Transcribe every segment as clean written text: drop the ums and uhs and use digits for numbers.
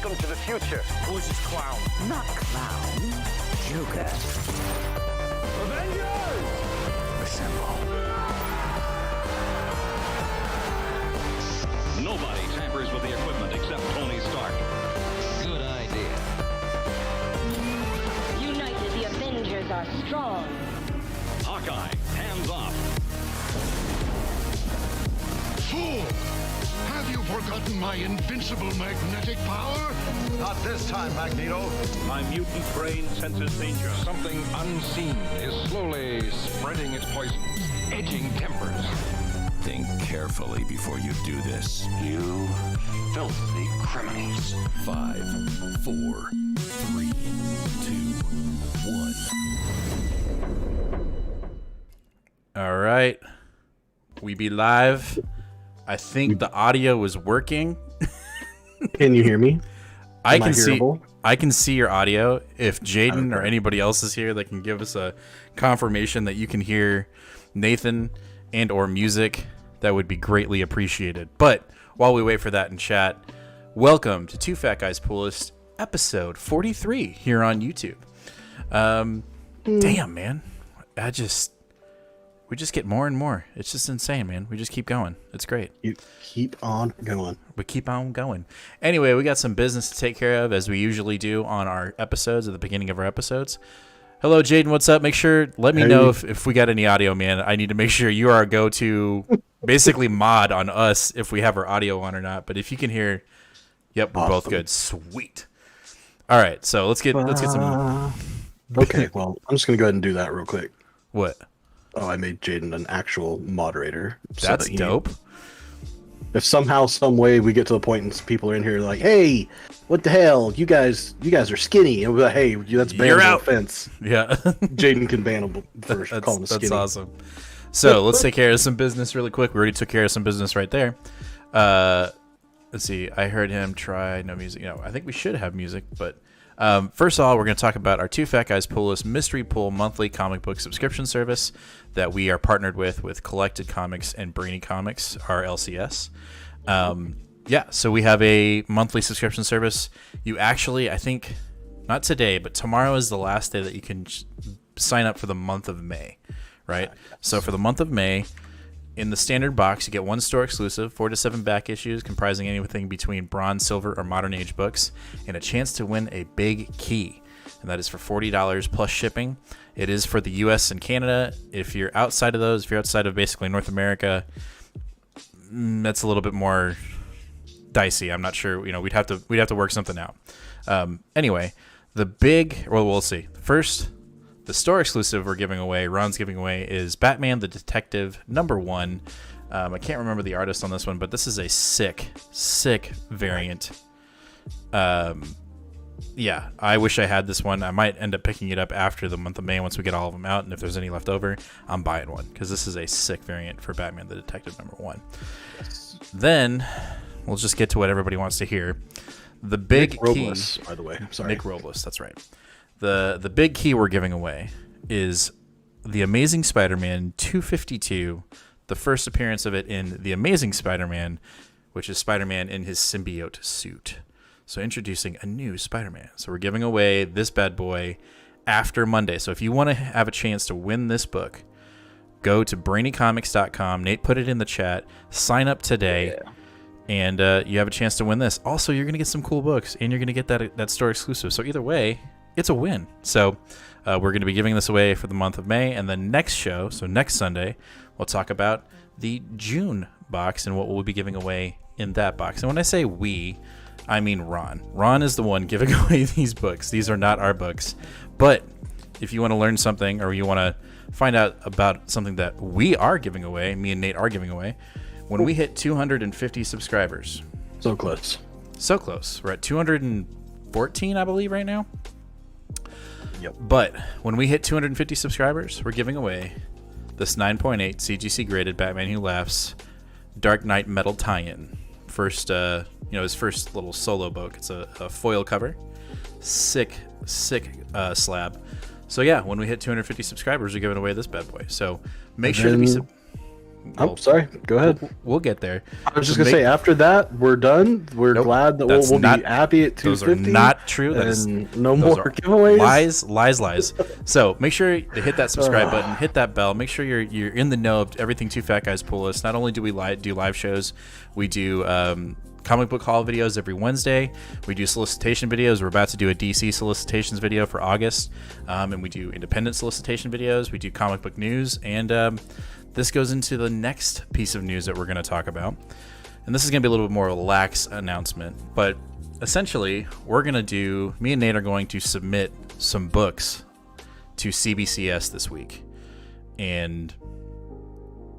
Welcome to the future. Who's this clown? Not clown. Joker. Avengers! Assemble. Nobody tampers with the equipment except Tony Stark. Good idea. United, the Avengers are strong. Hawkeye, hands off. Fool! Have you forgotten my invincible magnetic power? Not this time, Magneto. My mutant brain senses danger. Something unseen is slowly spreading its poison, edging tempers. Think carefully before you do this. You filthy criminals. 5, 4, 3, 2, 1. All right. We be live. I think the audio was working. Can you hear me? I can see your audio. If Jaden or anybody else is here that can give us a confirmation that you can hear Nathan and or music, that would be greatly appreciated. But while we wait for that in chat, welcome to Two Fat Guys Pool List, episode 43 here on YouTube. Damn, man. We just get more and more. It's just insane, man. We just keep going. It's great. You keep on going. We keep on going. Anyway, we got some business to take care of, as we usually do on our episodes, at the beginning of our episodes. Hello, Jaden. What's up? Let me know if we got any audio, man. I need to make sure you are our go-to, basically mod on us if we have our audio on or not. But if you can hear, yep, we're both good. Sweet. All right, so let's get some. Okay, well, I'm just gonna go ahead and do that real quick. What? Oh, I made Jaden an actual moderator. That's dope. If somehow, some way, we get to the point and people are in here like, "Hey, what the hell? You guys are skinny." And we're like, "Hey, that's bannable offense." Yeah. Jaden can ban him for calling us skinny. That's awesome. So let's take care of some business really quick. We already took care of some business right there. Let's see. I heard him try no music. I think we should have music, but. First of all, we're going to talk about our Two Fat Guys Pool List Mystery Pool monthly comic book subscription service that we are partnered with Collected Comics and Brainy Comics, our LCS. So we have a monthly subscription service. You actually, I think, not today, but tomorrow is the last day that you can sign up for the month of May, right? So for the month of May, in the standard box, you get one store exclusive, 4 to 7 back issues comprising anything between bronze, silver, or modern age books, and a chance to win a big key. And that is for $40 plus shipping. It is for the US and Canada. If you're outside of those, if you're outside of basically North America, that's a little bit more dicey. I'm not sure. We'd have to work something out. Anyway, we'll see. First, the store exclusive Ron's giving away is Batman the Detective #1. I can't remember the artist on this one, but this is a sick variant. I wish I had this one. I might end up picking it up after the month of May once we get all of them out, and if there's any left over, I'm buying one because this is a sick variant for Batman the Detective #1. Yes. Then we'll just get to what everybody wants to hear. The big Nick Robles, by the way. Sorry. Nick Robles, that's right. The big key we're giving away is The Amazing Spider-Man 252, the first appearance of it in The Amazing Spider-Man, which is Spider-Man in his symbiote suit. So introducing a new Spider-Man. So we're giving away this bad boy after Monday. So if you want to have a chance to win this book, go to brainycomics.com. Nate put it in the chat. Sign up today. Yeah. And you have a chance to win this. Also, you're going to get some cool books, and you're going to get that store exclusive. So either way, it's a win. So we're going to be giving this away for the month of May. And the next show, so next Sunday, we'll talk about the June box and what we'll be giving away in that box. And when I say we, I mean Ron. Ron is the one giving away these books. These are not our books. But if you want to learn something or you want to find out about something that we are giving away, me and Nate are giving away, when we hit 250 subscribers. So close. So close. We're at 214, I believe, right now. Yep. But when we hit 250 subscribers, we're giving away this 9.8 CGC graded Batman Who Laughs Dark Knight metal tie-in. First, his first little solo book. It's a foil cover. Sick slab. So yeah, when we hit 250 subscribers, we're giving away this bad boy. So make sure to be I'm sorry. Go ahead. We'll get there. I was just gonna say after that we're done. We're Nope, glad that we'll be happy at 250. Those are not true. And no more giveaways. Lies. So make sure to hit that subscribe button, hit that bell. Make sure you're in the know of everything Two Fat Guys Pull Us. Not only do we do live shows, we do comic book haul videos every Wednesday. We do solicitation videos. We're about to do a DC solicitations video for August, and we do independent solicitation videos. We do comic book news, and this goes into the next piece of news that we're going to talk about. And this is going to be a little bit more relaxed announcement, but essentially, me and Nate are going to submit some books to CBCS this week, and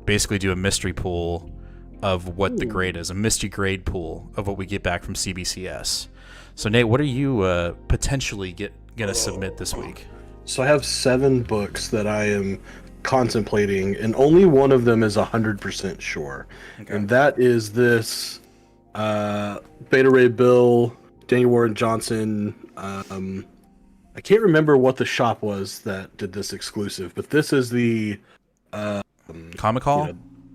basically do a mystery pool of what the grade is, a mystery grade pool of what we get back from CBCS. So Nate, what are you potentially gonna submit this week? So I have 7 books that I am contemplating, and only one of them is 100% sure. Okay. And that is this Beta Ray Bill, Daniel Warren Johnson. I can't remember what the shop was that did this exclusive, but this is the Comic Hall?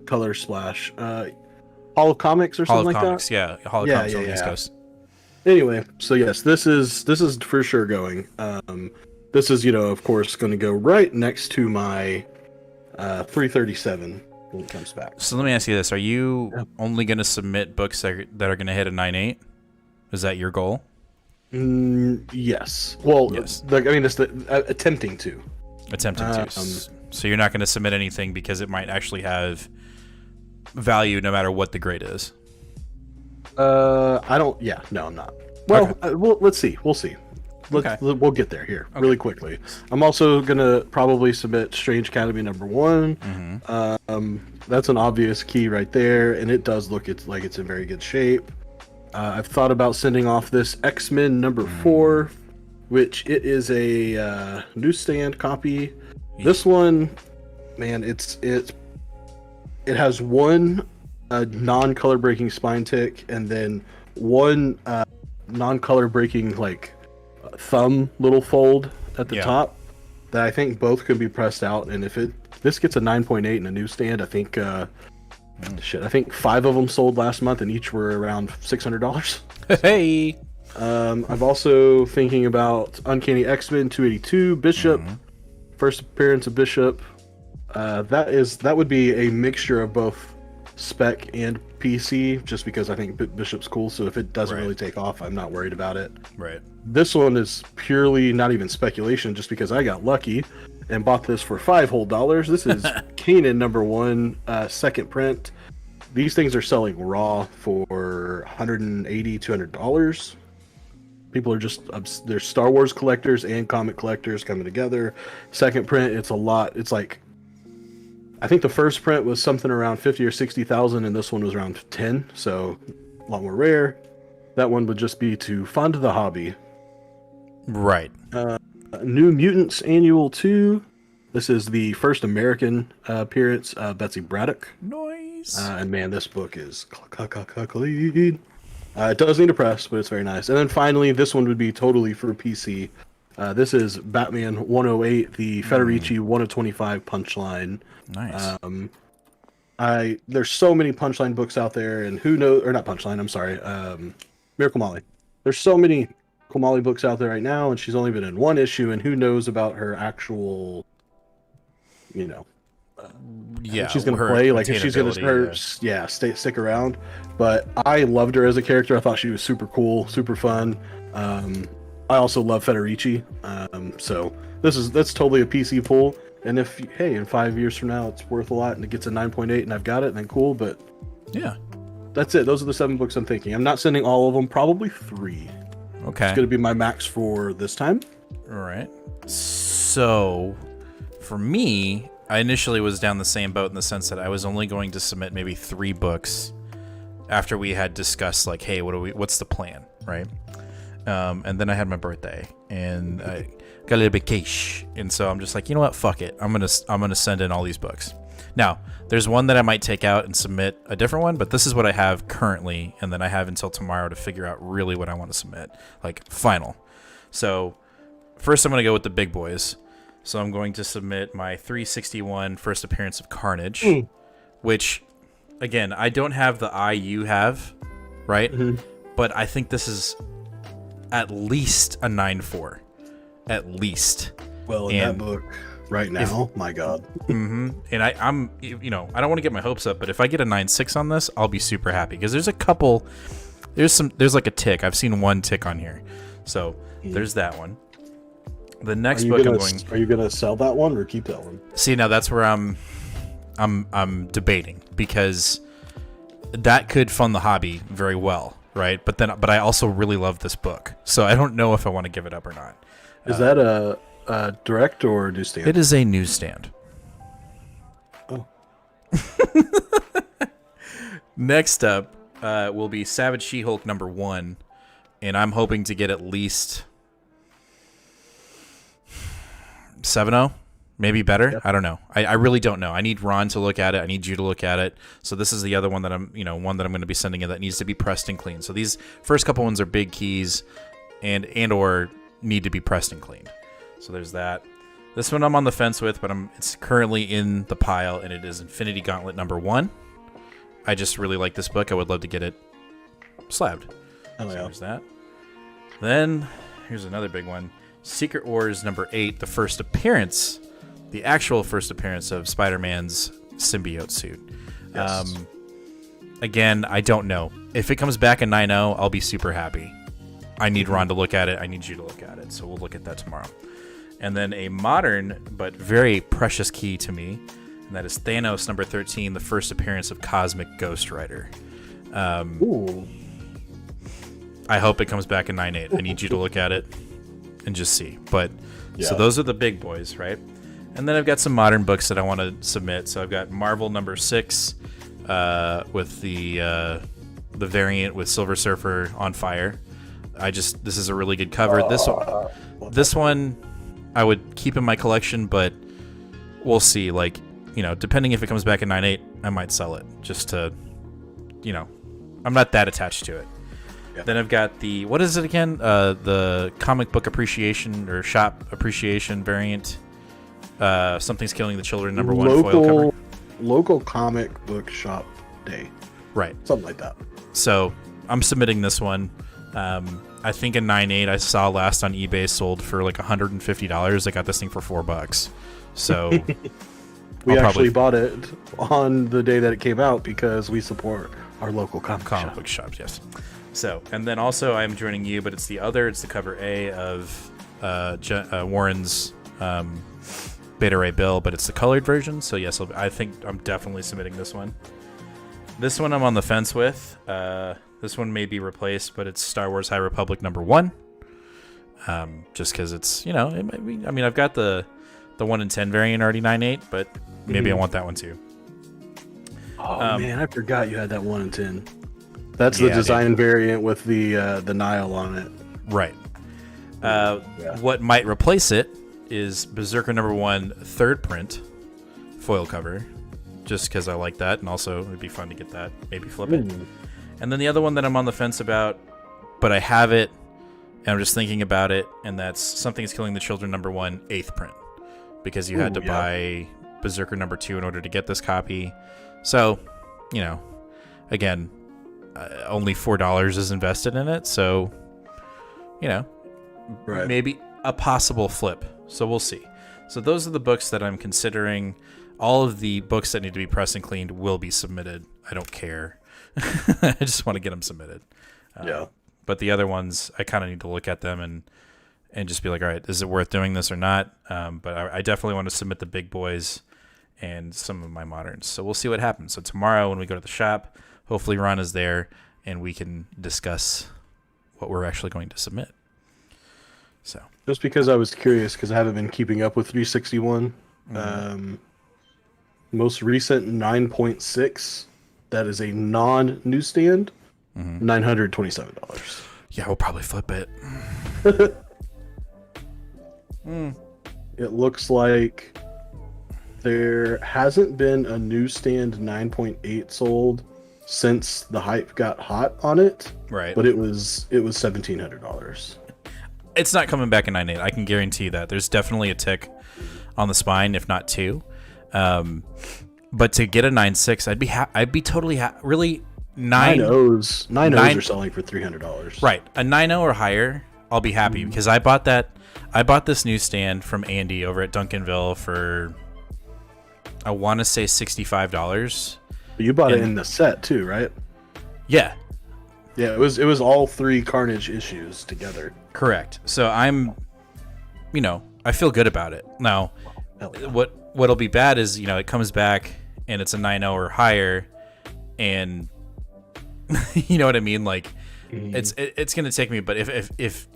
Color Splash. Hall of Comics or something like Comics, that? Yeah, Hall of Comics on the East Coast. Anyway, so yes, this is for sure going. This is, of course, going to go right next to my 337 when it comes back. So let me ask you this: are you only going to submit books that are going to hit a 9.8? Is that your goal? Yes. Well, yes. It's attempting to. So you're not going to submit anything because it might actually have value no matter what the grade is. I don't. Yeah, no, I'm not. Well, okay. Let's see. We'll see. We'll get there here really quickly. I'm also gonna probably submit Strange Academy #1. Mm-hmm. That's an obvious key right there, and it does look like it's in very good shape. I've thought about sending off this X-Men #4, which it is a newsstand copy. Yeah. This one, man, it has one non-color breaking spine tick, and then one non-color breaking thumb little fold at the top that I think both could be pressed out. And if this gets a 9.8 in a newsstand, I think I think 5 of them sold last month and each were around $600. Hey. I'm also thinking about Uncanny X-Men 282 Bishop. First appearance of Bishop. That would be a mixture of both spec and PC, just because I think Bishop's cool. So if it doesn't really take off, I'm not worried about it. Right. This one is purely not even speculation, just because I got lucky and bought this for $5 whole. This is Kanan #1, second print. These things are selling raw for $180, $200. People are there's Star Wars collectors and comic collectors coming together. Second print, it's a lot. It's I think the first print was something around 50 or 60,000, and this one was around 10, so a lot more rare. That one would just be to fund the hobby. Right. New Mutants Annual 2. This is the first American appearance, Betsy Braddock. Nice. And man, this book is clean. It does need a press, but it's very nice. And then finally, this one would be totally for PC. This is Batman 108, the Federici 125 Punchline. Nice. There's so many Punchline books out there, and who knows, or not Punchline, I'm sorry, Miracle Molly. There's so many Miracle Molly books out there right now, and she's only been in one issue, and who knows about her actual, she's gonna play, if she's gonna stick around. But I loved her as a character. I thought she was super cool, super fun. I also love Federici, so that's totally a PC pull. And if in 5 years from now it's worth a lot and it gets a 9.8 and I've got it, then cool. But yeah, that's it. Those are the 7 books I'm thinking. I'm not sending all of them. Probably 3. Okay, it's gonna be my max for this time. All right. So for me, I initially was down the same boat in the sense that I was only going to submit maybe 3 books after we had discussed hey, what's the plan, right? And then I had my birthday and I got a little bit cash, and so I'm just you know what, fuck it, I'm gonna send in all these books. Now there's one that I might take out and submit a different one, but this is what I have currently, and then I have until tomorrow to figure out really what I want to submit, final. So first I'm gonna go with the big boys. So I'm going to submit my 361 first appearance of Carnage. which, again, I don't have the eye you have, right? But I think this is at least a 9.4. At least. Well, in that book right now, my God. And I'm, you know, I don't want to get my hopes up, but if I get a 9.6 on this, I'll be super happy because there's a couple. There's like a tick. I've seen one tick on here, so there's that one. The next book Are you gonna sell that one or keep that one? See, now that's where I'm debating because that could fund the hobby very well, right? But I also really love this book, so I don't know if I want to give it up or not. Is that a direct or newsstand? It is a newsstand. Oh. Next up will be Savage She-Hulk #1, and I'm hoping to get at least 7.0, maybe better. Yep. I don't know. I really don't know. I need Ron to look at it. I need you to look at it. So this is the other one that I'm going to be sending in that needs to be pressed and cleaned. So these first couple ones are big keys and or need to be pressed and cleaned. So there's that. This one I'm on the fence with, but it's currently in the pile, and it is Infinity Gauntlet #1. I just really like this book. I would love to get it slabbed. Oh, yeah. So there's that. Then here's another big one. Secret Wars #8, the actual first appearance of Spider-Man's symbiote suit. Yes. Again, I don't know. If it comes back in 9.0, I'll be super happy. I need Ron to look at it. I need you to look at it. So we'll look at that tomorrow. And then a modern but very precious key to me, and that is Thanos #13, the first appearance of Cosmic Ghost Rider. Ooh. I hope it comes back in 9.8. I need you to look at it and just see. But so those are the big boys, right? And then I've got some modern books that I want to submit. So I've got Marvel #6 with the variant with Silver Surfer on fire. This is a really good cover. This one I would keep in my collection, but we'll see. Like, you know, depending if it comes back in 9.8, I might sell it just to, you know, I'm not that attached to it. Yeah. Then I've got what is it again? The comic book appreciation or shop appreciation variant. Something's Killing the Children #1 foil cover. Local comic book shop day. Right. Something like that. So I'm submitting this one. I think a 9.8 I saw last on eBay sold for like $150. I got this thing for $4. So we actually bought it on the day that it came out because we support our local comic book shops. Yes. So, and then also I'm joining you, but it's the cover A of Warren's Beta Ray Bill, but it's the colored version. So yes, I think I'm definitely submitting this one. This one I'm on the fence with. This one may be replaced, but it's Star Wars High Republic #1. Just because it's, you know, it might be, I mean, I've got the 1 in 10 variant already 9.8, but maybe I want that one too. Oh man, I forgot you had that 1 in 10. That's the design variant with the Nile on it. Right. What might replace it is Berserker #1 third print foil cover, just because I like that, and also it'd be fun to get that, maybe flip it. And then the other one that I'm on the fence about, but I have it, and I'm just thinking about it, and that's Something's Killing the Children #1 8th print, because you had to buy Berserker #2 in order to get this copy. So, you know, again, only $4 is invested in it, so, you know, maybe a possible flip. So we'll see. So those are the books that I'm considering. All of the books that need to be pressed and cleaned will be submitted. I don't care. I just want to get them submitted. But the other ones, I kind of need to look at them and just be like, all right, is it worth doing this or not? But I definitely want to submit the big boys and some of my moderns. So we'll see what happens. So tomorrow when we go to the shop, hopefully Ron is there and we can discuss what we're actually going to submit. So just because I was curious, because I haven't been keeping up with 361. Most recent 9.6. That is a non-newsstand, $927. Yeah, we'll probably flip it. It looks like there hasn't been a newsstand 9.8 sold since the hype got hot on it. Right. But it was $1,700. It's not coming back in 9.8. I can guarantee that. There's definitely a tick on the spine, if not two. But to get a 9.6, I'd be totally really 9.0s are selling for $300. Right, a 9.0 or higher, I'll be happy because I bought this new stand from Andy over at Duncanville for, I want to say $65. You bought it in the set too, right? Yeah. Yeah, it was all 3 Carnage issues together. Correct. So I'm, I feel good about it. Now, what'll be bad is, it comes back and it's a 9.0 or higher, and you know what I mean? Like, it's gonna take me. But if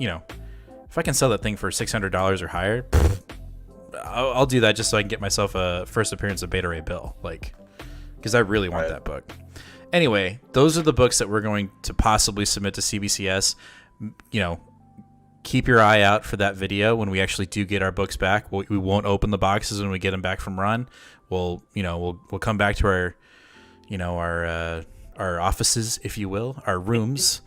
I can sell that thing for $600 or higher, I'll do that just so I can get myself a first appearance of Beta Ray Bill, like, because I really want that book. Anyway, those are the books that we're going to possibly submit to CBCS. Keep your eye out for that video when we actually do get our books back. We won't open the boxes when we get them back from Ron. We'll come back to our offices, if you will, our rooms,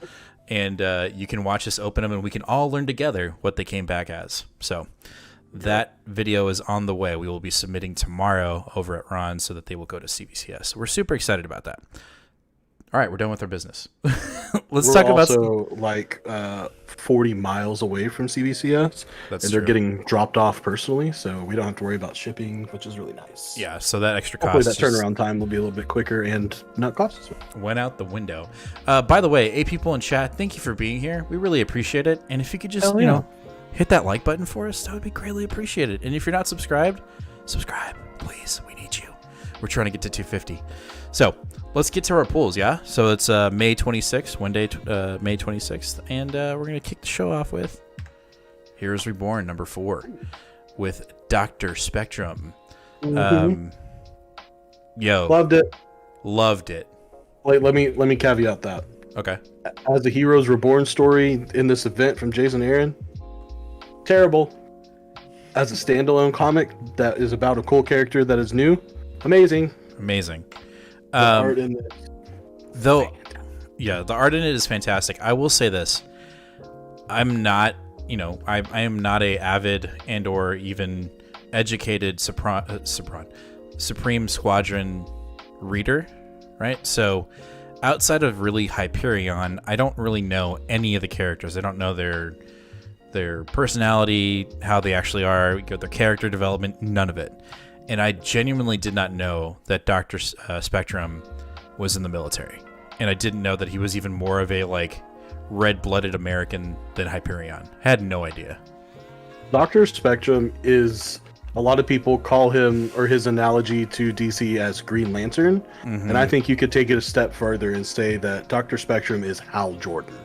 and you can watch us open them, and we can all learn together what they came back as. So that video is on the way. We will be submitting tomorrow over at Ron so that they will go to CBCS. We're super excited about that. All right, we're done with our business. Let's talk about. We're also like 40 miles away from CBCS, and they're getting dropped off personally, so we don't have to worry about shipping, which is really nice. Yeah, so that extra cost. Hopefully that turnaround time will be a little bit quicker and not cost us much. Went out the window. By the way, people in chat, thank you for being here. We really appreciate it. And if you could just, hit that like button for us, that would be greatly appreciated. And if you're not subscribed, subscribe, please. We need you. We're trying to get to 250. So let's get to our pools, yeah? So it's May 26th, May 26th, and we're going to kick the show off with Heroes Reborn, number 4, with Dr. Spectrum. Loved it. Wait, let me caveat that. Okay. As a Heroes Reborn story in this event from Jason Aaron, terrible. As a standalone comic that is about a cool character that is new, amazing. The art in it, the art in it is fantastic. I will say this: I'm not, I am not a avid and or even educated Supreme Squadron reader, right? So outside of really Hyperion, I don't really know any of the characters. I don't know their personality, how they actually are, their character development, none of it. And I genuinely did not know that Dr. Spectrum was in the military. And I didn't know that he was even more of a, red-blooded American than Hyperion. Had no idea. Dr. Spectrum is, a lot of people call him, or his analogy to DC as Green Lantern. Mm-hmm. And I think you could take it a step further and say that Dr. Spectrum is Hal Jordan.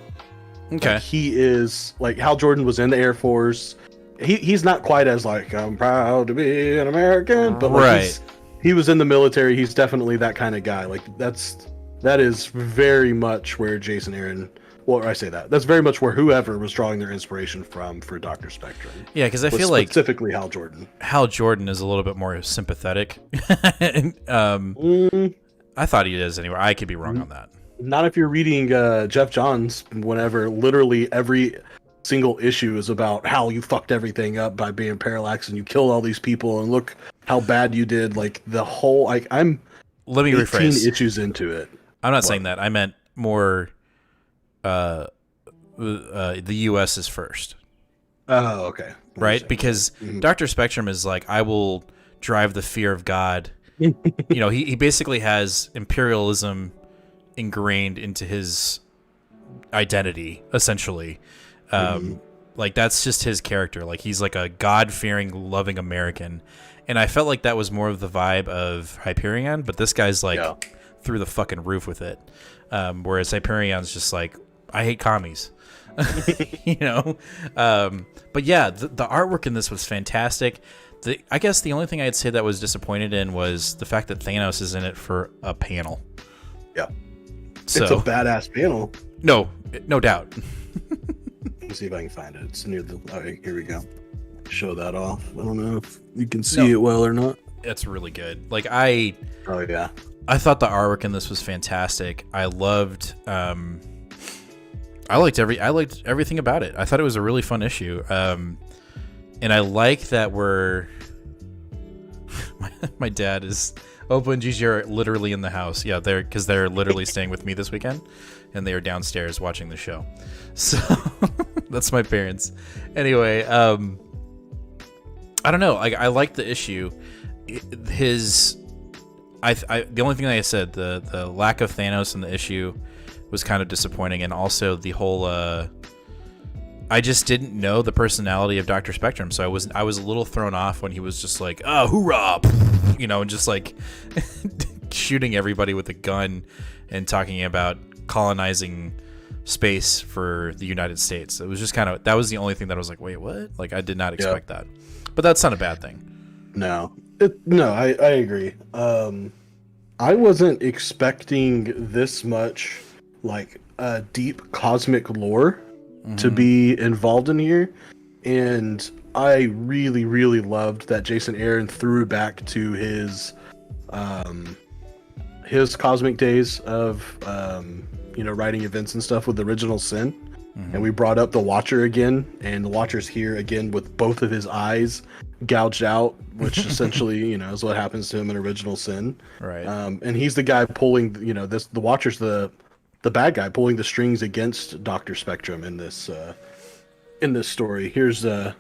Okay. He is, Hal Jordan was in the Air Force. He's not quite as I'm proud to be an American, but he was in the military. He's definitely that kind of guy. That is very much where Jason Aaron, that's very much where whoever was drawing their inspiration from for Dr. Spectrum. Yeah, because I feel like specifically Hal Jordan. Hal Jordan is a little bit more sympathetic. I thought he is anyway. I could be wrong on that. Not if you're reading Jeff Johns. Whenever literally every single issue is about how you fucked everything up by being Parallax and you killed all these people and look how bad you did. The whole I'm. Let me 18 rephrase. Issues into it. I'm not saying that. I meant more. The U.S. is first. Oh, okay. Right, because Dr. Spectrum is I will drive the fear of God. He basically has imperialism ingrained into his identity, essentially. That's just his character. He's a God-fearing, loving American, and I felt like that was more of the vibe of Hyperion. But this guy's through the fucking roof with it, whereas Hyperion's just I hate commies, But yeah, the artwork in this was fantastic. I guess the only thing I'd say that was disappointed in was the fact that Thanos is in it for a panel. Yeah, so, it's a badass panel. No doubt. Let me see if I can find it. It's near the. All right, here we go. Show that off. I don't know if you can see it well or not. It's really good. Oh yeah. I thought the artwork in this was fantastic. I loved. I liked everything about it. I thought it was a really fun issue. And I like that my dad is Opal and Gigi are literally in the house. Yeah, they're literally staying with me this weekend, and they are downstairs watching the show. So that's my parents. Anyway, I don't know. I like the issue. The only thing that I said, the lack of Thanos in the issue was kind of disappointing, and also the whole I just didn't know the personality of Dr. Spectrum, so I was a little thrown off when he was just like, oh, hoorah, and just like shooting everybody with a gun and talking about colonizing space for the United States. It was just that was the only thing that I was like, wait, what? Like, I did not expect that, but that's not a bad thing. No, I agree. I wasn't expecting this much like deep cosmic lore to be involved in here, and I really, really loved that Jason Aaron threw back to his cosmic days of writing events and stuff with the Original Sin, and we brought up the Watcher again, and the Watcher's here again with both of his eyes gouged out, which essentially is what happens to him in Original Sin, right? And he's the guy pulling the Watcher's the bad guy pulling the strings against Dr. Spectrum in this story. Here's the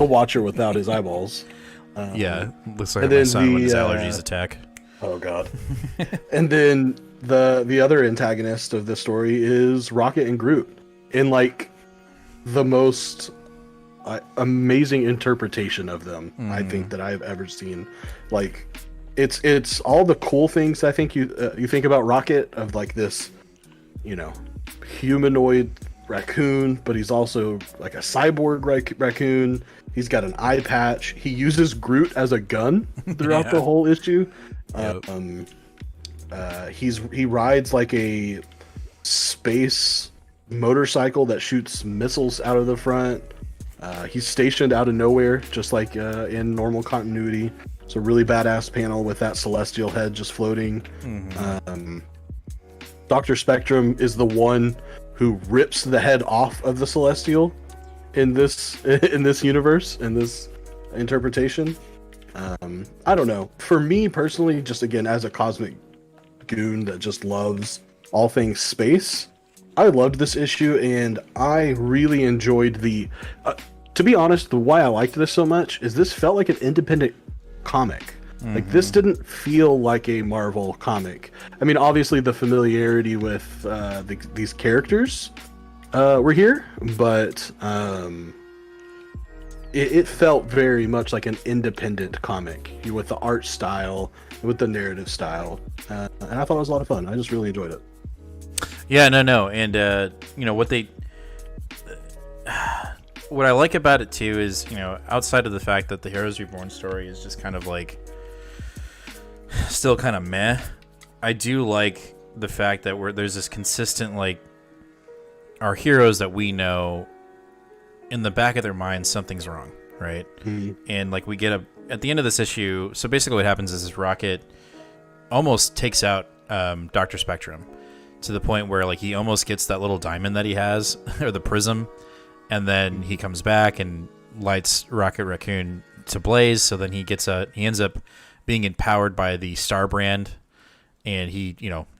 Watcher without his eyeballs. Looks like my son when his allergies attack. Oh god. And then the other antagonist of this story is Rocket and Groot, in like the most amazing interpretation of them I think that I've ever seen. Like, it's all the cool things I think you think about Rocket, of like this, humanoid raccoon, but he's also like a cyborg raccoon. He's got an eye patch. He uses Groot as a gun throughout the whole issue. He rides like a space motorcycle that shoots missiles out of the front. He's stationed out of nowhere, just like in normal continuity. It's a really badass panel with that celestial head just floating. Dr. Spectrum is the one who rips the head off of the celestial in this universe, in this interpretation. I don't know. For me personally, just again as a cosmic goon that just loves all things space, I loved this issue, and I really enjoyed the. To be honest, the why I liked this so much is this felt like an independent comic. Like, this didn't feel like a Marvel comic. I mean, obviously the familiarity with these characters were here, but it felt very much like an independent comic with the art style, with the narrative style, and I thought it was a lot of fun. I just really enjoyed it. Yeah, no, and what I like about it too is, outside of the fact that the Heroes Reborn story is just kind of like still kind of meh, I do like the fact that there's this consistent, like, our heroes that we know, in the back of their minds something's wrong, right? And like, we get at the end of this issue, so basically what happens is Rocket almost takes out Dr. Spectrum to the point where, like, he almost gets that little diamond that he has, or the prism, and then he comes back and lights Rocket Raccoon to blaze. So then he ends up being empowered by the Star Brand, and he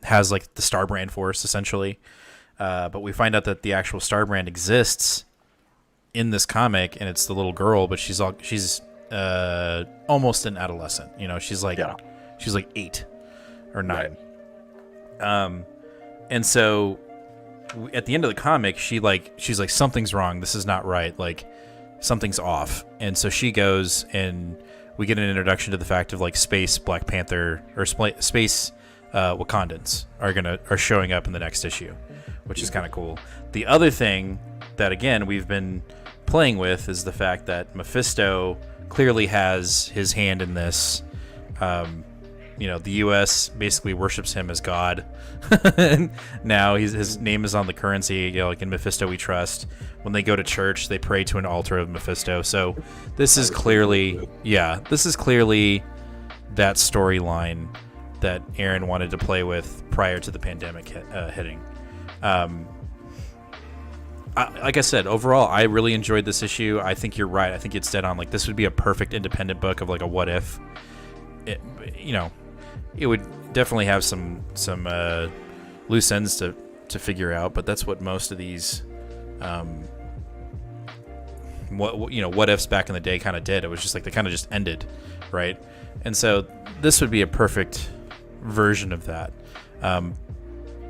has like the Star Brand force essentially. But we find out that the actual Star Brand exists in this comic, and it's the little girl, but she's almost an adolescent. She's like 8 or 9. Right. And so at the end of the comic, she's like, something's wrong. This is not right. Like, something's off. And so she goes, and we get an introduction to the fact of, like, space Black Panther or space Wakandans are showing up in the next issue, which is kind of cool. The other thing that, again, we've been playing with is the fact that Mephisto clearly has his hand in this. The U.S. basically worships him as God. Now his name is on the currency. Like in Mephisto We Trust. When they go to church, they pray to an altar of Mephisto. So this is clearly that storyline that Aaron wanted to play with prior to the pandemic hitting. Like I said, overall, I really enjoyed this issue. I think you're right. I think it's dead on. Like, this would be a perfect independent book of like a what if. it would definitely have some loose ends to figure out, but that's what most of these what ifs back in the day kind of did. It was just like they kind of just ended, right? And so this would be a perfect version of that.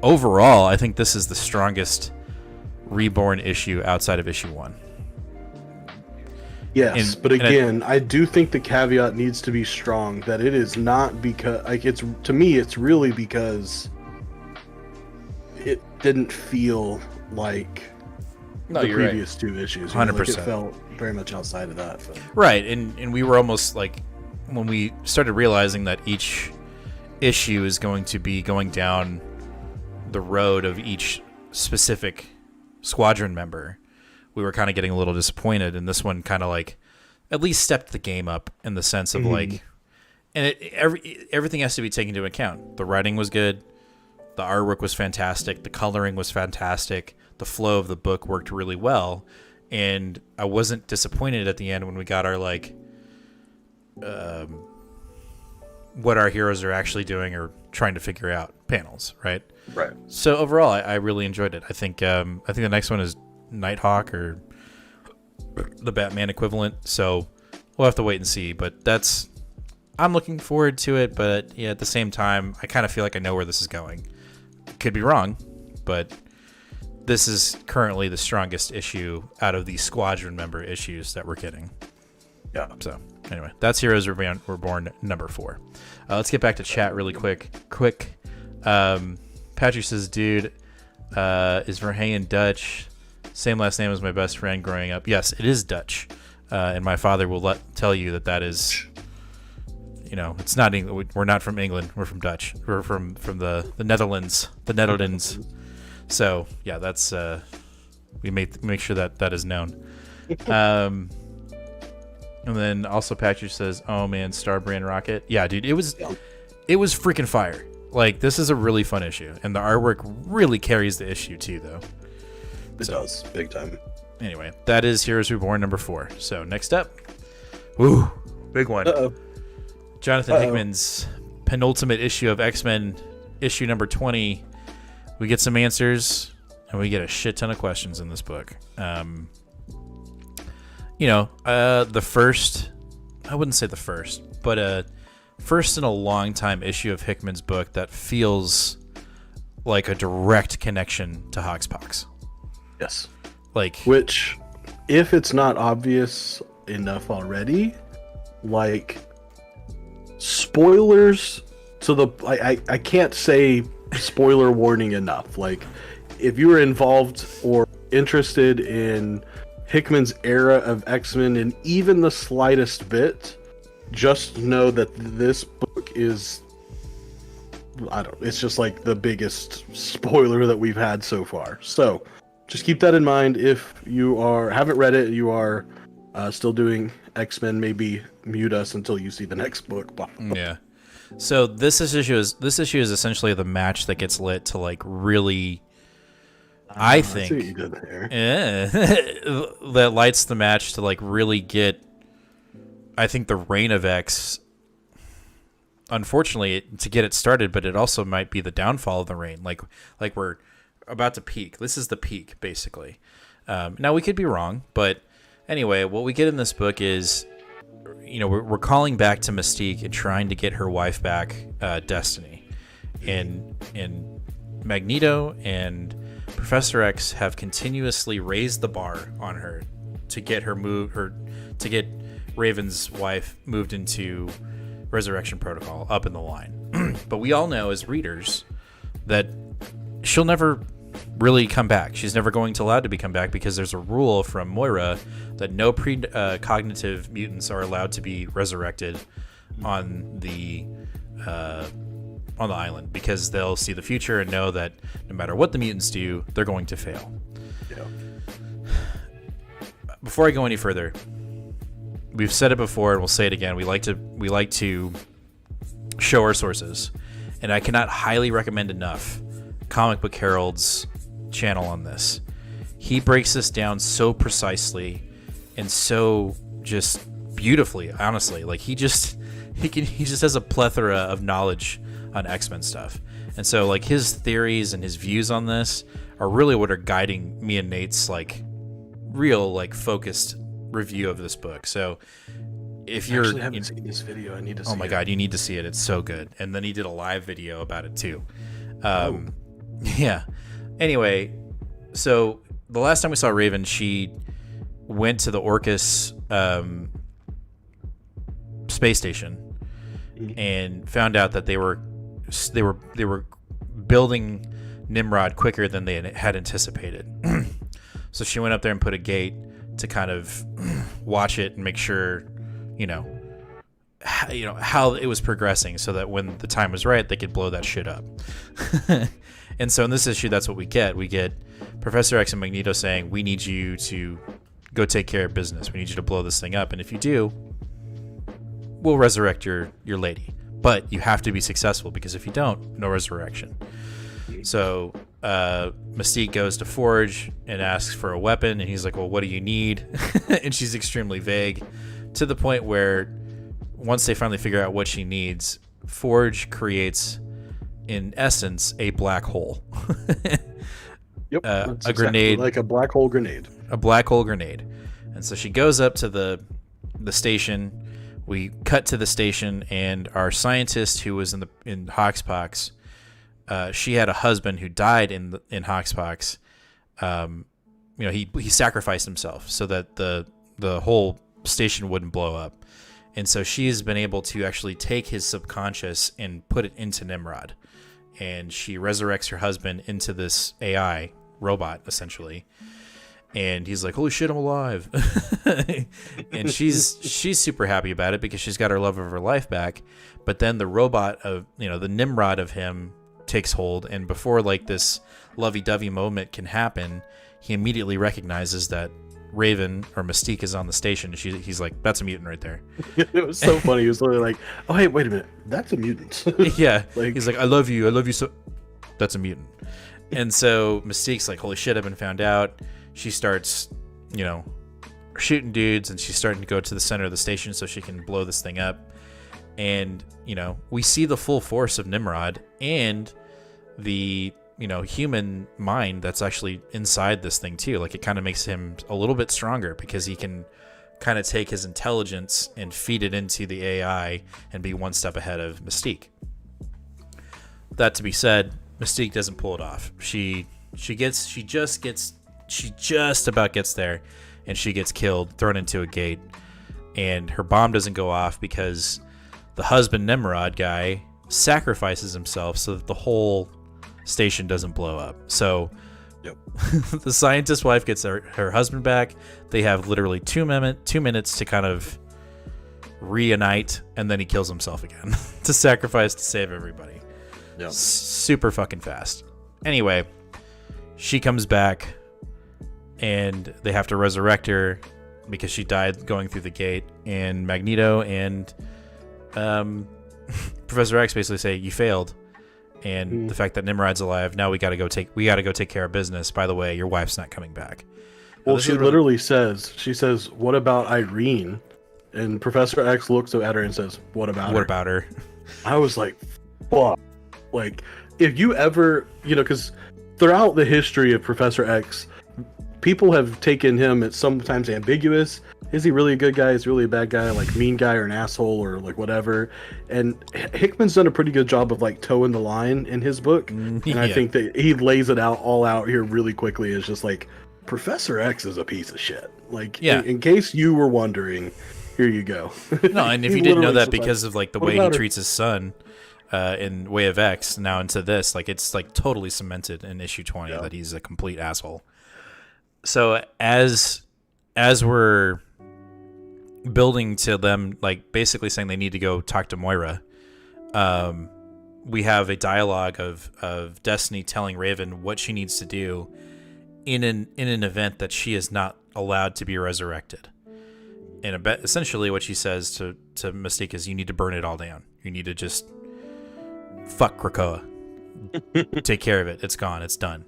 Overall, I think this is the strongest Reborn issue outside of issue 1. Yes, but again, I do think the caveat needs to be strong that it is not because, like, it's, to me, it's really because it didn't feel like the previous 2 issues. 100%. Like, it felt very much outside of that. But. Right, and we were almost like, when we started realizing that each issue is going to be going down the road of each specific squadron member, we were kind of getting a little disappointed, and this one kind of like at least stepped the game up in the sense of like, and everything has to be taken into account. The writing was good, the artwork was fantastic, the coloring was fantastic, the flow of the book worked really well, and I wasn't disappointed at the end when we got our like what our heroes are actually doing or trying to figure out panels, right? Right. So overall, I really enjoyed it. I think the next one is Nighthawk or the Batman equivalent. So we'll have to wait and see. But I'm looking forward to it. But yeah, at the same time, I kind of feel like I know where this is going. Could be wrong, but this is currently the strongest issue out of the squadron member issues that we're getting. Yeah. So anyway, that's Heroes Reborn number 4. Let's get back to chat really quick. Patrick says, dude, is Verheyen Dutch? Same last name as my best friend growing up. Yes, it is Dutch. And my father will tell you that is, it's not England. We're not from England. We're from Dutch. We're from the Netherlands. The Netherlands. So, yeah, that's, we make sure that is known. And then also Patrick says, oh man, Star Brand Rocket. Yeah, dude, it was freaking fire. Like, this is a really fun issue, and the artwork really carries the issue too, though. It does, big time. Anyway, that is Heroes Reborn number 4. So next up, woo, big one. Jonathan Hickman's penultimate issue of X-Men, issue number 20. We get some answers, and we get a shit ton of questions in this book. The first, I wouldn't say the first, but first in a long time issue of Hickman's book that feels like a direct connection to Hoxpox. Yes. Which, if it's not obvious enough already, like, spoilers to the, I can't say spoiler warning enough. Like, if you were involved or interested in Hickman's era of X-Men in even the slightest bit, just know that this book is, it's just like the biggest spoiler that we've had so far. So just keep that in mind. If you haven't read it, you are still doing X-Men, maybe mute us until you see the next book. Yeah. So this issue is essentially the match that gets lit to like really, I think, see what you did there. That lights the match to like really get, I think, the reign of X, unfortunately, to get it started, but it also might be the downfall of the reign. Like we're about to peak. This is the peak, basically. Now, we could be wrong, but anyway, what we get in this book is, we're calling back to Mystique and trying to get her wife back, Destiny. And Magneto and Professor X have continuously raised the bar on her to get to get Raven's wife moved into Resurrection Protocol up in the line. But we all know as readers that she'll never really come back. She's never going to allowed to come back because there's a rule from Moira that no cognitive mutants are allowed to be resurrected on the island, because they'll see the future and know that no matter what the mutants do, they're going to fail. Yeah. Before I go any further, we've said it before and we'll say it again. We like to show our sources, and I cannot highly recommend enough Comic Book Herald's channel on this. He breaks this down so precisely and so just beautifully, honestly. Like, he he just has a plethora of knowledge on X-Men stuff. And so like his theories and his views on this are really what are guiding me and Nate's like real like focused review of this book. So if you're I haven't seen this video, I need to see it. Oh my god, you need to see it. It's so good. And then he did a live video about it too. Yeah. Anyway, so the last time we saw Raven, she went to the Orcus space station and found out that they were building Nimrod quicker than they had anticipated. So she went up there and put a gate to kind of watch it and make sure, how it was progressing, so that when the time was right, they could blow that shit up. And so in this issue, that's what we get. We get Professor X and Magneto saying, "We need you to go take care of business. We need you to blow this thing up, and if you do, we'll resurrect your lady. But you have to be successful, because if you don't, no resurrection." So Mystique goes to Forge and asks for a weapon, and he's like, "Well, what do you need?" And she's extremely vague, to the point where once they finally figure out what she needs, Forge creates, in essence, a black hole. Yep, a grenade, like a black hole grenade. A black hole grenade. And so she goes up to the station. We cut to the station, and our scientist who was in Hoxpox, she had a husband who died in Hoxpox. He sacrificed himself so that the whole station wouldn't blow up. And so she's been able to actually take his subconscious and put it into Nimrod. And she resurrects her husband into this AI robot, essentially. And he's like, "Holy shit, I'm alive." And she's super happy about it, because she's got her love of her life back. But then the robot of, the Nimrod of him takes hold. And before like this lovey-dovey moment can happen, he immediately recognizes that Raven or Mystique is on the station. He's like, "That's a mutant right there." It was so funny. He was literally like, "Oh, hey, wait a minute. That's a mutant." Yeah. He's like, "I love you so." That's a mutant. And so Mystique's like, "Holy shit, I've been found out." She starts, shooting dudes, and she's starting to go to the center of the station so she can blow this thing up. And, we see the full force of Nimrod and the, human mind that's actually inside this thing too. Like, it kind of makes him a little bit stronger, because he can kind of take his intelligence and feed it into the AI and be one step ahead of Mystique. That to be said, Mystique doesn't pull it off. She just about gets there, and she gets killed, thrown into a gate, and her bomb doesn't go off because the husband Nimrod guy sacrifices himself so that the whole station doesn't blow up. So the scientist wife gets her husband back. They have literally 2 minutes to kind of reunite, and then he kills himself again to sacrifice to save everybody. Super fucking fast. Anyway, she comes back, and they have to resurrect her because she died going through the gate. And Magneto and Professor X basically say, "You failed." And the fact that Nimrod's alive, now we gotta go take care of business. By the way, your wife's not coming back. Well, she literally says, "What about Irene?" And Professor X looks at her and says, "What about her?" I was like, fuck. Like, if you ever, because throughout the history of Professor X, people have taken him as sometimes ambiguous. Is he really a good guy? Is he really a bad guy? Like, mean guy or an asshole or like whatever. And Hickman's done a pretty good job of like towing the line in his book. And I think that he lays it all out here really quickly. It's just like, Professor X is a piece of shit. Like, in case you were wondering, here you go. No, and if you didn't know that because of like the way he treats his son in Way of X, now into this, like, it's like totally cemented in issue 20 that he's a complete asshole. So as we're building to them, like, basically saying they need to go talk to Moira, we have a dialogue of Destiny telling Raven what she needs to do in an event that she is not allowed to be resurrected. And essentially what she says to Mystique is, you need to burn it all down. You need to just fuck Krakoa. Take care of it. It's gone. It's done.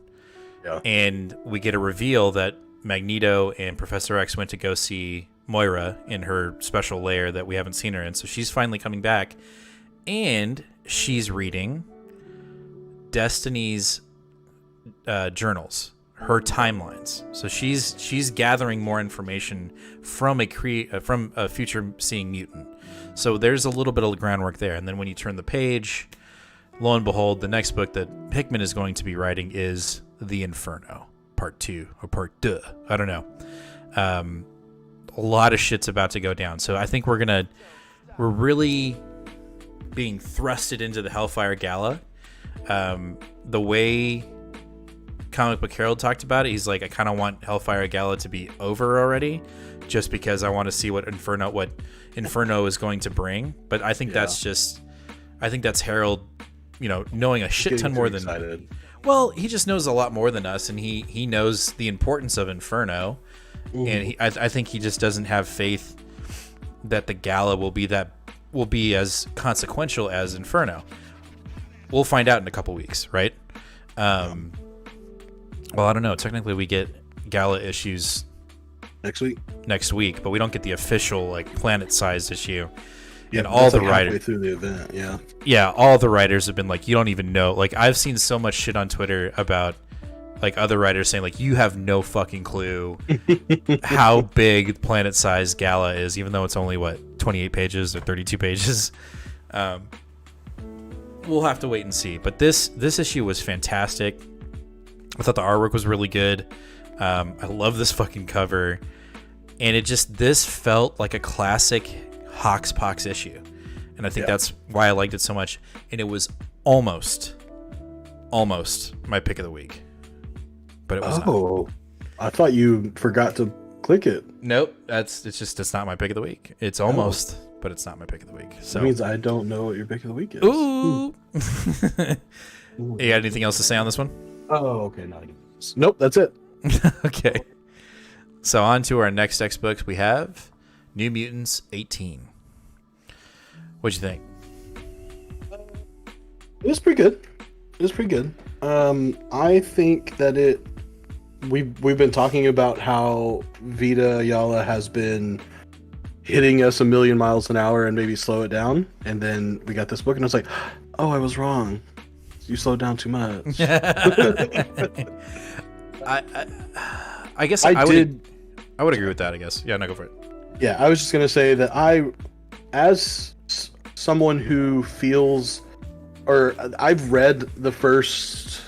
Yeah. And we get a reveal that Magneto and Professor X went to go see Moira in her special lair that we haven't seen her in. So she's finally coming back, and she's reading Destiny's journals, her timelines. So she's gathering more information from a future seeing mutant. So there's a little bit of groundwork there. And then when you turn the page, lo and behold, the next book that Hickman is going to be writing is The Inferno, Part 2 or Part 2. I don't know. A lot of shit's about to go down. So I think we're really being thrusted into the Hellfire Gala. The way Comic Book Herald talked about it, he's like, I kind of want Hellfire Gala to be over already, just because I want to see what Inferno is going to bring. But I think that's Herald, knowing a shit ton more than excited. Well, he just knows a lot more than us, and he knows the importance of Inferno, and I think he just doesn't have faith that the gala will be as consequential as Inferno. We'll find out in a couple weeks, right? Well, I don't know. Technically, we get gala issues next week, but we don't get the official planet-sized issue. Yeah, and all the writers halfway through the event, yeah, all the writers have been like, you don't even know. Like, I've seen so much shit on Twitter about other writers saying you have no fucking clue how big planet-sized gala is, even though it's only 28 pages or 32 pages. We'll have to wait and see. But this issue was fantastic. I thought the artwork was really good. I love this fucking cover, and this felt like a classic Hoxpox issue, and I think that's why I liked it so much. And it was almost my pick of the week, but it was not. I thought you forgot to click it. Nope, it's not my pick of the week. It's almost, but it's not my pick of the week. So that means I don't know what your pick of the week is. Ooh. You got anything else to say on this one? Oh, okay. Nope, that's it. Okay. So on to our next X books. We have New Mutants 18. What'd you think? It was pretty good. I think that we've been talking about how Vita Ayala has been hitting us a million miles an hour and maybe slow it down, and then we got this book and I was like, oh, I was wrong. You slowed down too much. I guess I would agree with that, I guess. Yeah, no, go for it. Yeah, I was just going to say that as someone who feels, or I've read the first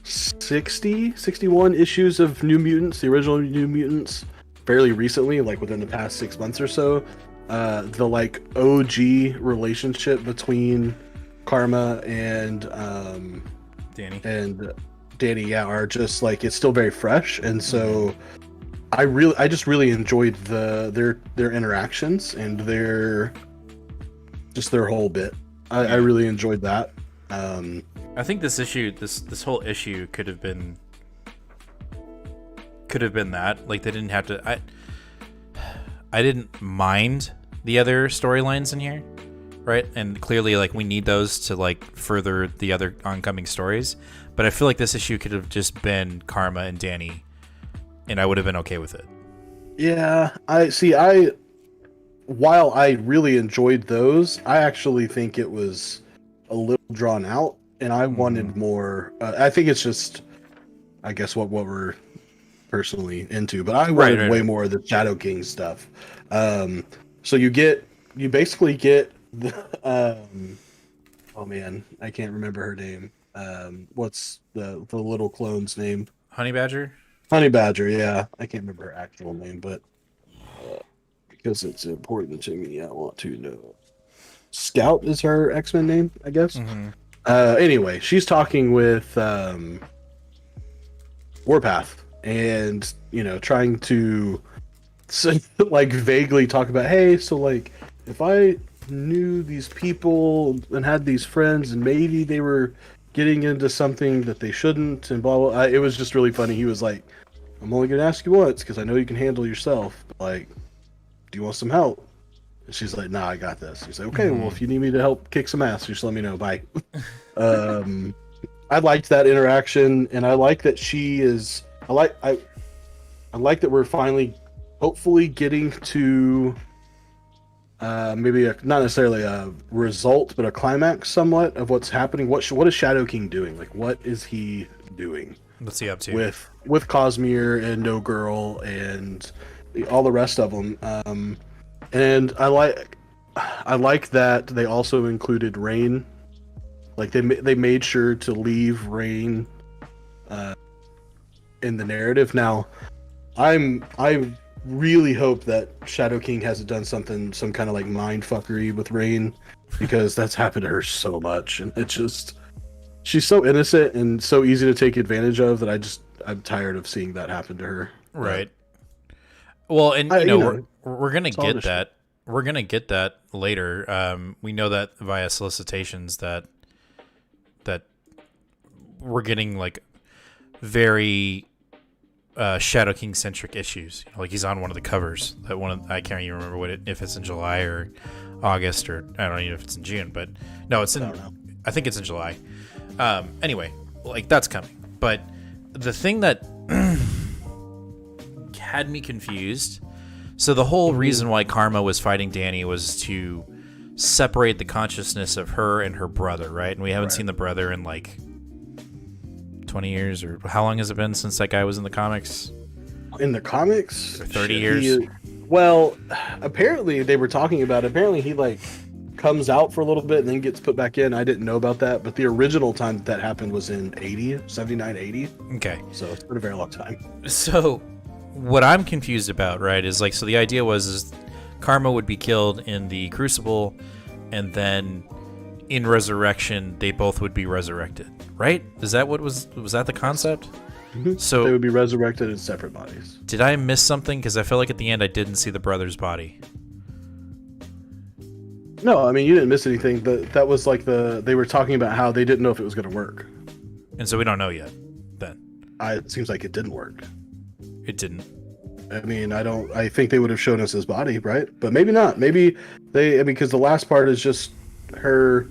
61 issues of New Mutants, the original New Mutants, fairly recently, within the past 6 months or so. The OG relationship between Karma and Danny, are just it's still very fresh, and so I just really enjoyed their interactions and their whole bit. I really enjoyed that. I think this issue, this whole issue could have been that. They didn't have to. I didn't mind the other storylines in here, right? And clearly, we need those to further the other oncoming stories. But I feel like this issue could have just been Karma and Danny, and I would have been okay with it. Yeah, while I really enjoyed those, I actually think it was a little drawn out, and I wanted more. I think it's just, I guess, what we're personally into, but I wanted way more of the Shadow King stuff. So you basically get the oh man, I can't remember her name. What's the little clone's name? Honey Badger? Honey Badger, yeah. I can't remember her actual name, but because it's important to me, I want to know. Scout is her X-Men name, I guess. Mm-hmm. Anyway, she's talking with Warpath, and trying to vaguely talk about, hey, so if I knew these people and had these friends, and maybe they were getting into something that they shouldn't, and blah blah. It was just really funny. He was like, I'm only gonna ask you once because I know you can handle yourself, but do you want some help? And she's like, nah, I got this. He's like, okay, well, if you need me to help kick some ass, just let me know. Bye. I liked that interaction, and I like that she is. I like that we're finally hopefully getting to maybe not necessarily a result, but a climax somewhat of what's happening. What is Shadow King doing? Like, what is he doing? What's he up to? With Cosmere and No Girl and all the rest of them. And I like that they also included Rain. Like they made sure to leave Rain in the narrative. Now, I really hope that Shadow King hasn't done some kind of like mind fuckery with Rain, because that's happened to her so much, and it's just she's so innocent and so easy to take advantage of that I'm tired of seeing that happen to her. Right. Well, and we're gonna get that. We're gonna get that later. We know that via solicitations that we're getting like very Shadow King centric issues. Like he's on one of the covers. I can't even remember if it's in July or August, or I don't even know if it's in June. But no, I think it's in July. Anyway, like that's coming. But the thing that had me confused. So the whole reason why Karma was fighting Danny was to separate the consciousness of her and her brother, right? And we haven't seen the brother in like 20 years, or how long has it been since that guy was in the comics? In the comics? 30 years? Well, apparently they were talking about, apparently he like comes out for a little bit and then gets put back in. I didn't know about that, but the original time that happened was in 79, 80. Okay. So it's been a very long time. So what I'm confused about, right, is like, so the idea was Karma would be killed in the Crucible, and then in Resurrection they both would be resurrected, right? Is that what was that the concept? Mm-hmm. So they would be resurrected in separate bodies. Did I miss something? Because I feel like at the end I didn't see the brother's body. No, I mean, you didn't miss anything. That was like they were talking about how they didn't know if it was going to work. And so we don't know yet, then. It seems like it didn't work. It didn't. I mean, I think they would have shown us his body, right? But maybe not. Maybe because the last part is just her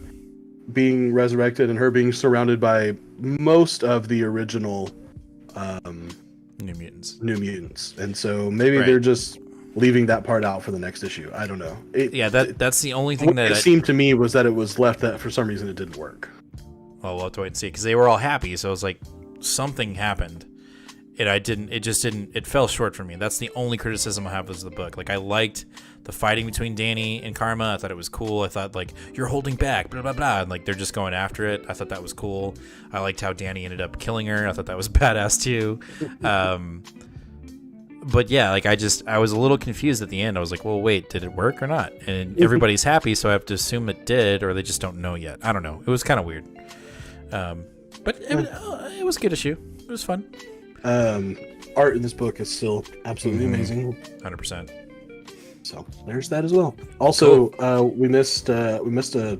being resurrected and her being surrounded by most of the original New Mutants. And so maybe they're just leaving that part out for the next issue. I don't know. That's the only thing that it seemed to me was that it was left that for some reason it didn't work. Well, we'll have to wait and see, because they were all happy, so it was like something happened. It fell short for me. That's the only criticism I have of the book. Like, I liked the fighting between Danny and Karma. I thought it was cool. I thought, like, you're holding back, blah, blah, blah. And, like, they're just going after it. I thought that was cool. I liked how Danny ended up killing her. I thought that was badass, too. But, yeah, like, I was a little confused at the end. I was like, well, wait, did it work or not? And everybody's happy, so I have to assume it did, or they just don't know yet. I don't know. It was kind of weird. But it was a good issue. It was fun. Art in this book is still absolutely amazing. 100%. So there's that as well. Also, cool. we missed a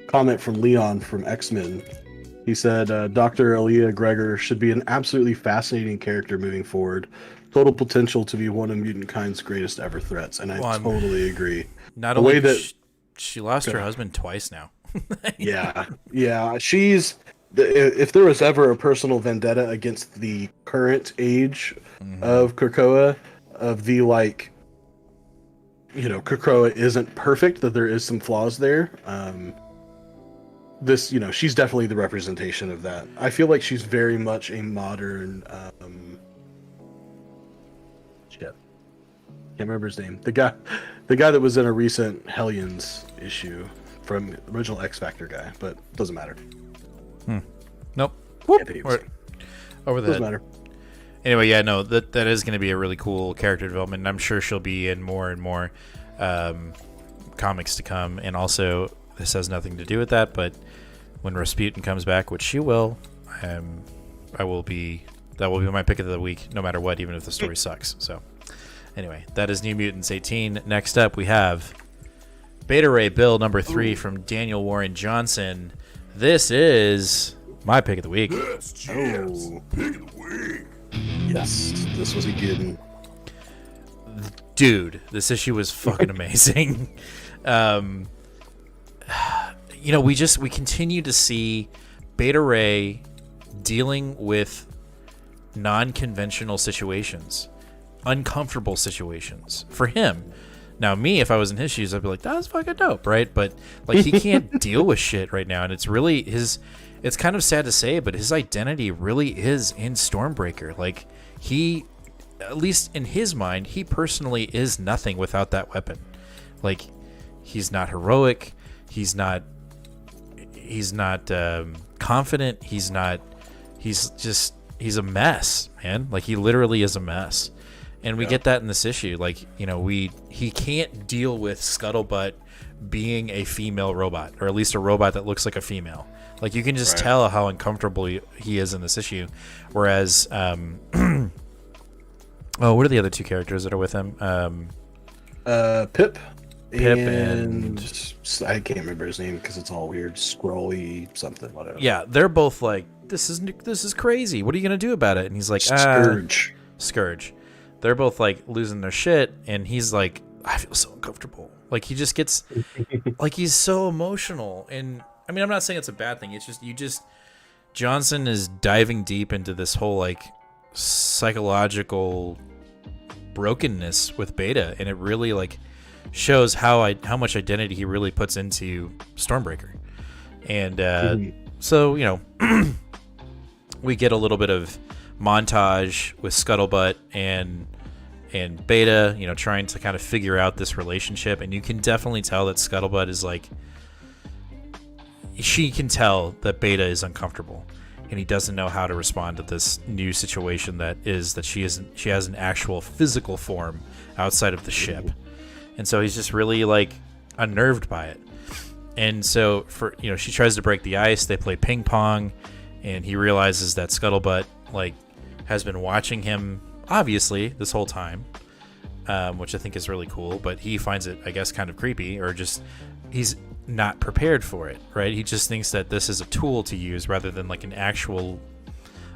comment from Leon from X-Men. He said Dr. Aaliyah Gregor should be an absolutely fascinating character moving forward. Total potential to be one of mutant kind's greatest ever threats, and I totally agree. Not only that she lost her husband twice now. Yeah. She's. If there was ever a personal vendetta against the current age of Krakoa, of the like, Krakoa isn't perfect, that there is some flaws there. She's definitely the representation of that. I feel like she's very much a modern. Can't remember his name. The guy that was in a recent Hellions issue from the original X Factor guy, but doesn't matter. Nope. Over that. Doesn't matter. Anyway, yeah, no, that is going to be a really cool character development, and I'm sure she'll be in more and more comics to come. And also, this has nothing to do with that, but when Rasputin comes back, which she will, that will be my pick of the week, no matter what, even if the story sucks. So, anyway, that is New Mutants 18. Next up, we have Beta Ray Bill number 3 from Daniel Warren Johnson. This is my pick of the week. Pick of the week. Yes, this was a good one. Dude, this issue was fucking amazing. We continue to see Beta Ray dealing with non-conventional situations. uncomfortable situations for him. Now, me, if I was in his shoes, I'd be like, that was fucking dope, right? But like, he can't deal with shit right now, and it's really it's kind of sad to say, but his identity really is in Stormbreaker. Like, he, at least in his mind, he personally is nothing without that weapon. Like, he's not heroic, he's not confident, he's a mess, man. Like, he literally is a mess. And we get that in this issue. Like, you know, he can't deal with Scuttlebutt being a female robot, or at least a robot that looks like a female. Like, you can just tell how uncomfortable he is in this issue. Whereas, what are the other two characters that are with him? Pip and I can't remember his name because it's all weird. Scrolly something, whatever. Yeah, they're both like, this is crazy. What are you gonna do about it? And he's like, Scourge. They're both like losing their shit, and he's like, I feel so uncomfortable. Like, he just gets like, he's so emotional. And I mean, I'm not saying it's a bad thing. It's just Johnson is diving deep into this whole like psychological brokenness with Beta, and it really like shows how much identity he really puts into Stormbreaker. And so, you know, we get a little bit of montage with Scuttlebutt and Beta, you know, trying to kind of figure out this relationship, and you can definitely tell that Scuttlebutt is like, she can tell that Beta is uncomfortable, and he doesn't know how to respond to this new situation that she has an actual physical form outside of the ship. And so he's just really like unnerved by it. And so she tries to break the ice, they play ping pong, and he realizes that Scuttlebutt like has been watching him obviously this whole time, which I think is really cool, but he finds it, I guess, kind of creepy, or just he's not prepared for it, right? He just thinks that this is a tool to use rather than like an actual,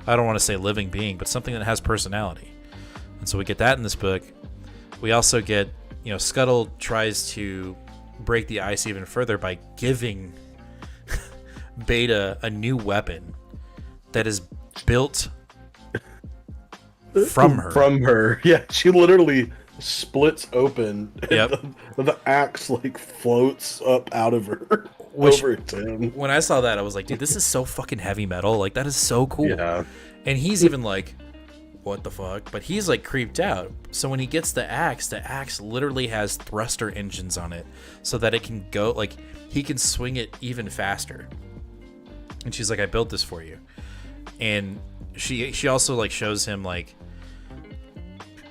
I don't want to say living being, but something that has personality. And so we get that in this book. We also get, you know, Scuttle tries to break the ice even further by giving Beta a new weapon that is built from her. Yeah, she literally splits open, and yep. the axe like floats up out of her over to him. When I saw that, I was like, dude, this is so fucking heavy metal. Like, that is so cool. Yeah. And he's even like, what the fuck? But he's like creeped out. So when he gets the axe literally has thruster engines on it, so that it can go, like, he can swing it even faster. And she's like, I built this for you. And she also like shows him like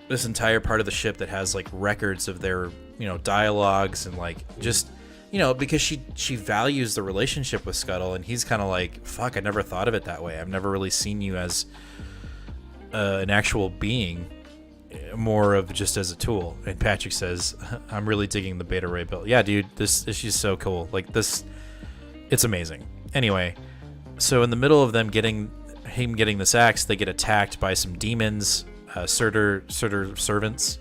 this entire part of the ship that has like records of their, you know, dialogues, and like just, you know, because she values the relationship with Scuttle, and he's kind of like, fuck, I never thought of it that way. I've never really seen you as an actual being, more of just as a tool. And Patrick says, I'm really digging the Beta Ray build. Yeah, dude, this issue's so cool. Like, this, it's amazing. Anyway, so in the middle of them getting this axe, they get attacked by some demons, Surtur servants,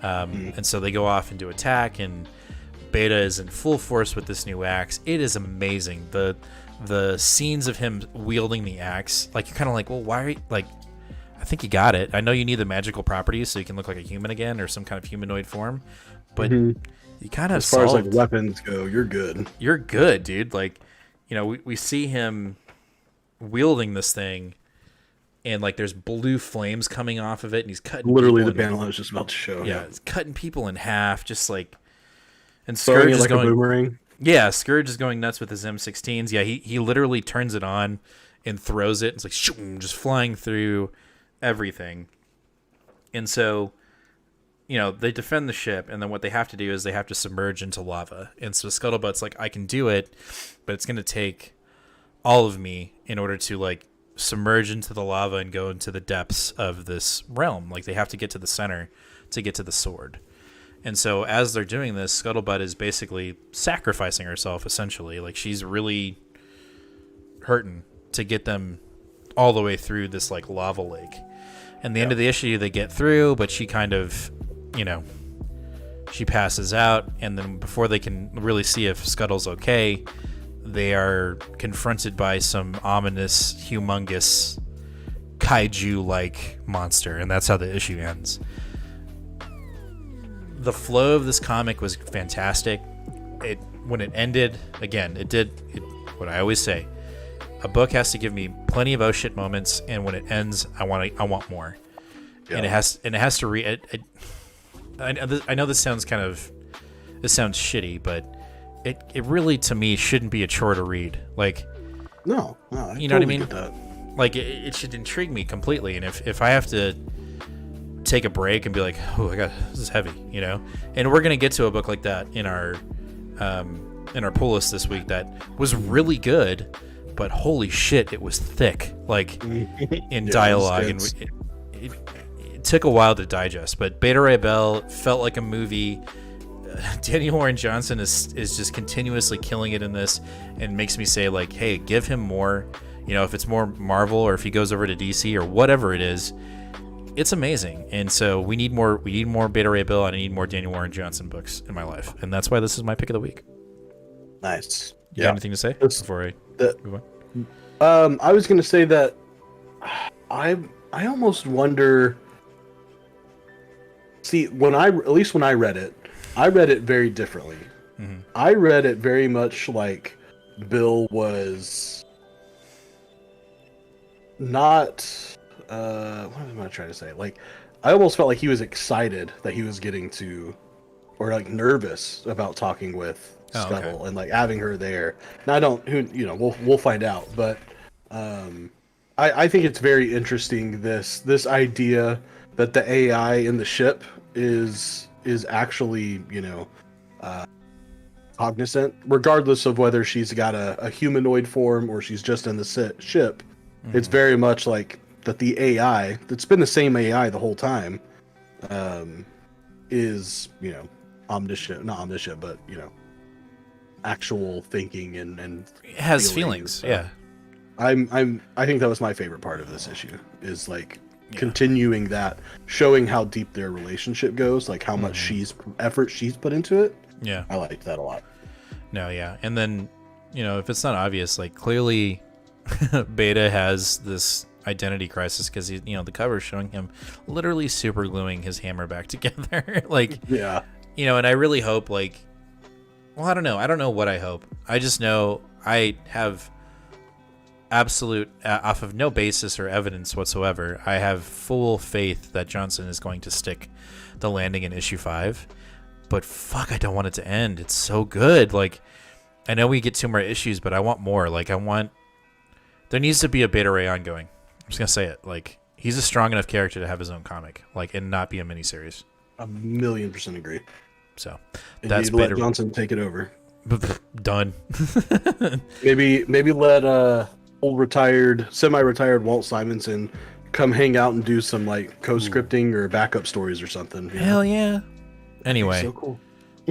and so they go off and do attack, and Beta is in full force with this new axe. It is amazing. The scenes of him wielding the axe, like, you're kind of like, well, why are you, like, I think you got it. I know you need the magical properties so you can look like a human again, or some kind of humanoid form, but you kind of, as far as like weapons go, you're good. You're good, dude. Like, you know, we see him wielding this thing, and like there's blue flames coming off of it, and he's cutting. Literally, the panel I was just about to show. Yeah, it's cutting people in half, just like. And Scourge is like going. A boomerang. Yeah, Scourge is going nuts with his M16s. Yeah, he literally turns it on and throws it. It's like shoom, just flying through everything. And so, you know, they defend the ship, and then what they have to do is they have to submerge into lava. And so Scuttlebutt's like, I can do it, but it's going to take all of me in order to like submerge into the lava and go into the depths of this realm. Like, they have to get to the center to get to the sword. And so as they're doing this, Scuttlebutt is basically sacrificing herself, essentially. Like, she's really hurting to get them all the way through this like lava lake. And the end of the issue, they get through, but she kind of, you know, she passes out, and then before they can really see if Scuttle's okay, they are confronted by some ominous, humongous kaiju-like monster, and that's how the issue ends. the flow of this comic was fantastic. When it ended, again, it did what I always say. A book has to give me plenty of oh shit moments, and when it ends, I want more. Yeah. And it has to read. I know this sounds shitty, but it really, to me, shouldn't be a chore to read. Like, no, you know what I mean? Like, it should intrigue me completely. And if I have to take a break and be like, oh, this is heavy, you know. And we're gonna get to a book like that in our pull list this week that was really good, but holy shit, it was thick, like in dialogue, and it took a while to digest. But Beta Ray Bill felt like a movie. Daniel Warren Johnson is just continuously killing it in this, and makes me say, like, hey, give him more. You know, if it's more Marvel or if he goes over to DC or whatever it is, it's amazing. And so we need more Beta Ray Bill, and I need more Daniel Warren Johnson books in my life, and that's why this is my pick of the week. Nice. You got anything to say before I move on? I was going to say that I almost wonder. See, when I read it, I read it very differently. Mm-hmm. I read it very much like Bill was not. What am I trying to say? Like, I almost felt like he was excited that he was getting to, or like nervous about talking with Scuttle and like having her there. Now we'll find out, but I think it's very interesting this idea that the AI in the ship is actually cognizant, regardless of whether she's got a humanoid form or she's just in the ship. Mm-hmm. It's very much like that the AI that's been the same AI the whole time is omniscient, not omniscient, but actual thinking and it has feelings. So yeah, I think that was my favorite part of this issue, is like continuing that, showing how deep their relationship goes, like how much effort she's put into it. Yeah, I liked that a lot. No, yeah, and then if it's not obvious, like clearly Beta has this identity crisis because the cover's showing him literally super gluing his hammer back together. Like, yeah, and I really hope, like, well, I don't know what I hope. I just know I have absolute, off of no basis or evidence whatsoever, I have full faith that Johnson is going to stick the landing in issue 5. But fuck, I don't want it to end. It's so good. Like, I know we get 2 more issues, but I want more. Like, there needs to be a Beta Ray ongoing. I'm just gonna say it. Like, he's a strong enough character to have his own comic, like, and not be a miniseries. 1,000,000% agree. So and that's Beta. Let Johnson take it over. Done. maybe let semi-retired Walt Simonson come hang out and do some like co-scripting or backup stories or something. Hell yeah. Anyway, so cool.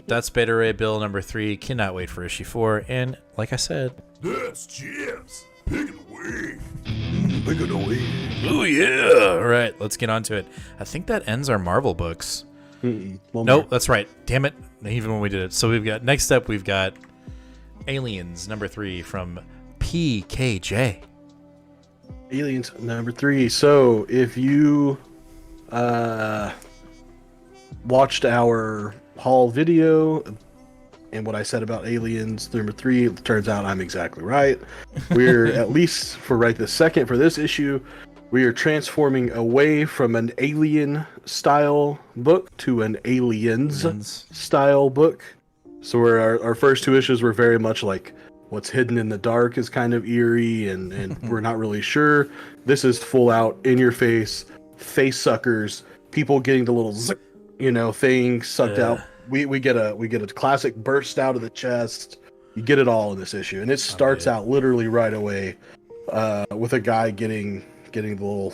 That's Beta Ray Bill number 3. Cannot wait for issue 4. And like I said, that's Jim's. Pick it away. Pick it away. Oh yeah. All right, let's get on to it. I think that ends our Marvel books. Nope, that's right. Damn it. Even when we did it. So next up we've got Aliens number 3 from PKJ. Aliens number 3. So if you watched our haul video and what I said about Aliens number 3, it turns out I'm exactly right. We're at least for right this second for this issue, we are transforming away from an alien style book to an aliens style book. So our first 2 issues were very much like what's hidden in the dark is kind of eerie and we're not really sure. This is full out in your face suckers, people getting the little zip, thing sucked out. We get a classic burst out of the chest. You get it all in this issue, and it starts out literally right away with a guy getting the little.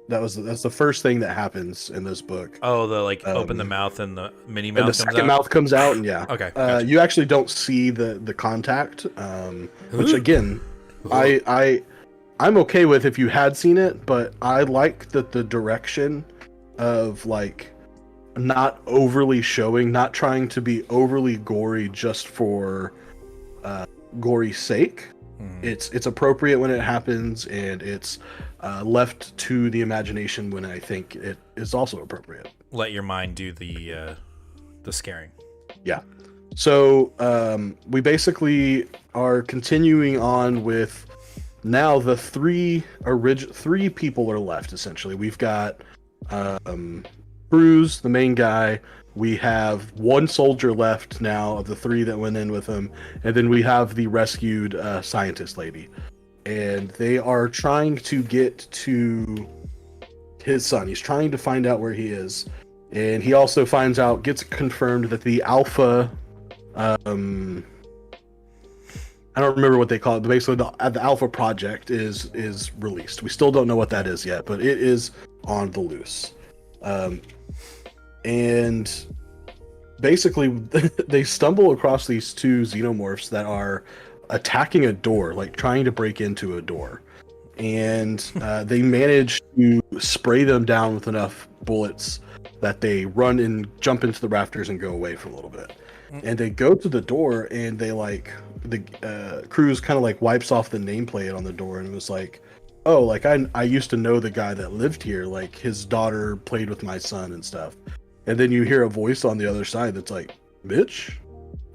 That's the first thing that happens in this book. Oh, the open the mouth and the mini mouth. And the second mouth comes out, and yeah. Okay. Gotcha. You actually don't see the contact, which again, I'm okay with if you had seen it, but I like that the direction of like not overly showing, not trying to be overly gory just for gory's sake. It's appropriate when it happens, and it's left to the imagination when I think it is also appropriate. Let your mind do the the scaring. Yeah. So we basically are continuing on with now the three people are left essentially. We've got Cruz, the main guy. We have one soldier left now of the three that went in with him, and then we have the rescued scientist lady. And they are trying to get to his son. He's trying to find out where he is. And he also gets confirmed that the Alpha, I don't remember what they call it, but basically the Alpha Project is released. We still don't know what that is yet, but it is on the loose. And basically they stumble across these two xenomorphs that are attacking a door, like trying to break into a door. And they manage to spray them down with enough bullets that they run and jump into the rafters and go away for a little bit. And they go to the door, and they Cruz kind of wipes off the nameplate on the door and was like, oh, I used to know the guy that lived here, like his daughter played with my son and stuff. And then you hear a voice on the other side that's like, Mitch?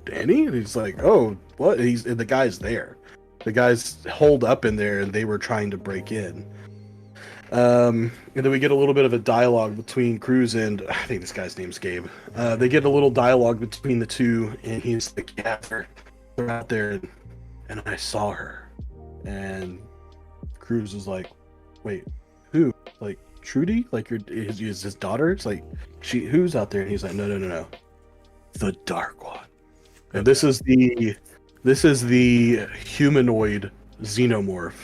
Danny? And he's like, oh, what? And the guy's there. The guy's holed up in there, and they were trying to break in. And then we get a little bit of a dialogue between Cruz and, I think this guy's name's Gabe. They get a little dialogue between the two, and he's like, yeah, they're out there, and I saw her. And Cruz is like, wait, who? Like, Trudy? Like, is his daughter? It's like, who's out there? And he's like, no. The Dark One. And this is the humanoid xenomorph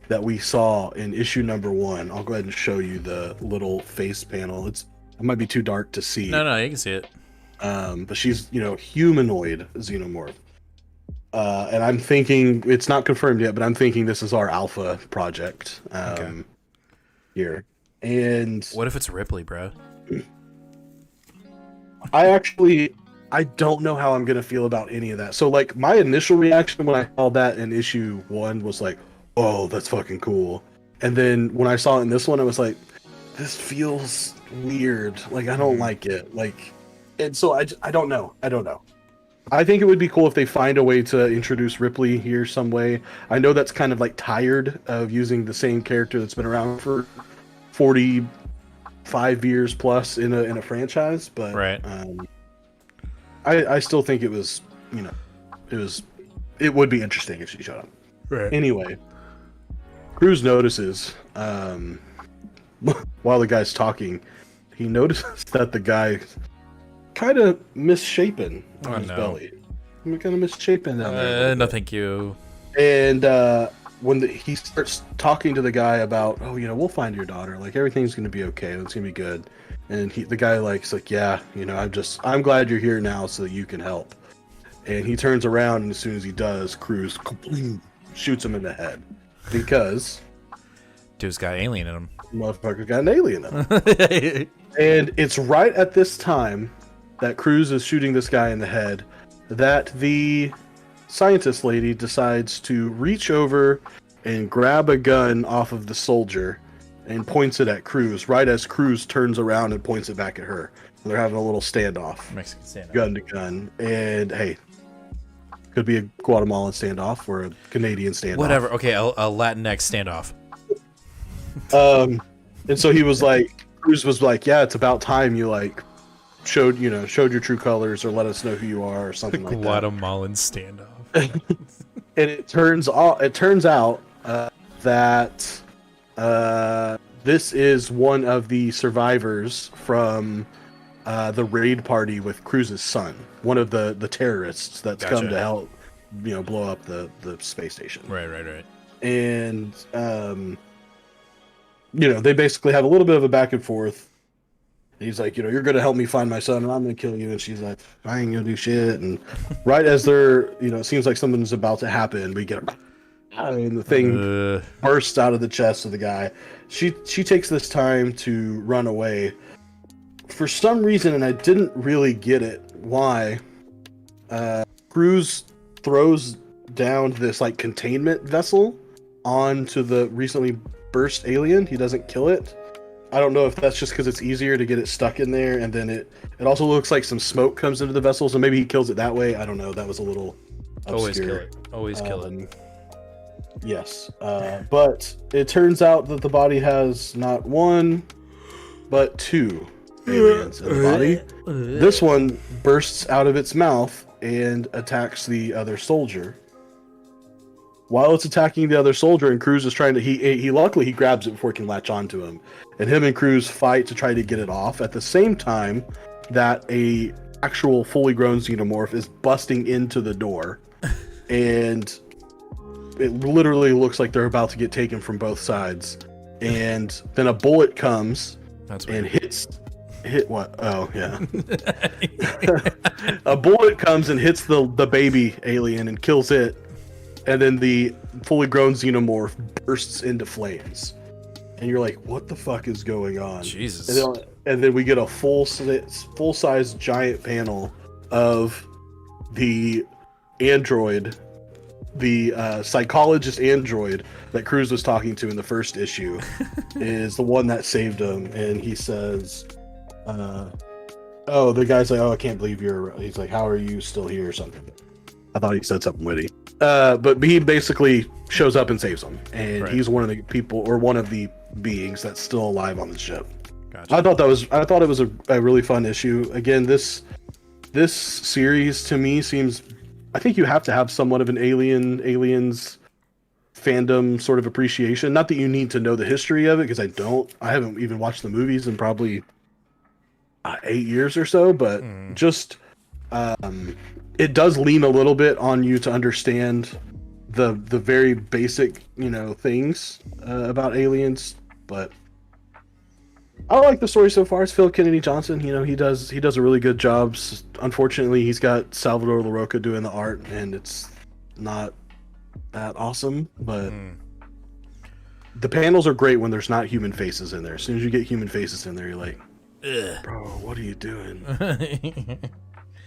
that we saw in issue number 1. I'll go ahead and show you the little face panel. It might be too dark to see. No, you can see it. But she's, humanoid xenomorph. And I'm thinking, it's not confirmed yet, but I'm thinking this is our Alpha project here. And what if it's Ripley, bro? I don't know how I'm going to feel about any of that. So, my initial reaction when I saw that in issue 1 was like, oh, that's fucking cool. And then when I saw it in this one, I was like, this feels weird. I don't like it. And so I don't know. I think it would be cool if they find a way to introduce Ripley here some way. I know that's kind of tired of using the same character that's been around for 45 years plus in a franchise, but right. I still think it was, it would be interesting if she showed up. Right. Anyway, Cruz notices, while the guy's talking, he notices that the guy kind of misshapen on his belly. Kind of misshapen down there. No, thank you. And when he starts talking to the guy about, oh, we'll find your daughter. Everything's going to be okay. It's going to be good. And the guy is like, yeah, I'm glad you're here now so that you can help. And he turns around, and as soon as he does, Cruz shoots him in the head. Because dude's got alien in him. Motherfucker's got an alien in him. And it's right at this time that Cruz is shooting this guy in the head that the scientist lady decides to reach over and grab a gun off of the soldier and points it at Cruz, right as Cruz turns around and points it back at her. They're having a little standoff. Mexican standoff. Gun to gun. And hey, could be a Guatemalan standoff or a Canadian standoff. Whatever. Okay, a Latinx standoff. And so he was like, Cruz was like, yeah, it's about time you showed your true colors or let us know who you are or something like that. Guatemalan standoff. And it turns out that this is one of the survivors from the raid party with Cruz's son, one of the terrorists that's come to help blow up the space station. Right. And they basically have a little bit of a back and forth. He's like, you're going to help me find my son and I'm going to kill you. And she's like, I ain't going to do shit. And right as they're, it seems like something's about to happen, we get and the thing bursts out of the chest of the guy. She takes this time to run away. For some reason, and I didn't really get it, why, Cruz throws down this containment vessel onto the recently burst alien. He doesn't kill it. I don't know if that's just because it's easier to get it stuck in there, and then it also looks like some smoke comes into the vessel, so maybe he kills it that way. I don't know. That was a little obscure. Always kill it. Always kill it. Yes, but it turns out that the body has not one, but two aliens in the body. This one bursts out of its mouth and attacks the other soldier. While it's attacking the other soldier, and Cruz is trying to, he luckily he grabs it before he can latch onto him, and him and Cruz fight to try to get it off. At the same time, that a actual fully grown xenomorph is busting into the door, and it literally looks like they're about to get taken from both sides. And then a bullet comes and hit what? Oh yeah, a bullet comes and hits the baby alien and kills it. And then the fully grown xenomorph bursts into flames, and you're like, "What the fuck is going on?" Jesus! And then we get a full size giant panel of the android, the psychologist android that Cruz was talking to in the first issue, is the one that saved him, and he says, "Oh, the guy's like, oh, I can't believe you're." He's like, "How are you still here?" or something. I thought he said something witty. But he basically shows up and saves him, and he's one of the people, or one of the beings that's still alive on the ship. Gotcha. I thought it was a really fun issue. Again, this series to me seems, I think you have to have somewhat of an aliens fandom sort of appreciation. Not that you need to know the history of it, because I haven't even watched the movies in probably 8 years or so, but just it does lean a little bit on you to understand the very basic, things about aliens. But I like the story so far. It's Phil Kennedy Johnson. He does a really good job. Unfortunately, he's got Salvador LaRocca doing the art, and it's not that awesome. But the panels are great when there's not human faces in there. As soon as you get human faces in there, you're like, bro, what are you doing?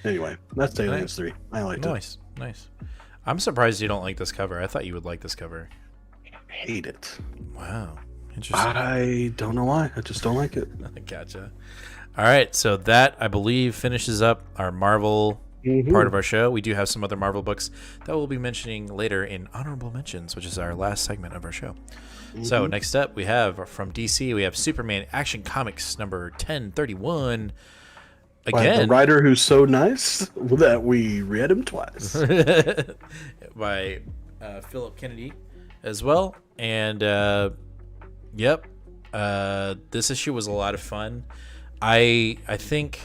Anyway, that's Aliens 3. I liked it. Nice. I'm surprised you don't like this cover. I thought you would like this cover. I hate it. Wow. Interesting. I don't know why. I just don't like it. Gotcha. All right, so that, I believe, finishes up our Marvel part of our show. We do have some other Marvel books that we'll be mentioning later in Honorable Mentions, which is our last segment of our show. So next up, we have from DC, we have Superman Action Comics number 1031. Again, by the writer who's so nice that we read him twice. By Philip Kennedy as well. And this issue was a lot of fun. I think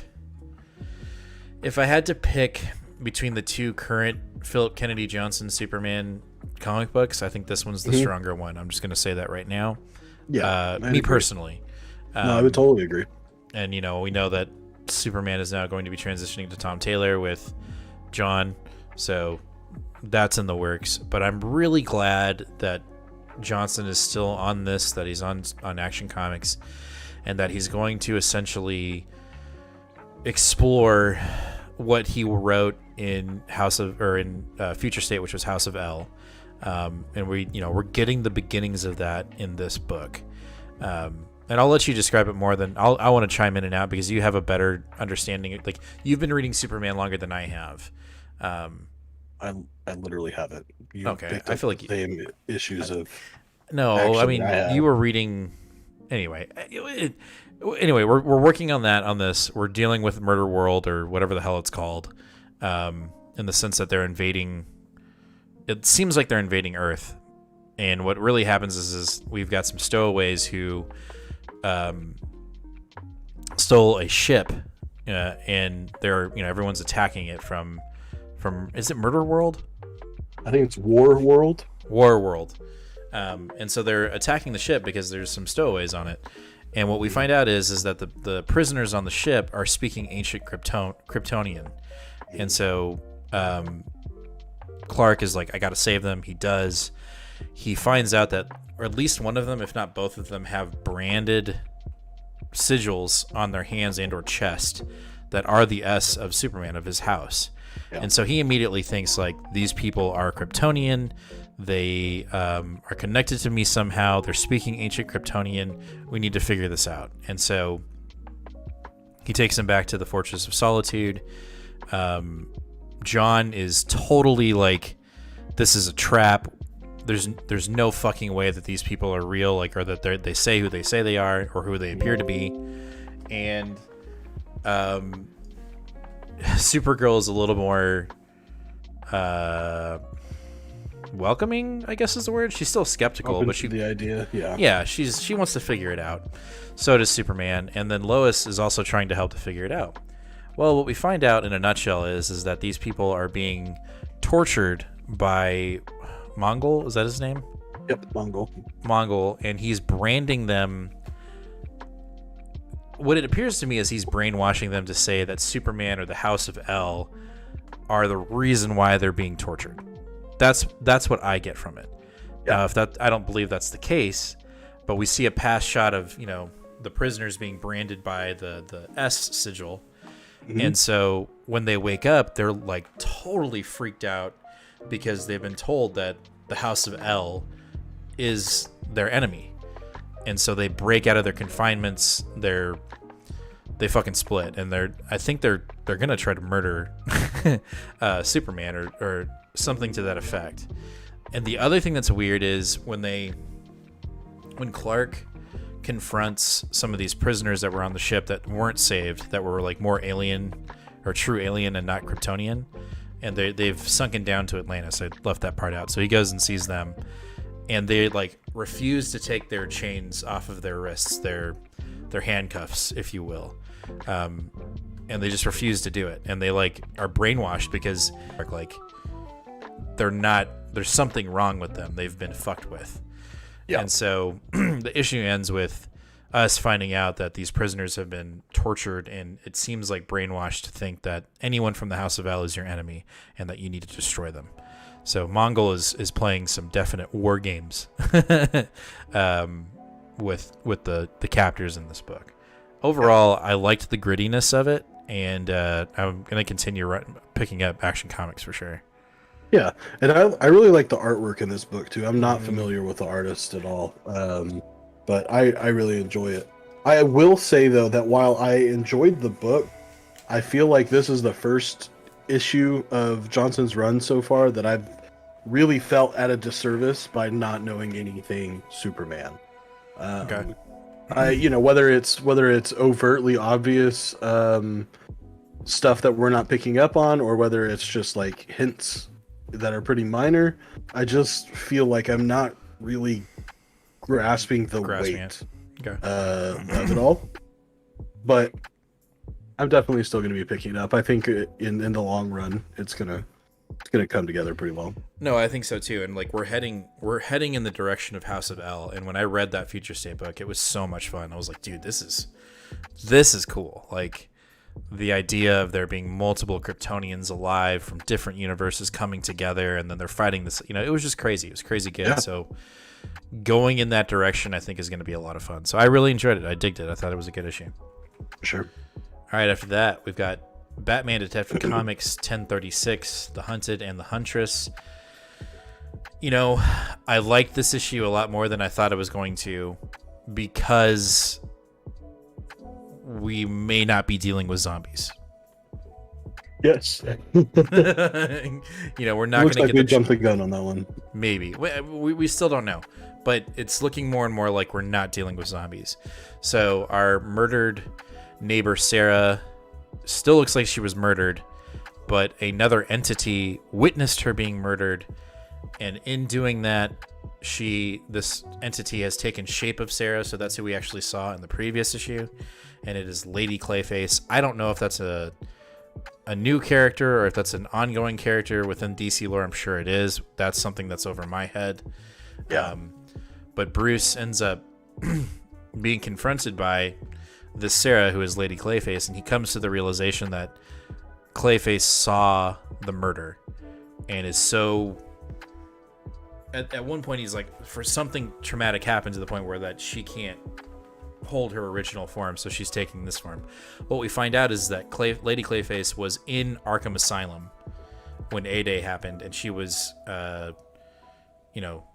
if I had to pick between the two current Philip Kennedy Johnson Superman comic books, I think this one's the stronger one. I'm just going to say that right now. Yeah, me personally. No, I would totally agree. And we know that Superman is now going to be transitioning to Tom Taylor with John, so that's in the works. But I'm really glad that Johnson is still on this, that he's on Action Comics, and that he's going to essentially explore what he wrote in Future State, which was House of L, and we're getting the beginnings of that in this book. And I'll let you describe it more than I want to chime in and out, because you have a better understanding. Like, you've been reading Superman longer than I have. I literally haven't. Okay, I feel like same issues of. No, I mean you were reading. Anyway, we're working on this. We're dealing with Murder World, or whatever the hell it's called, in the sense that they're invading. It seems like they're invading Earth, and what really happens is we've got some stowaways who stole a ship, and they're everyone's attacking it from is it Murder World? I think it's War World. And so they're attacking the ship because there's some stowaways on it. And what we find out is that the prisoners on the ship are speaking ancient Kryptonian. And so Clark is like, I gotta save them. He does. He finds out that, or at least one of them, if not both of them, have branded sigils on their hands and or chest that are the S of Superman, of his house. Yeah. And so he immediately thinks, like, these people are Kryptonian. They are connected to me somehow. They're speaking ancient Kryptonian. We need to figure this out. And so he takes them back to the Fortress of Solitude. John is totally like, this is a trap. There's no fucking way that these people are real, like, or that they say who they say they are, or who they appear to be. And Supergirl is a little more welcoming, I guess is the word. She's still skeptical, Open but to the idea, she wants to figure it out. So does Superman, and then Lois is also trying to help to figure it out. Well, what we find out in a nutshell is that these people are being tortured by Mongol. Is that his name? Yep, Mongol, and he's branding them. What it appears to me is he's brainwashing them to say that Superman or the House of El are the reason why they're being tortured. That's what I get from it. Yeah. I don't believe that's the case, but we see a past shot of the prisoners being branded by the S sigil, and so when they wake up, they're like totally freaked out because they've been told that the House of El is their enemy, and so they break out of their confinements. They fucking split, and I think they're gonna try to murder Superman or something to that effect. And the other thing that's weird is when Clark confronts some of these prisoners that were on the ship that weren't saved, that were like more alien or true alien and not Kryptonian, and they've sunken down to Atlantis. I left that part out. So he goes and sees them, and they like refuse to take their chains off of their wrists, their handcuffs, if you will. And they just refuse to do it, and they like are brainwashed because like there's something wrong with them. They've been fucked with. Yeah. And so the issue ends with us finding out that these prisoners have been tortured, and it seems like brainwashed to think that anyone from the House of El is your enemy and that you need to destroy them. So Mongol is playing some definite war games with the captors in this book. Overall, I liked the grittiness of it, and I'm going to continue picking up Action Comics for sure. Yeah, and I really like the artwork in this book too. I'm not familiar with the artist at all, but I really enjoy it. I will say though that while I enjoyed the book, I feel like this is the first issue of Johnson's run so far that I've really felt at a disservice by not knowing anything Superman. Okay. Whether it's overtly obvious stuff that we're not picking up on, or whether it's just like hints that are pretty minor, I just feel like I'm not really grasping the weight of it all. But I'm definitely still going to be picking it up. I think in the long run, it's gonna come together pretty well. No, I think so too. And like we're heading in the direction of House of El. And when I read that Future State book, it was so much fun. I was like, dude, this is cool. Like the idea of there being multiple Kryptonians alive from different universes coming together, and then they're fighting this. It was just crazy. It was crazy good. Yeah. So going in that direction, I think, is going to be a lot of fun. So I really enjoyed it. I digged it. I thought it was a good issue. Sure. All right. After that, we've got Batman Detective Comics 1036, The Hunted and the Huntress. I liked this issue a lot more than I thought I was going to, because we may not be dealing with zombies. Yes. We're not going to get we jumped the gun on that one. Maybe. We still don't know. But it's looking more and more like we're not dealing with zombies. So our murdered neighbor, Sarah, still looks like she was murdered, but another entity witnessed her being murdered. And in doing that, this entity has taken shape of Sarah. So that's who we actually saw in the previous issue. And it is Lady Clayface. I don't know if that's a new character or if that's an ongoing character within DC lore. I'm sure it is. That's something that's over my head. Yeah. But Bruce ends up being confronted by this Sarah, who is Lady Clayface, and he comes to the realization that Clayface saw the murder and is so... At one point, he's like, for something traumatic happened to the point where that she can't hold her original form, so she's taking this form. What we find out is that Lady Clayface was in Arkham Asylum when A-Day happened, and she was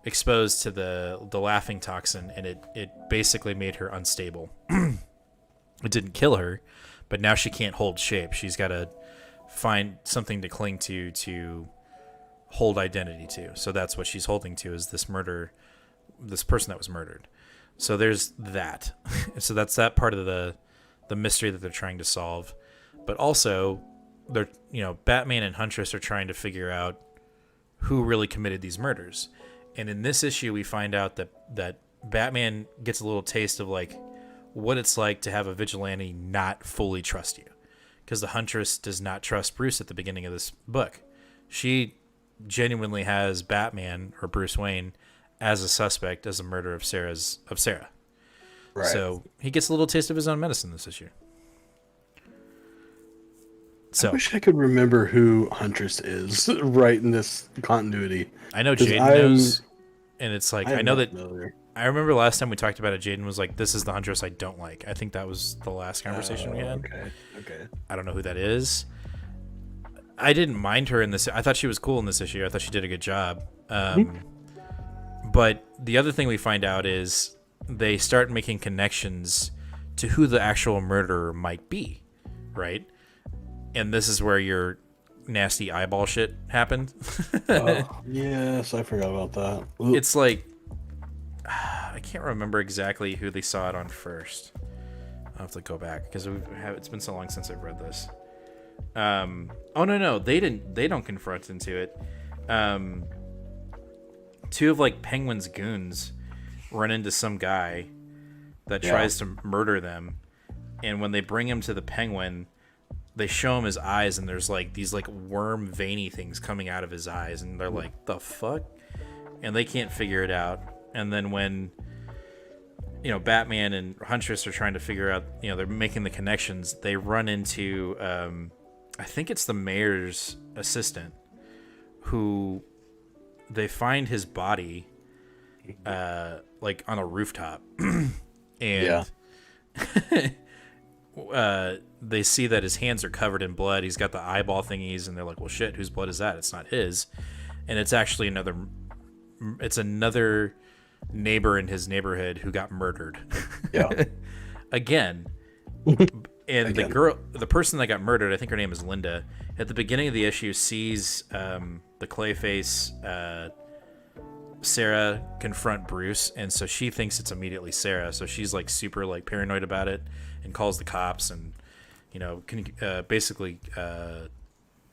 exposed to the laughing toxin, and it basically made her unstable. It didn't kill her, but now she can't hold shape. She's got to find something to cling to hold identity to. So that's what she's holding to, is this person that was murdered. So there's that. So that's that part of the mystery that they're trying to solve. But also, they're Batman and Huntress are trying to figure out who really committed these murders. And in this issue, we find out that Batman gets a little taste of like what it's like to have a vigilante not fully trust you, because the Huntress does not trust Bruce at the beginning of this book. She genuinely has Batman, or Bruce Wayne, as a suspect as a murder of Sarah. Right. So he gets a little taste of his own medicine this issue. So I wish I could remember who Huntress is right in this continuity. I know Jaden knows, and it's like I know that familiar. I remember last time we talked about it, Jaden was like, "This is the Huntress I don't like." I think that was the last conversation we had. Okay. I don't know who that is. I didn't mind her in this. I thought she was cool in this issue. I thought she did a good job. But the other thing we find out is they start making connections to who the actual murderer might be, right? And this is where your nasty eyeball shit happened. Oh, yes, I forgot about that. It's like, I can't remember exactly who they saw it on first. I'll have to go back because it's been so long since I've read this. Oh no, they don't confront into it. Two of like Penguin's goons run into some guy that tries to murder them, and when they bring him to the Penguin, they show him his eyes, and there's like these like worm veiny things coming out of his eyes, and they're like, the fuck? And they can't figure it out. And then when Batman and Huntress are trying to figure out, they're making the connections, they run into I think it's the mayor's assistant, who they find his body like on a rooftop. And they see that his hands are covered in blood. He's got the eyeball thingies, and they're like, well shit, whose blood is that? It's not his. And it's actually another neighbor in his neighborhood who got murdered. Again. And the person that got murdered, I think her name is Linda, at the beginning of the issue sees the Clayface Sarah confront Bruce, and so she thinks it's immediately Sarah. So she's like super like paranoid about it and calls the cops, and basically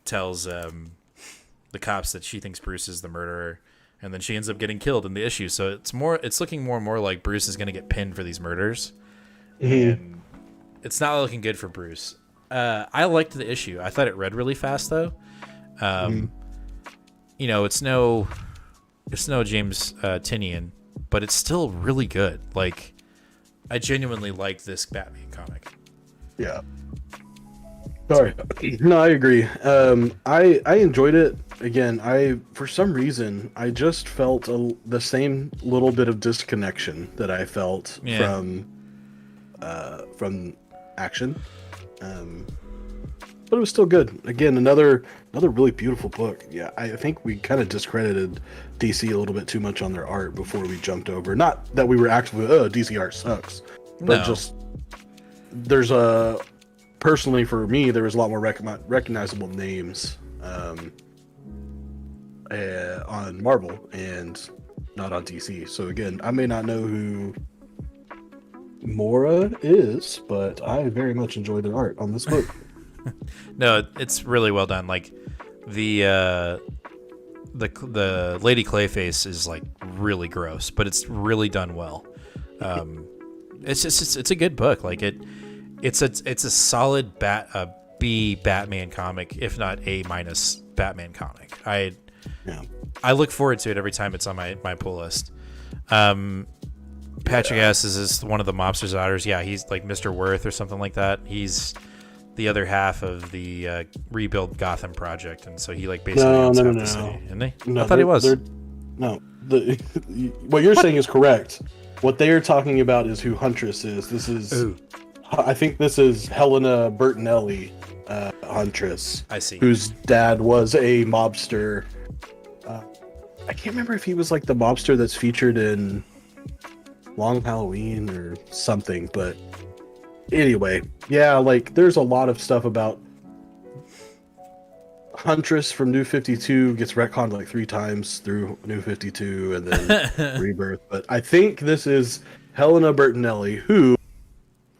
tells the cops that she thinks Bruce is the murderer, and then she ends up getting killed in the issue. So it's looking more and more like Bruce is going to get pinned for these murders. And it's not looking good for Bruce. I liked the issue. I thought it read really fast, though. It's no James Tynion, but it's still really good. Like, I genuinely like this Batman comic. Yeah. Sorry. No, I agree. I enjoyed it. Again, for some reason, I just felt the same little bit of disconnection that I felt from Action, but it was still good. Again, another really beautiful book. Yeah, I think we kind of discredited DC a little bit too much on their art before we jumped over. Not that we were actually DC art sucks, but just there's personally for me there was a lot more recognizable names on Marvel and not on DC. So again, I may not know who Mora is, but I very much enjoy their art on this book. No, it's really well done. Like the Lady Clayface is like really gross, but it's really done well. It's a good book. Like it's a solid B Batman comic, if not A- Batman comic. I look forward to it every time it's on my pull list. Patrick S is one of the mobster's daughters. Yeah, he's like Mr. Worth or something like that. He's the other half of the Rebuild Gotham project, and so he like basically owns half the city, isn't he? No, I thought he was. What you're saying is correct. What they are talking about is who Huntress is. This is, I think this is Helena Bertinelli, Huntress. I see. Whose dad was a mobster. I can't remember if he was like the mobster that's featured in Long Halloween or something, but anyway, yeah, like there's a lot of stuff about Huntress from New 52 gets retconned like 3 times through New 52 and then Rebirth. But I think this is Helena Bertinelli, who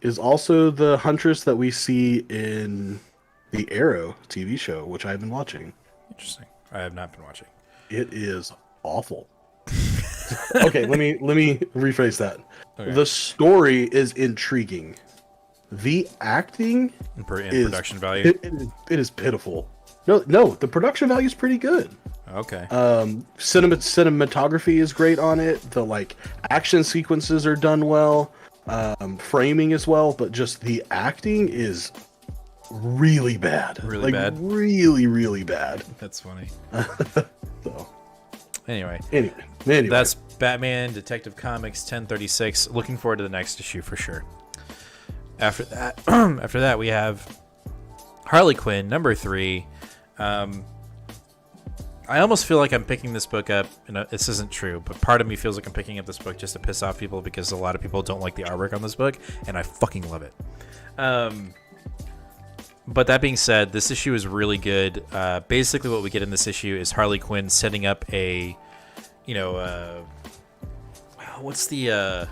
is also the Huntress that we see in the Arrow TV show, which I've been watching. Interesting. I have not been watching. It is awful. Okay, let me rephrase that. Okay. The story is intriguing. The acting in production value. It is pitiful. No, the production value is pretty good. Okay. Cinematography is great on it. The like action sequences are done well. Framing as well, but just the acting is really bad. Really bad. Really, really bad. That's funny. So. Anyway, that's Batman Detective Comics 1036. Looking forward to the next issue for sure. After that, we have Harley Quinn number 3. I almost feel like I'm picking this book up, and this isn't true, but part of me feels like I'm picking up this book just to piss off people because a lot of people don't like the artwork on this book, and I fucking love it. But that being said, this issue is really good. Basically, what we get in this issue is Harley Quinn setting up a, what's the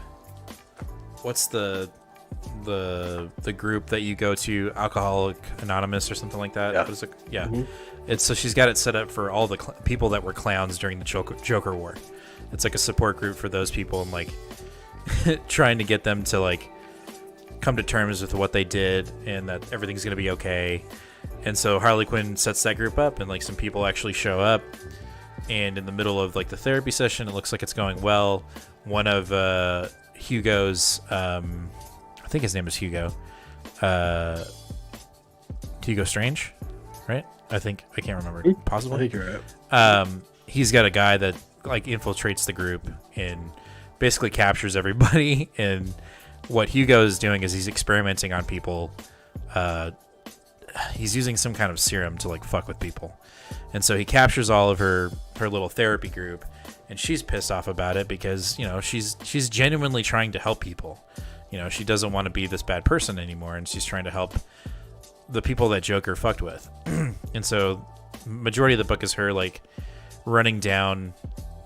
group that you go to, Alcoholic Anonymous or something like that? Yeah. Mm-hmm. It's so she's got it set up for all the people that were clowns during the Joker War. It's like a support group for those people and like trying to get them to like come to terms with what they did and that everything's gonna be okay. And so Harley Quinn sets that group up and like some people actually show up. And in the middle of like the therapy session, it looks like it's going well. One of Hugo's, I think his name is Hugo. Hugo Strange, right? I can't remember. Possibly. I think you're right. He's got a guy that like infiltrates the group and basically captures everybody. And what Hugo is doing is he's experimenting on people. He's using some kind of serum to like fuck with people. And so he captures all of her little therapy group, and she's pissed off about it because, she's genuinely trying to help people. She doesn't want to be this bad person anymore, and she's trying to help the people that Joker fucked with. And so majority of the book is her like running down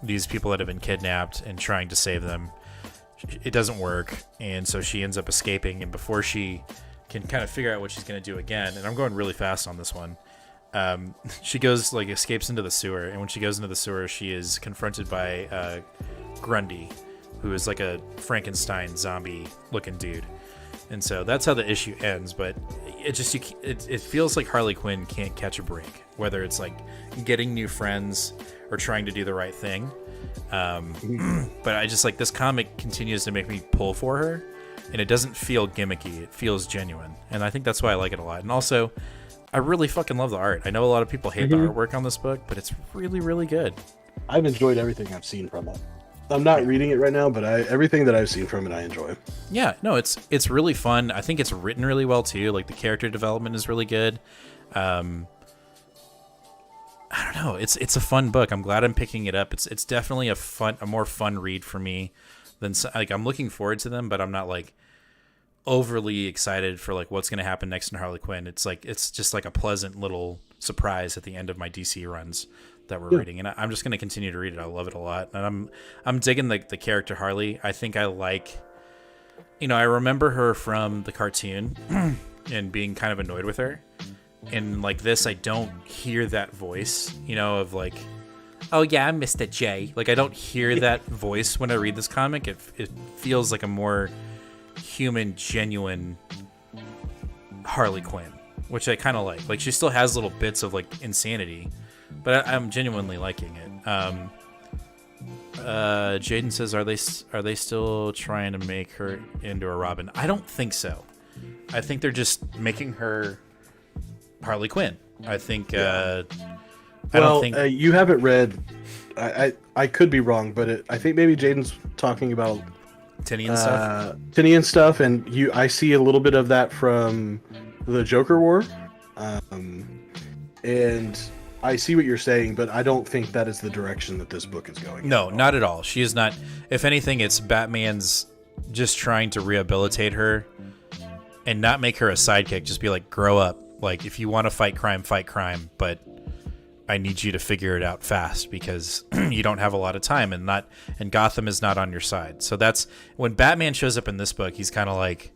these people that have been kidnapped and trying to save them. It doesn't work, and so she ends up escaping, and before she can kind of figure out what she's going to do again, and I'm going really fast on this one, she goes like escapes into the sewer, and when she goes into the sewer, she is confronted by Grundy, who is like a Frankenstein zombie looking dude. And so that's how the issue ends, but it feels like Harley Quinn can't catch a break, whether it's like getting new friends or trying to do the right thing. But I just like this comic continues to make me pull for her, and it doesn't feel gimmicky. It feels genuine, and I think that's why I like it a lot. And also, I really fucking love the art. I know a lot of people hate the artwork on this book, but it's really, really good. I've enjoyed everything I've seen from it. I'm not reading it right now, but everything that I've seen from it, I enjoy. Yeah, no, it's really fun. I think it's written really well too. Like the character development is really good. I don't know. It's a fun book. I'm glad I'm picking it up. It's definitely a more fun read for me than like I'm looking forward to them, but I'm not like overly excited for like what's going to happen next in Harley Quinn. It's just like a pleasant little surprise at the end of my DC runs that we're reading, and I'm just going to continue to read it. I love it a lot, and I'm digging the character Harley. I think I like, I remember her from the cartoon and being kind of annoyed with her, and like this, I don't hear that voice, of like, oh yeah, I'm Mr. J. Like I don't hear that voice when I read this comic. It feels like a more human, genuine Harley Quinn, which I kind of like. Like she still has little bits of like insanity, but I'm genuinely liking it. Jaden says, are they still trying to make her into a Robin? I don't think so. I think they're just making her Harley Quinn. I think. I don't think you haven't read. I could be wrong, but I think maybe Jaden's talking about Tinian stuff. Tinian stuff, and I see a little bit of that from the Joker War, and I see what you're saying, but I don't think that is the direction that this book is going. No, not at all. She is not. If anything, it's Batman's just trying to rehabilitate her and not make her a sidekick. Just be like, grow up. Like, if you want to fight crime, but I need you to figure it out fast because you don't have a lot of time, and Gotham is not on your side. So that's when Batman shows up in this book. He's kind of like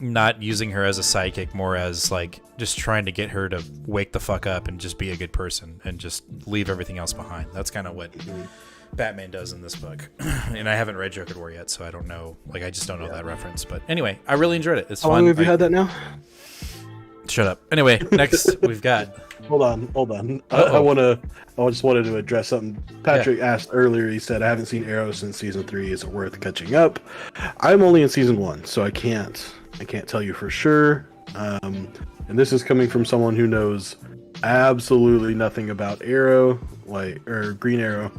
not using her as a sidekick, more as like just trying to get her to wake the fuck up and just be a good person and just leave everything else behind. That's kind of what Batman does in this book. And I haven't read Joker War yet, so I don't know. Like, I just don't know that reference. But anyway, I really enjoyed it. It's How fun. long have you had that now? Shut up. Anyway, next we've got. Hold on. I just wanted to address something Patrick asked earlier. He said, I haven't seen Arrow since season 3. Is it worth catching up? I'm only in season 1, so I can't tell you for sure. And this is coming from someone who knows absolutely nothing about Arrow, or Green Arrow.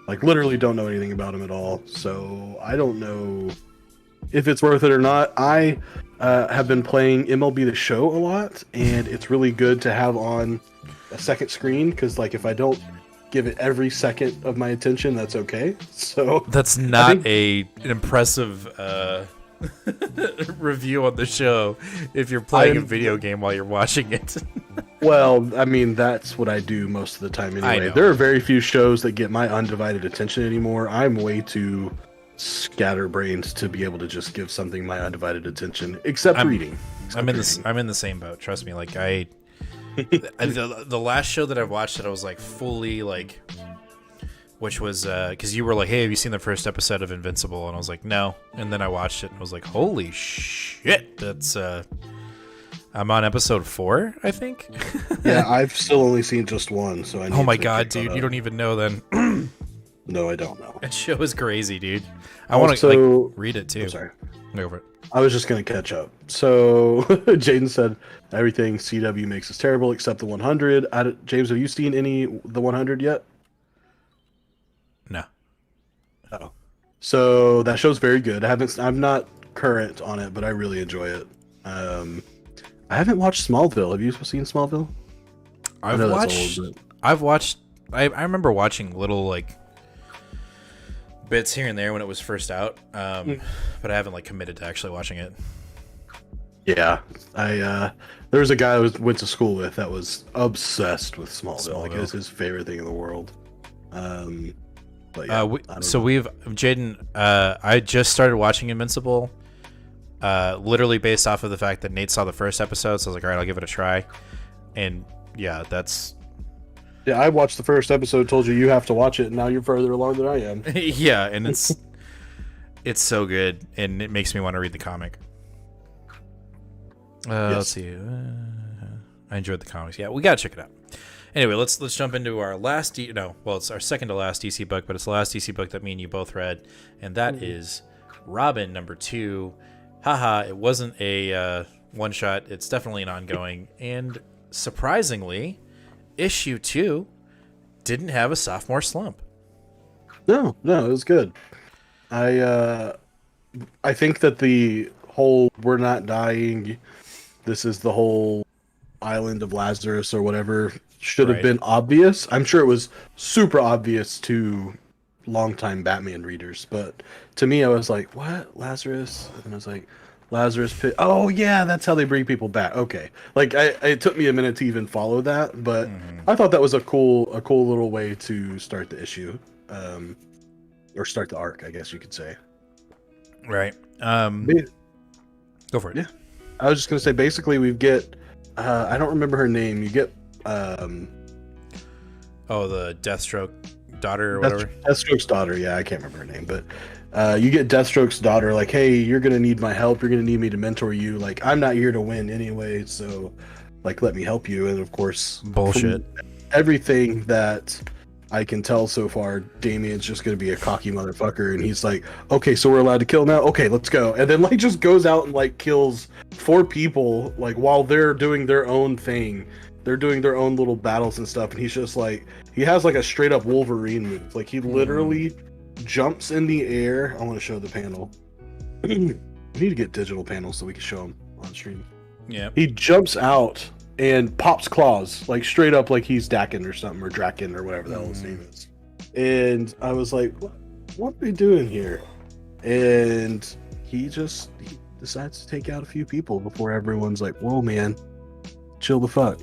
Like, literally don't know anything about him at all. So I don't know if it's worth it or not. I have been playing MLB The Show a lot, and it's really good to have on a second screen because, like, if I don't give it every second of my attention, that's okay. So that's not an impressive review on the show if you're playing a video game while you're watching it. Well, I mean, that's what I do most of the time anyway. There are very few shows that get my undivided attention anymore. I'm way too scatterbrained to be able to just give something my undivided attention, except reading. I'm in the same boat. Trust me. Like the last show that I've watched that I was like fully like, which was because you were like, hey, have you seen the first episode of Invincible? And I was like, no. And then I watched it and I was like, holy shit, that's I'm on episode 4, I think. Yeah, I've still only seen just one, so I need oh my to god, dude, you don't even know then. No, I don't know. That show is crazy, dude. I want to like read it too. I'm sorry. Go for it. I was just going to catch up. So Jaden said everything CW makes is terrible except the 100. James, have you seen the 100 yet? No. Oh. So that show's very good. I'm not current on it, but I really enjoy it. I haven't watched Smallville. Have you seen Smallville? I remember watching little like bits here and there when it was first out, but I haven't like committed to actually watching it. Yeah, there was a guy I went to school with that was obsessed with Smallville. Like, it's his favorite thing in the world. But yeah, Jaden, I just started watching Invincible, literally based off of the fact that Nate saw the first episode, so I was like, all right, I'll give it a try. And yeah, I watched the first episode, told you have to watch it, and now you're further along than I am. Yeah, and it's so good, and it makes me want to read the comic. Yes. Let's see. I enjoyed the comics. Yeah, we gotta check it out. Anyway, let's jump into our last. It's our second to last DC book, but it's the last DC book that me and you both read, and that is Robin #2. Haha! It wasn't a one shot. It's definitely an ongoing, and surprisingly, issue 2 didn't have a sophomore slump. No, it was good. I think that the whole "we're not dying, this is the whole island of Lazarus" or whatever should have been obvious. I'm sure it was super obvious to longtime Batman readers, but to me, I was like, "What, Lazarus?" And I was like, "Lazarus Pit." Oh yeah, that's how they bring people back. Okay, like it took me a minute to even follow that, but I thought that was a cool little way to start the issue, or start the arc, I guess you could say. Right. Go for it. Yeah, I was just gonna say basically we get. I don't remember her name. You get. The Deathstroke daughter or whatever. Deathstroke's daughter. Yeah, I can't remember her name, but. You get Deathstroke's daughter, like, hey, you're going to need my help. You're going to need me to mentor you. Like, I'm not here to win anyway, so, like, let me help you. And, of course... Bullshit. Everything that I can tell so far, Damien's just going to be a cocky motherfucker. And he's like, okay, so we're allowed to kill now? Okay, let's go. And then, like, just goes out and, like, kills 4 people, like, while they're doing their own thing. They're doing their own little battles and stuff. And he's just, like... He has, like, a straight-up Wolverine move. Like, he literally... jumps in the air. I want to show the panel. We need to get digital panels so we can show them on stream. Yeah. He jumps out and pops claws, like straight up, like he's Dakin or something, or Draken or whatever the hell his name is. And I was like, what are we doing here? And he decides to take out a few people before everyone's like, whoa, man, chill the fuck.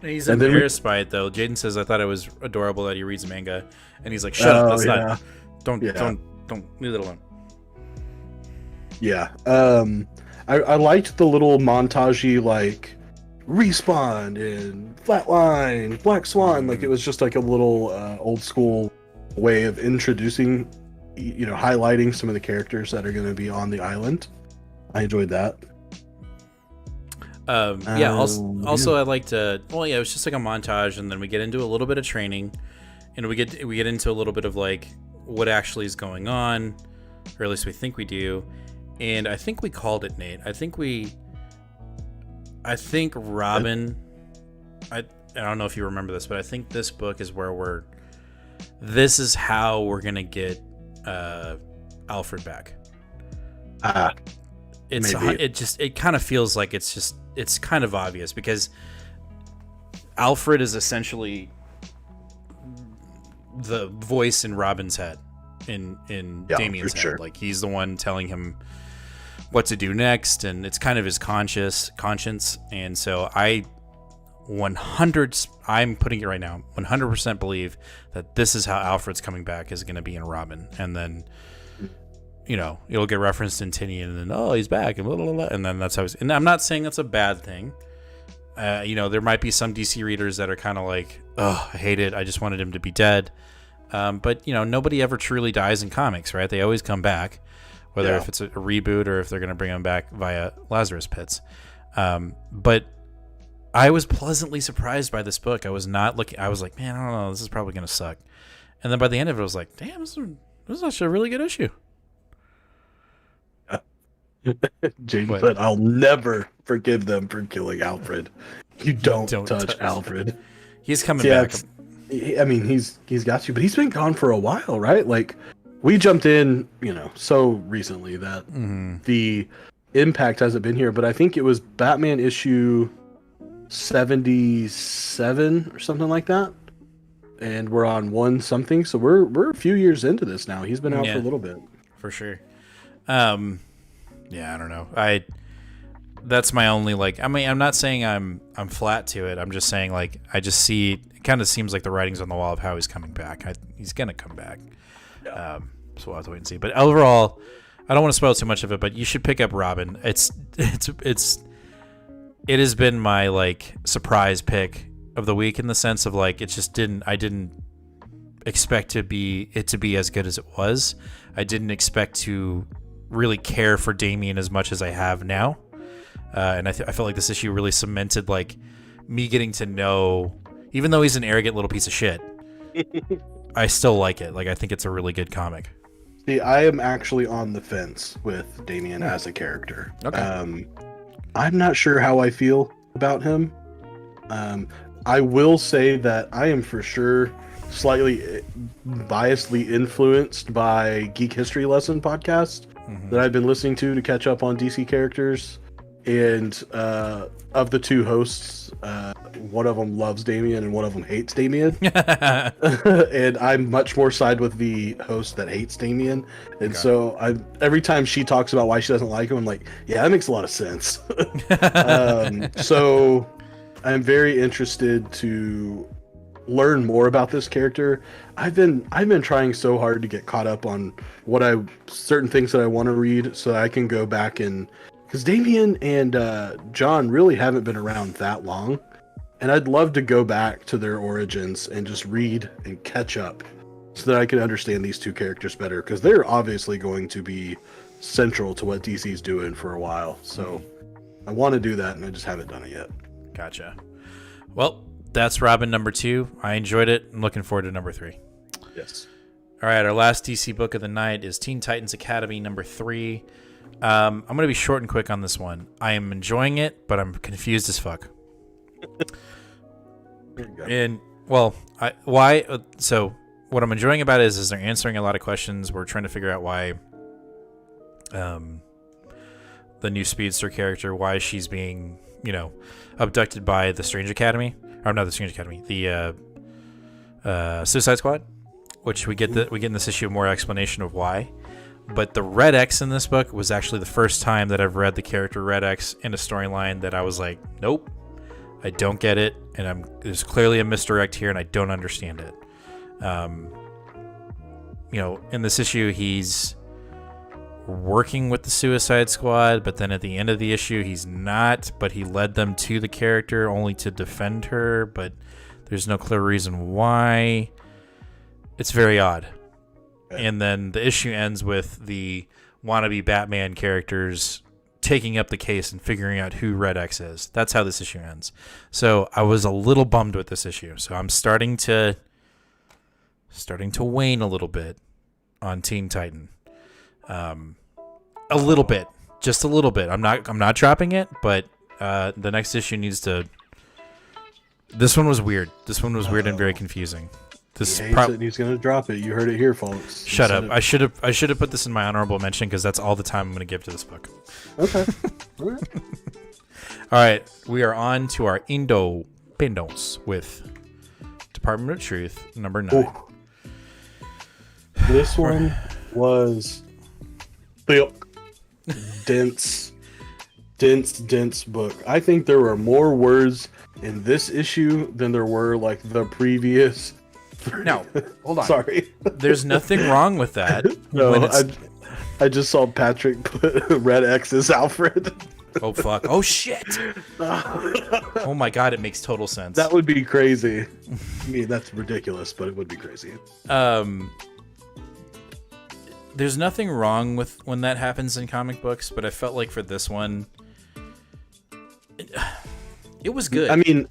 He's embarrassed by it, though. Jaden says, I thought it was adorable that he reads manga. And he's like, shut up, that's not... Don't leave it alone. Yeah. I liked the little montagey, like, Respawn and Flatline, Black Swan. Like, it was just like a little old school way of introducing, highlighting some of the characters that are going to be on the island. I enjoyed that. Also I liked it was just like a montage, and then we get into a little bit of training, and we get into a little bit of like what actually is going on, or at least we think we do. And I think we called it, Nate. I think Robin, I don't know if you remember this, but I think this book is where this is how we're gonna get Alfred back. It kind of feels like it's kind of obvious, because Alfred is essentially the voice in Robin's head, in Damien's head. Sure. Like, he's the one telling him what to do next, and it's kind of his conscience. And so I'm putting it right now, 100% believe that this is how Alfred's coming back, is going to be in Robin. And then, it'll get referenced in Tinian, and then, he's back, and blah, blah, blah, and then that's how and I'm not saying that's a bad thing. There might be some DC readers that are kind of like, I hate it, I just wanted him to be dead. But, nobody ever truly dies in comics, right? They always come back, whether if it's a reboot or if they're going to bring him back via Lazarus Pits. But I was pleasantly surprised by this book. I was like, man, I don't know, this is probably going to suck. And then by the end of it, I was like, damn, this is actually a really good issue. Jaden said, I'll never forgive them for killing Alfred. You don't touch Alfred. He's coming back. He's got you, but he's been gone for a while, right? Like, we jumped in, so recently that the impact hasn't been here, but I think it was Batman issue 77 or something like that, and we're on 1 something, so we're a few years into this now. He's been out for a little bit, for sure. I don't know. That's my only, I'm not saying I'm flat to it. I'm just saying, I just see, it kind of seems like the writing's on the wall of how he's coming back. He's gonna come back. Yeah. So we'll have to wait and see. But overall, I don't want to spoil too much of it, but you should pick up Robin. It has been my surprise pick of the week, in the sense of I didn't expect it to be as good as it was. I didn't expect to really care for Damien as much as I have now, and I felt like this issue really cemented me getting to know, even though he's an arrogant little piece of shit, I still like it. I think it's a really good comic. See, I am actually on the fence with Damien as a character. Okay. I'm not sure how I feel about him. I will say that I am for sure slightly biasedly influenced by Geek History Lesson podcast that I've been listening to catch up on DC characters. And of the two hosts, one of them loves Damien and one of them hates Damien. And I'm much more side with the host that hates Damien. And so every time she talks about why she doesn't like him, I'm like, yeah, that makes a lot of sense. So I'm very interested to learn more about this character. I've been trying so hard to get caught up on certain things that I want to read, so I can go back and, because Damien and John really haven't been around that long, and I'd love to go back to their origins and just read and catch up so that I can understand these two characters better, because they're obviously going to be central to what DC's doing for a while. So I want to do that, and I just haven't done it yet. Gotcha. Well, that's Robin number 2. I enjoyed it. I'm looking forward to number 3. Yes. All right, our last DC book of the night is Teen Titans Academy number 3. I'm going to be short and quick on this one. I am enjoying it, but I'm confused as fuck. And, well, why? So, what I'm enjoying about it is they're answering a lot of questions. We're trying to figure out why the new Speedster character, why she's being, abducted by the Strange Academy, or not the Strange Academy, the Suicide Squad, which we get in this issue more explanation of why. But the Red X in this book was actually the first time that I've read the character Red X in a storyline that I was like, nope, I don't get it, and there's clearly a misdirect here, and I don't understand it. In this issue, he's working with the Suicide Squad, but then at the end of the issue, he's not, but he led them to the character only to defend her, but there's no clear reason why. It's very odd. And then the issue ends with the wannabe Batman characters taking up the case and figuring out who Red X is. That's how this issue ends. So I was a little bummed with this issue. So I'm starting to wane a little bit on Teen Titan. A little bit, just a little bit. I'm not dropping it, but the next issue needs to. This one was weird. This one was weird and very confusing. He's going to drop it. You heard it here, folks. Shut up. I should have put this in my honorable mention because that's all the time I'm going to give to this book. Okay. All right. All right. We are on to our Indo Pindos with Department of Truth number 9. Ooh. This one was dense book. I think there were more words in this issue than there were like the previous. No, hold on. Sorry. There's nothing wrong with that. No, I just saw Patrick put Red X as Alfred. Oh, fuck. Oh, shit. Oh, my God. It makes total sense. That would be crazy. I mean, that's ridiculous, but it would be crazy. There's nothing wrong with when that happens in comic books, but I felt like for this one, it was good. I mean,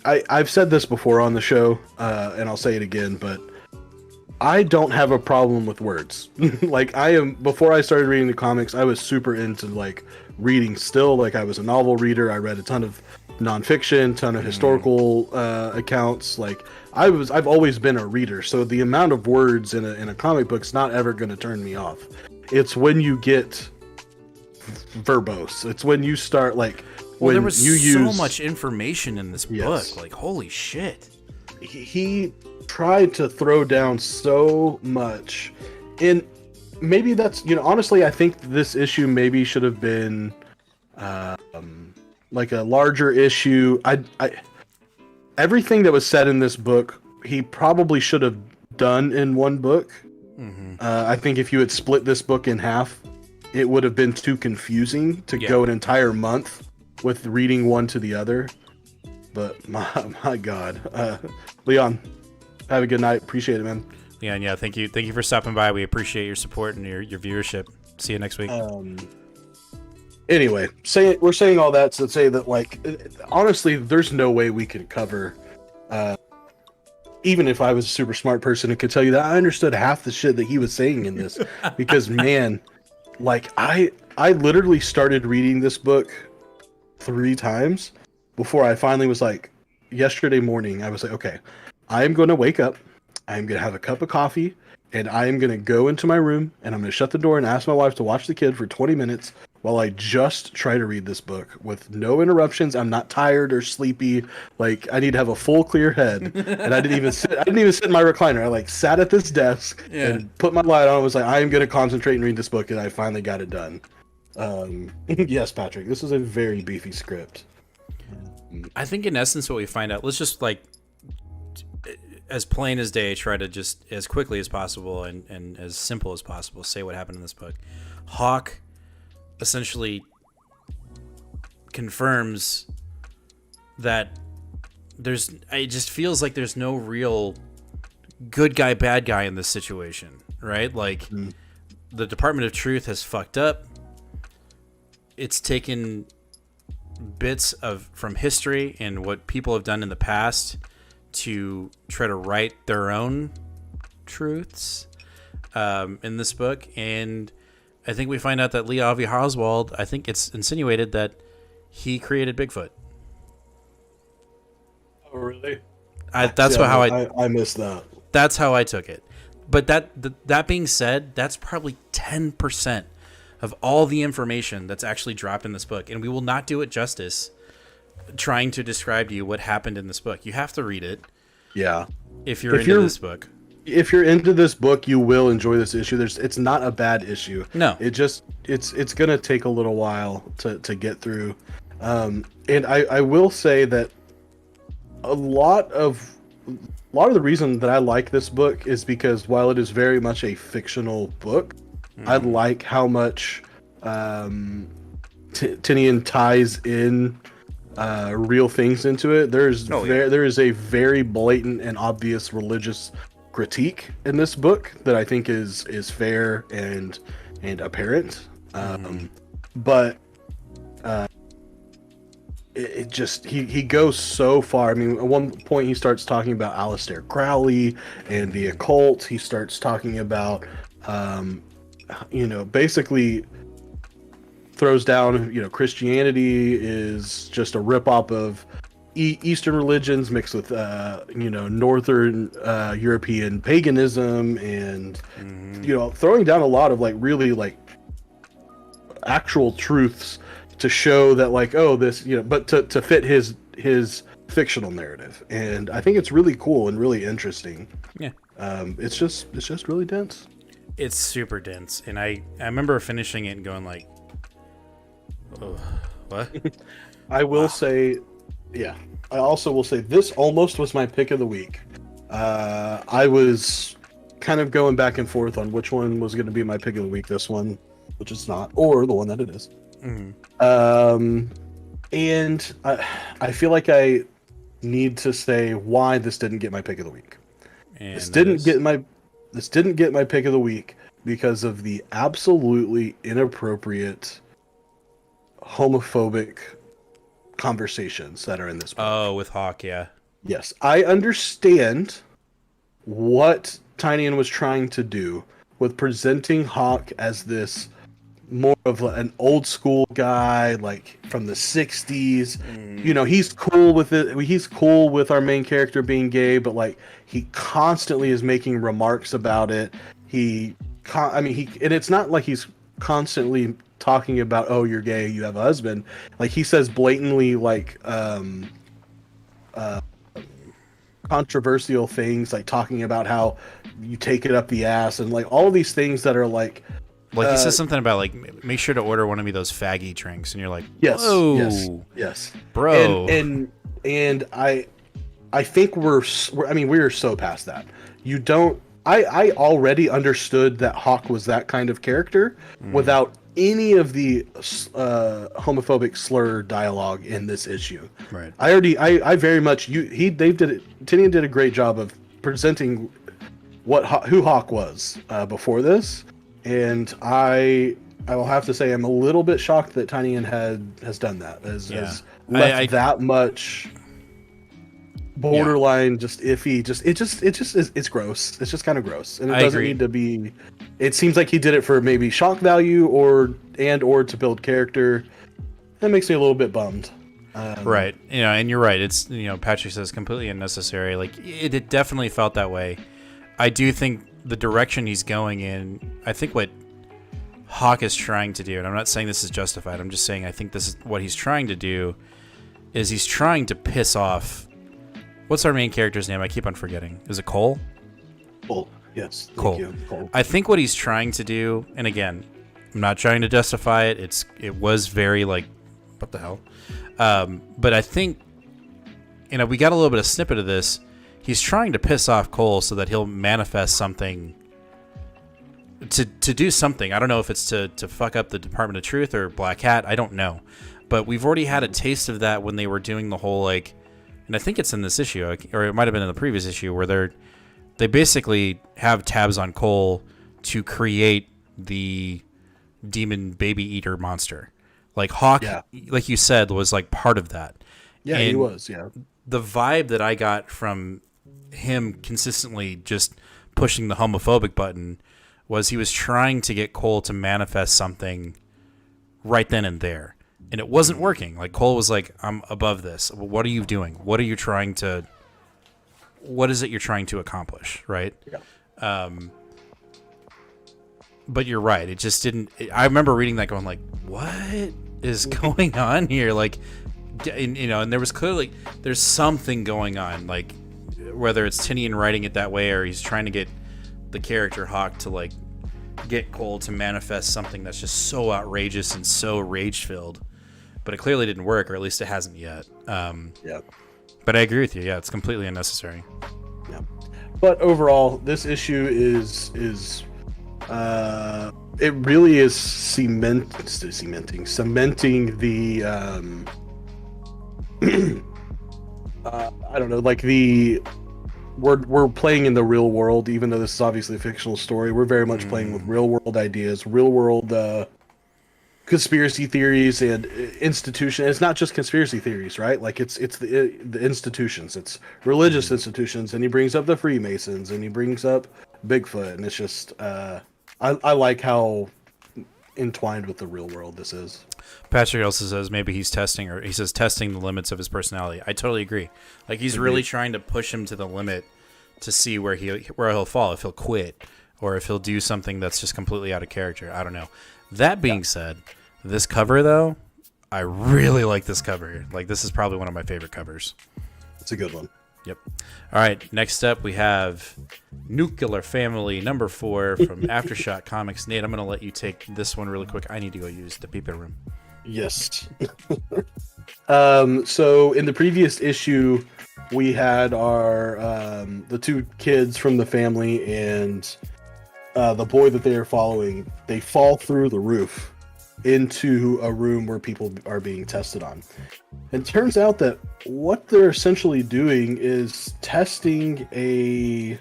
I've said this before on the show, and I'll say it again, but I don't have a problem with words. Like, before I started reading the comics, I was super into, like, reading still. Like, I was a novel reader. I read a ton of nonfiction, ton of historical accounts. Like, I've always been a reader, so the amount of words in a comic book's not ever going to turn me off. It's when you get verbose. It's when you start, like, well, there was so much information in this book. Like, holy shit. He tried to throw down so much. And maybe that's, honestly, I think this issue maybe should have been like a larger issue. Everything that was said in this book, he probably should have done in one book. Mm-hmm. I think if you had split this book in half, it would have been too confusing to go an entire month with reading one to the other. But my God, Leon, have a good night. Appreciate it, man. Leon, yeah, thank you for stopping by. We appreciate your support and your viewership. See you next week. Anyway, we're saying all that to say that, like, honestly, there's no way we could cover. Even if I was a super smart person, it could tell you that I understood half the shit that he was saying in this, because man, like I literally started reading this book 3 times before I finally was like, yesterday morning, I was like, okay, I am going to wake up, I am going to have a cup of coffee, and I am going to go into my room, and I'm going to shut the door and ask my wife to watch the kid for 20 minutes while I just try to read this book with no interruptions. I'm not tired or sleepy. Like, I need to have a full, clear head. And I didn't even sit in my recliner. I sat at this desk and put my light on. I was like, I am going to concentrate and read this book, and I finally got it done. Yes, Patrick, this is a very beefy script. I think in essence what we find out, let's just, like, as plain as day, try to just as quickly as possible and as simple as possible say what happened in this book. Hawk essentially confirms that it just feels like there's no real good guy, bad guy in this situation, right? Like, the Department of Truth has fucked up. It's taken bits from history and what people have done in the past to try to write their own truths in this book. And I think we find out that Lee Harvey Oswald, I think it's insinuated that he created Bigfoot. Oh, really? I missed that. That's how I took it. But that being said, that's probably 10% of all the information that's actually dropped in this book, and we will not do it justice trying to describe to you what happened in this book. You have to read it. Yeah. If you're into this book. If you're into this book, you will enjoy this issue. It's not a bad issue. No. It's gonna take a little while to get through. And I will say that a lot of the reason that I like this book is because while it is very much a fictional book, I like how much Tinian ties in real things into it. There is a very blatant and obvious religious critique in this book that I think is fair and apparent. But it just he goes so far. I mean, at one point he starts talking about Aleister Crowley and the occult. He starts talking about basically throws down, Christianity is just a ripoff of Eastern religions mixed with, Northern European paganism, and throwing down a lot of really actual truths to show that this, but to fit his fictional narrative. And I think it's really cool and really interesting. Yeah. It's just really dense. It's super dense, and I remember finishing it and going like, oh, what? I will say, yeah. I also will say this almost was my pick of the week. I was kind of going back and forth on which one was going to be my pick of the week. This one, which it's not, or the one that it is. And I feel like I need to say why this didn't get my pick of the week. And this didn't get my pick of the week because of the absolutely inappropriate homophobic conversations that are in this book. Oh, with Hawk, yeah. Yes, I understand what Tynion was trying to do with presenting Hawk as this more of an old school guy, like from the 60s. He's cool with it. He's cool with our main character being gay, but he constantly is making remarks about it. And it's not like he's constantly talking about, oh, you're gay, you have a husband. He says blatantly controversial things, like talking about how you take it up the ass, and all of these things that are he says something about make sure to order one of me those faggy drinks, and you're like, yes, whoa, yes, bro. And I think we're so past that. I already understood that Hawk was that kind of character without any of the homophobic slur dialogue in this issue. Right. I very much Tinian did a great job of presenting who Hawk was before this, and I will have to say I'm a little bit shocked that Tynion has done that. Has left that much borderline just iffy. It's gross. It's just kind of gross, and it doesn't need to be. It seems like he did it for maybe shock value or to build character. That makes me a little bit bummed. Right. And you're right. It's Patrick says completely unnecessary. It definitely felt that way. I do think the direction he's going in, I think what Hawk is trying to do, and I'm not saying this is justified, I'm just saying I think this is what he's trying to do, is he's trying to piss off, what's our main character's name? I keep on forgetting. Is it Cole? Cole, yes. Cole. I think what he's trying to do, and again, I'm not trying to justify it, it was very what the hell? But I think, we got a little bit of snippet of this. He's trying to piss off Cole so that he'll manifest something to do something. I don't know if it's to fuck up the Department of Truth or Black Hat. I don't know. But we've already had a taste of that when they were doing the whole and I think it's in this issue, or it might have been in the previous issue, where they basically have tabs on Cole to create the demon baby eater monster. Hawk, like you said, was part of that. Yeah, and he was. Yeah. The vibe that I got from him consistently just pushing the homophobic button was he was trying to get Cole to manifest something right then and there, and it wasn't working. Cole was like, I'm above this. What are you doing? What is it you're trying to accomplish? Right. Yeah. But you're right. It just didn't. I remember reading that, going like, "What is going on here?" Like, and there was clearly there's something going on. Like, whether it's Tinian writing it that way or he's trying to get the character Hawk to like get Cole to manifest something that's just so outrageous and so rage filled. But it clearly didn't work, or at least it hasn't yet. Yeah. But I agree with you. Yeah, it's completely unnecessary. Yeah. But overall, this issue is it really is cementing the I don't know, like we're playing in the real world, even though this is obviously a fictional story. We're very much playing with real world ideas, real world conspiracy theories and institution. It's not just conspiracy theories, right? Like it's the institutions, it's religious institutions, and he brings up the Freemasons and he brings up Bigfoot, and it's just I like how entwined with the real world this is. Patrick also says maybe he's testing, or he says testing the limits of his personality. I totally agree. Like he's really trying to push him to the limit to see where he'll fall, if he'll quit, or if he'll do something that's just completely out of character. I don't know. That being said, this cover though, I really like this cover. Like this is probably one of my favorite covers. It's a good one. Yep. All right. Next up, we have Nuclear Family #4 from Aftershock Comics. Nate, I'm going to let you take this one really quick. I need to go use the peeper room. Yes. So in the previous issue, we had our the two kids from the family and the boy that they are following. They fall through the roof into a room where people are being tested on. It turns out that what they're essentially doing is testing a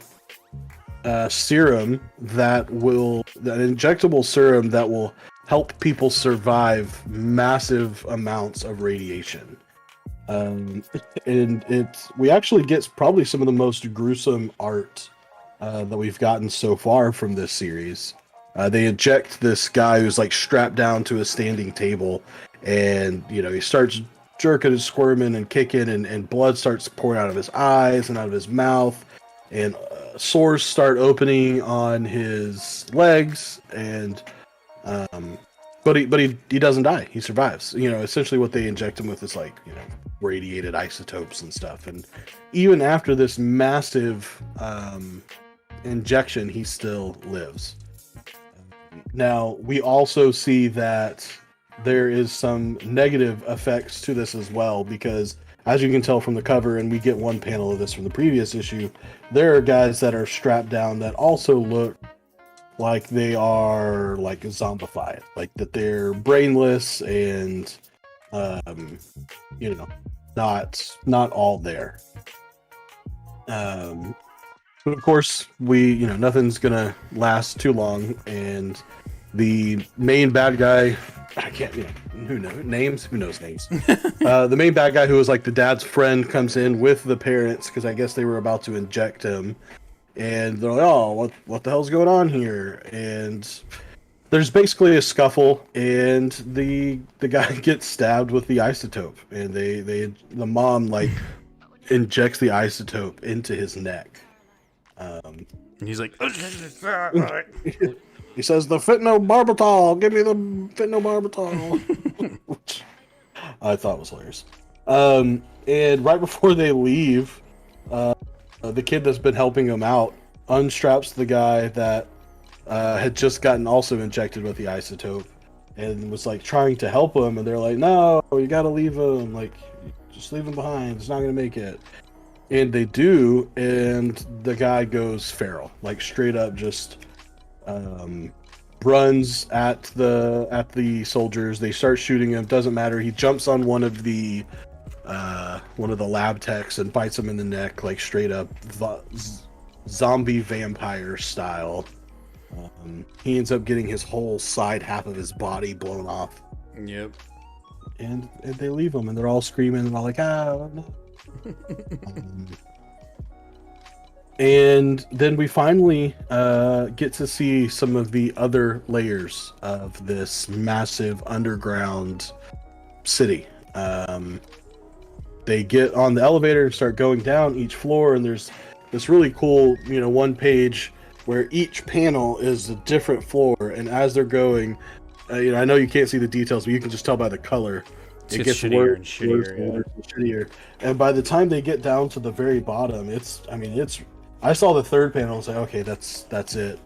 serum an injectable serum that will help people survive massive amounts of radiation. And we actually get probably some of the most gruesome art that we've gotten so far from this series. They inject this guy who's like strapped down to a standing table, and he starts jerking and squirming and kicking, and blood starts pouring out of his eyes and out of his mouth, and sores start opening on his legs, and but he doesn't die. He survives. Essentially what they inject him with is like radiated isotopes and stuff, and even after this massive injection, he still lives. Now, we also see that there is some negative effects to this as well, because as you can tell from the cover, and we get one panel of this from the previous issue, there are guys that are strapped down that also look like they are like zombified, like that they're brainless and not all there. But of course, nothing's gonna last too long, and the main bad guy, I can't, who knows names? Who knows names? The main bad guy, who was like the dad's friend, comes in with the parents because I guess they were about to inject him, and they're like, "Oh, what the hell's going on here?" And there's basically a scuffle, and the guy gets stabbed with the isotope, and the mom like injects the isotope into his neck. And he's like, he says, "The phenobarbital, give me the phenobarbital," which I thought was hilarious. And right before they leave, the kid that's been helping him out unstraps the guy that had just gotten also injected with the isotope, and was like trying to help him, and they're like, "No, you gotta leave him, like just leave him behind, he's not gonna make it." And they do, and the guy goes feral, like straight up just runs at the soldiers. They start shooting him, doesn't matter. He jumps on one of the lab techs and bites him in the neck, like straight up zombie vampire style. He ends up getting his whole side half of his body blown off. Yep. And they leave him, and they're all screaming and all like, "Ah, no." And then we finally get to see some of the other layers of this massive underground city. They get on the elevator and start going down each floor, and there's this really cool, one page where each panel is a different floor, and as they're going, I know you can't see the details, but you can just tell by the color. It gets shittier and shittier, and shittier. And by the time they get down to the very bottom, I saw the third panel and say, okay, that's it.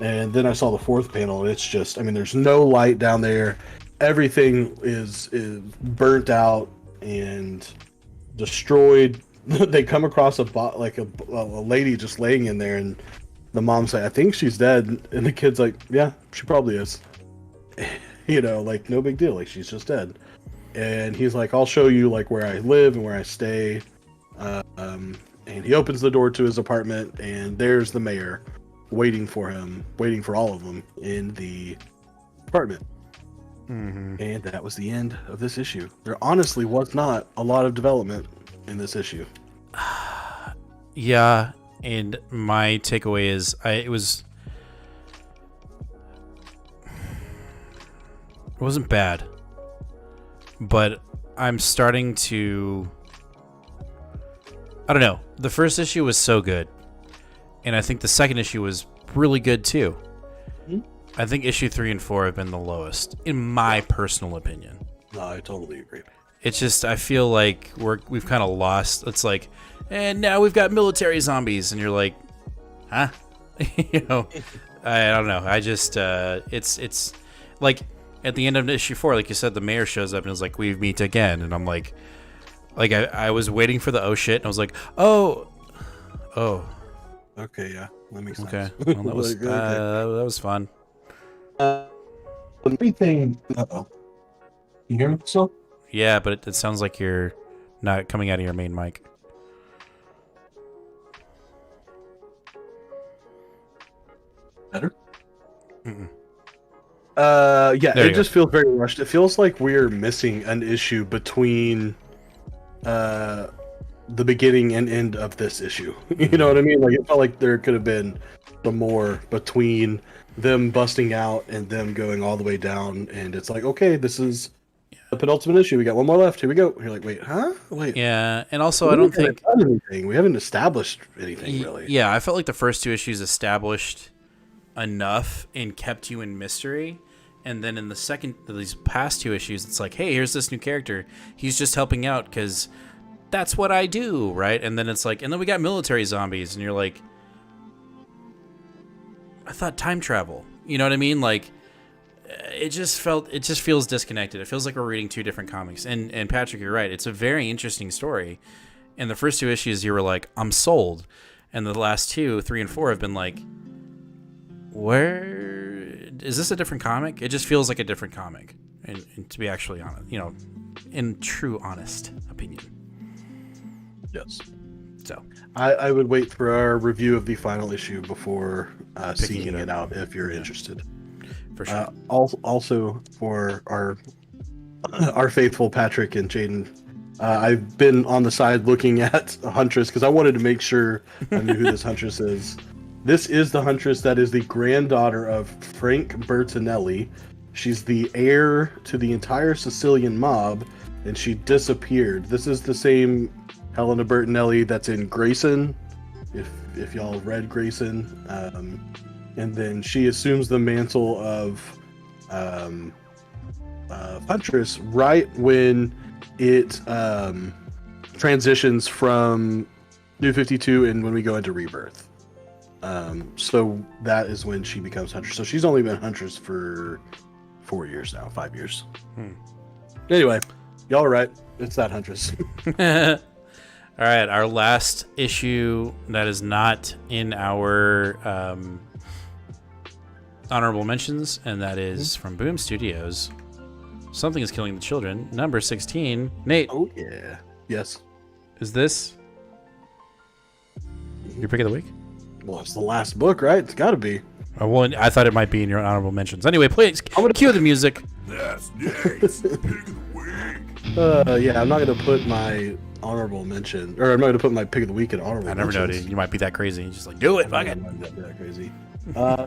And then I saw the fourth panel, and it's just, there's no light down there. Everything is burnt out and destroyed. They come across a lady just laying in there, and the mom's like, I think she's dead. And the kid's like, yeah, she probably is. No big deal. Like, she's just dead. And he's like, I'll show you where I live and where I stay. And he opens the door to his apartment, and there's the mayor waiting for all of them in the apartment. Mm-hmm. And that was the end of this issue. There honestly was not a lot of development in this issue. Yeah, and my takeaway is it wasn't bad, but I'm starting to, I don't know. The first issue was so good, and I think the second issue was really good too. I think issue 3 and 4 have been the lowest, in my personal opinion. No, I totally agree. It's just, I feel like we've kind of lost. It's like, and now we've got military zombies, and you're like, huh? I don't know. I just, it's like at the end of issue 4, like you said, the mayor shows up and is like, we meet again, and I'm like I was waiting for the oh shit, and I was like, oh. Okay, yeah, that makes sense. Okay, well, that was fun. Everything. Uh-oh. You hear me still? Yeah, but it sounds like you're not coming out of your main mic. Better? Mm-mm. Yeah, There it just feels very rushed. It feels like we're missing an issue between the beginning and end of this issue. You know what I mean? Like, it felt like there could have been some more between them busting out and them going all the way down, and it's like, okay, this is the penultimate issue. We got one more left. Here we go. You're like, wait, huh? Wait. Yeah, and also I don't think done anything. We haven't established anything really. Yeah, I felt like the first two issues established enough and kept you in mystery, and then in these past two issues, it's like, hey, here's this new character. He's just helping out because that's what I do, right? And then it's like, and then we got military zombies, and you're like, I thought time travel. You know what I mean? Like, it just feels disconnected. It feels like we're reading two different comics. And Patrick, you're right. It's a very interesting story. In the first two issues, you were like, I'm sold. And the last 2, 3, and 4 have been like, where is this a different comic? It just feels like a different comic. And to be actually honest, in true honest opinion. Yes. So I would wait for our review of the final issue before seeking it out if you're interested. For sure. Also for our faithful Patrick and Jaden, I've been on the side looking at Huntress because I wanted to make sure I knew who this Huntress is. This is the Huntress that is the granddaughter of Frank Bertinelli. She's the heir to the entire Sicilian mob, and she disappeared. This is the same Helena Bertinelli that's in Grayson, if y'all have read Grayson. And then she assumes the mantle of Huntress right when it transitions from New 52 and when we go into Rebirth. So that is when she becomes Huntress. So she's only been Huntress for 4 years now, 5 years. Anyway, y'all are right. It's that Huntress. All right, our last issue that is not in our honorable mentions, and that is from Boom Studios. Something is Killing the Children, number 16. Nate. Oh, yeah. Yes. Is this your pick of the week? Well, it's the last book, right? It's got to be. Well, I thought it might be in your honorable mentions. Anyway, please cue the music. That's Nate's pick of the week. Yeah, I'm not going to put my honorable mention, or I'm not going to put my pick of the week in honorable mentions. I never know, dude. You might be that crazy. You're just like, do it, fuck it. I'm not that crazy.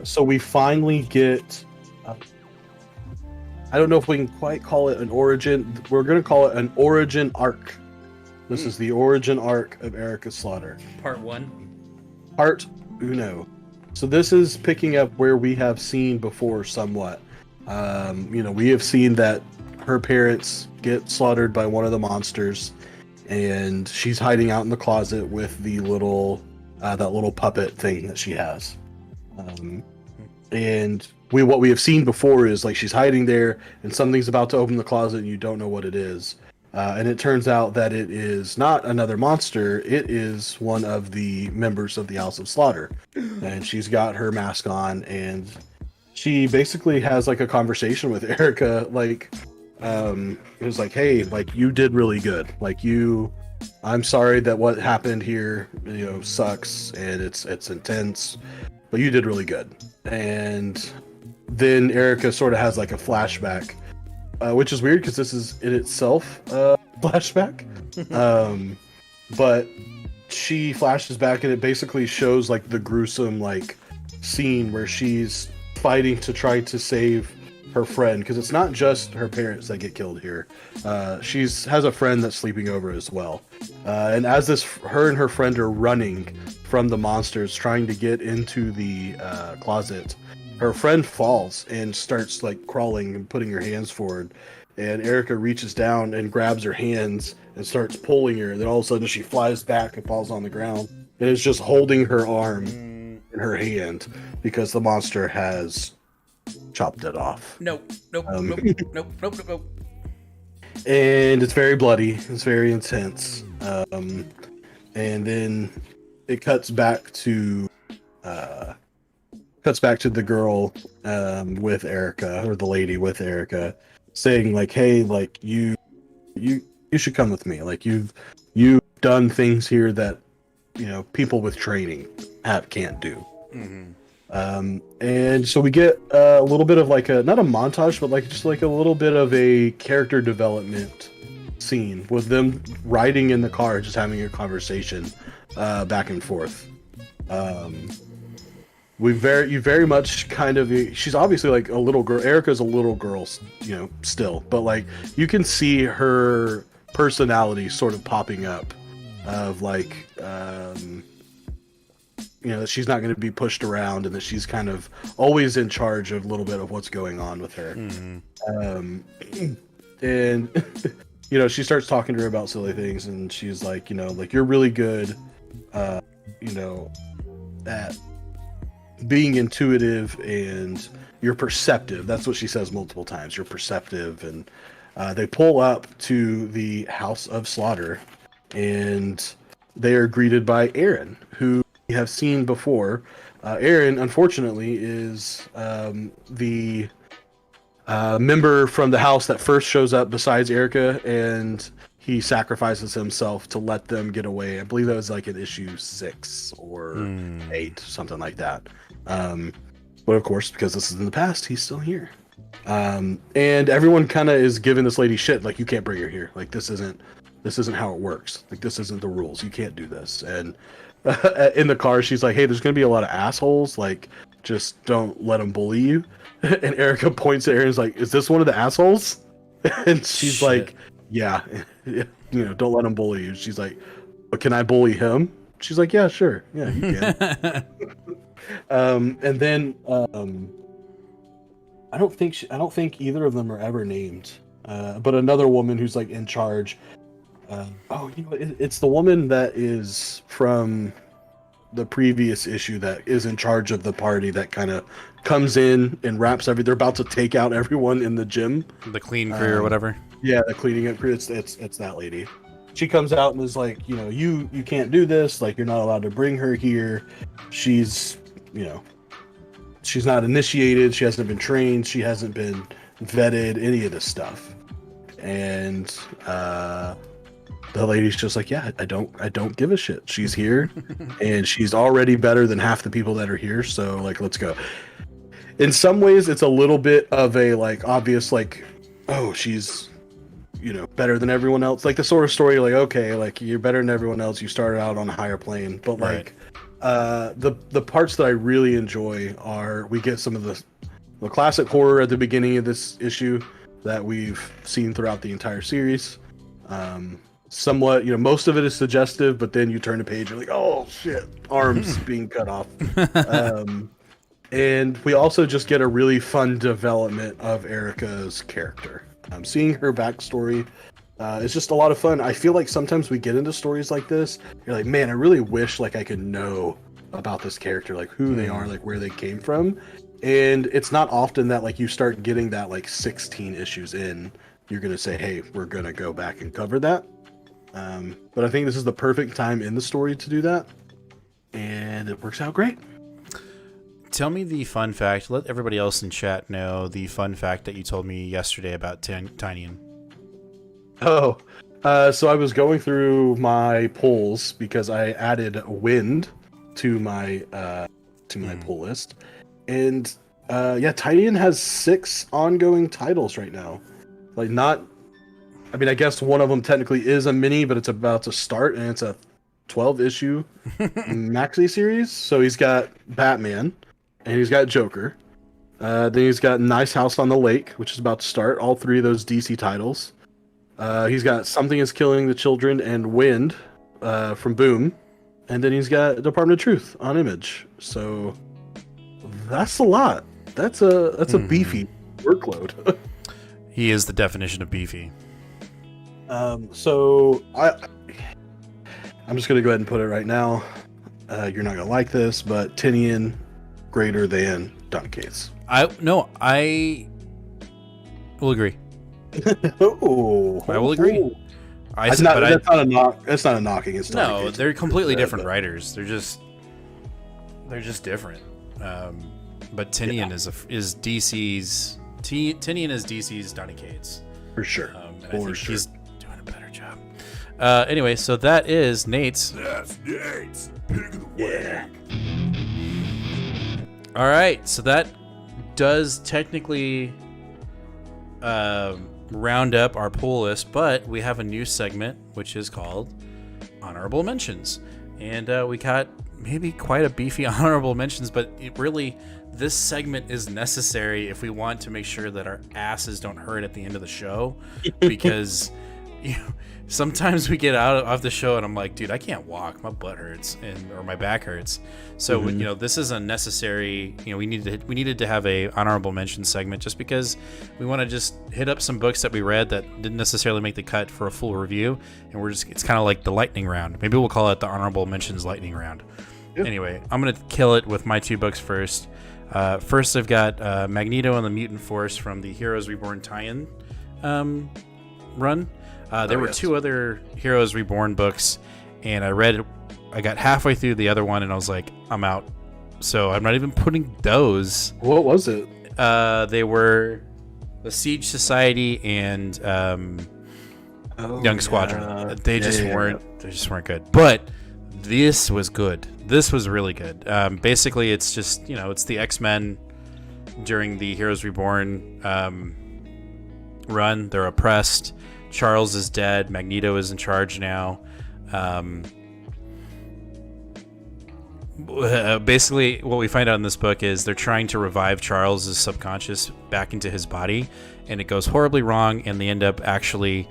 So we finally get... I don't know if we can quite call it an origin. We're going to call it an origin arc. This is the origin arc of Erica Slaughter. Part 1. Part uno. So this is picking up where we have seen before somewhat. We have seen that her parents get slaughtered by one of the monsters, and she's hiding out in the closet with the that little puppet thing that she has. And what we have seen before is like she's hiding there, and something's about to open the closet, and you don't know what it is. And it turns out that it is not another monster. It is one of the members of the House of Slaughter. And she's got her mask on, and she basically has like a conversation with Erica. Like, it was like, hey, like you did really good. Like I'm sorry that what happened here, sucks and it's intense, but you did really good. And then Erica sort of has like a flashback. Which is weird because this is in itself a flashback. But she flashes back and it basically shows like the gruesome like scene where she's fighting to try to save her friend, because it's not just her parents that get killed here. Has a friend that's sleeping over as well. And as her and her friend are running from the monsters trying to get into the closet, her friend falls and starts like crawling and putting her hands forward, and Erica reaches down and grabs her hands and starts pulling her. And then all of a sudden she flies back and falls on the ground and is just holding her arm in her hand because the monster has chopped it off. Nope. And it's very bloody. It's very intense. And then it cuts back to the girl with Erica, or the lady with Erica, saying like, hey, like you should come with me. Like you've done things here that people with training can't do. And so we get a little bit of like not a montage, but like just like a little bit of a character development scene with them riding in the car, just having a conversation back and forth. You very much kind of, she's obviously like a little girl. Erica's a little girl, still, but like you can see her personality sort of popping up of like, that she's not going to be pushed around, and that she's kind of always in charge of a little bit of what's going on with her. And she starts talking to her about silly things, and she's like, like you're really good, at being intuitive, and you're perceptive. That's what she says multiple times. You're perceptive. And they pull up to the House of Slaughter, and they are greeted by Aaron, who we have seen before. Aaron, unfortunately, is the member from the house that first shows up besides Erica, and he sacrifices himself to let them get away. I believe that was like in issue 6 or 8, something like that. But of course, because this is in the past, he's still here. And everyone kind of is giving this lady shit, like, you can't bring her here. Like, this isn't how it works. Like, this isn't the rules. You can't do this. And in the car, she's like, hey, there's going to be a lot of assholes. Like, just don't let them bully you. And Erica points at her and is like, is this one of the assholes? And she's like, yeah, don't let him bully you. She's like, but can I bully him? She's like, yeah, sure. Yeah, you can. And then I don't think either of them are ever named. But another woman who's like in charge. It's the woman that is from the previous issue that is in charge of the party that kind of comes in and wraps everything. They're about to take out everyone in the gym. The clean crew or whatever. Yeah, the cleaning up crew. It's that lady. She comes out and is like, you can't do this. Like, you're not allowed to bring her here. She's not initiated. She hasn't been trained. She hasn't been vetted, any of this stuff. And the lady's just like, yeah, I don't give a shit. She's here, and she's already better than half the people that are here. So like, let's go. In some ways, it's a little bit of a like obvious like, oh, she's better than everyone else. Like the sort of story, like, okay, like you're better than everyone else. You started out on a higher plane, but like, the parts that I really enjoy are we get some of the classic horror at the beginning of this issue that we've seen throughout the entire series. somewhat, most of it is suggestive, but then you turn the page and you're like, oh shit, arms being cut off. And we also just get a really fun development of Erica's character. Seeing her backstory is just a lot of fun. I feel like sometimes we get into stories like this, you're like, man, I really wish like I could know about this character, like who they are, like where they came from. And it's not often that like you start getting that like 16 issues in, you're going to say, hey, we're going to go back and cover that. But I think this is the perfect time in the story to do that. And it works out great. Tell me the fun fact. Let everybody else in chat know the fun fact that you told me yesterday about Tynion. Oh, so I was going through my polls because I added Wind to my pull list. And Tynion has 6 ongoing titles right now. Like I guess one of them technically is a mini, but it's about to start, and it's a 12-issue maxi series. So he's got Batman, and he's got Joker. Then he's got Nice House on the Lake, which is about to start. All 3 of those DC titles. He's got Something is Killing the Children and Wind from Boom. And then he's got Department of Truth on Image. So that's a lot. That's a beefy workload. He is the definition of beefy. So I'm just gonna go ahead and put it right now. You're not gonna like this, but Tynion greater than Duncates. I will agree. I will agree. That's not a knock. That's not a knocking. It's no, they're completely different writers. They're just different. But Tynion is DC's. Tynion is DC's Donny Cates. For sure. He's doing a better job. Anyway, so that is Nate's. That's Nate's pick of the week. All right, so that does technically round up our pull list, but we have a new segment which is called Honorable Mentions, and we got maybe quite a beefy honorable mentions, but this segment is necessary if we want to make sure that our asses don't hurt at the end of the show, because sometimes we get out of the show and I'm like, dude, I can't walk, my butt hurts or my back hurts. So this is a necessary. We needed to have a honorable mention segment just because we want to just hit up some books that we read that didn't necessarily make the cut for a full review, and it's kind of like the lightning round. Maybe we'll call it the honorable mentions lightning round. Yep. Anyway, I'm gonna kill it with my 2 books first. First, I've got Magneto and the Mutant Force from the Heroes Reborn tie-in run. There were 2 other Heroes Reborn books, and I got halfway through the other one, and I was like, I'm out. So I'm not even putting those. What was it? They were the Siege Society and Young Squadron. They just weren't good. But this was good. This was really good. Basically, it's just, it's the X-Men during the Heroes Reborn run. They're oppressed. Charles is dead. Magneto is in charge now. Basically, what we find out in this book is they're trying to revive Charles's subconscious back into his body, and it goes horribly wrong, and they end up actually...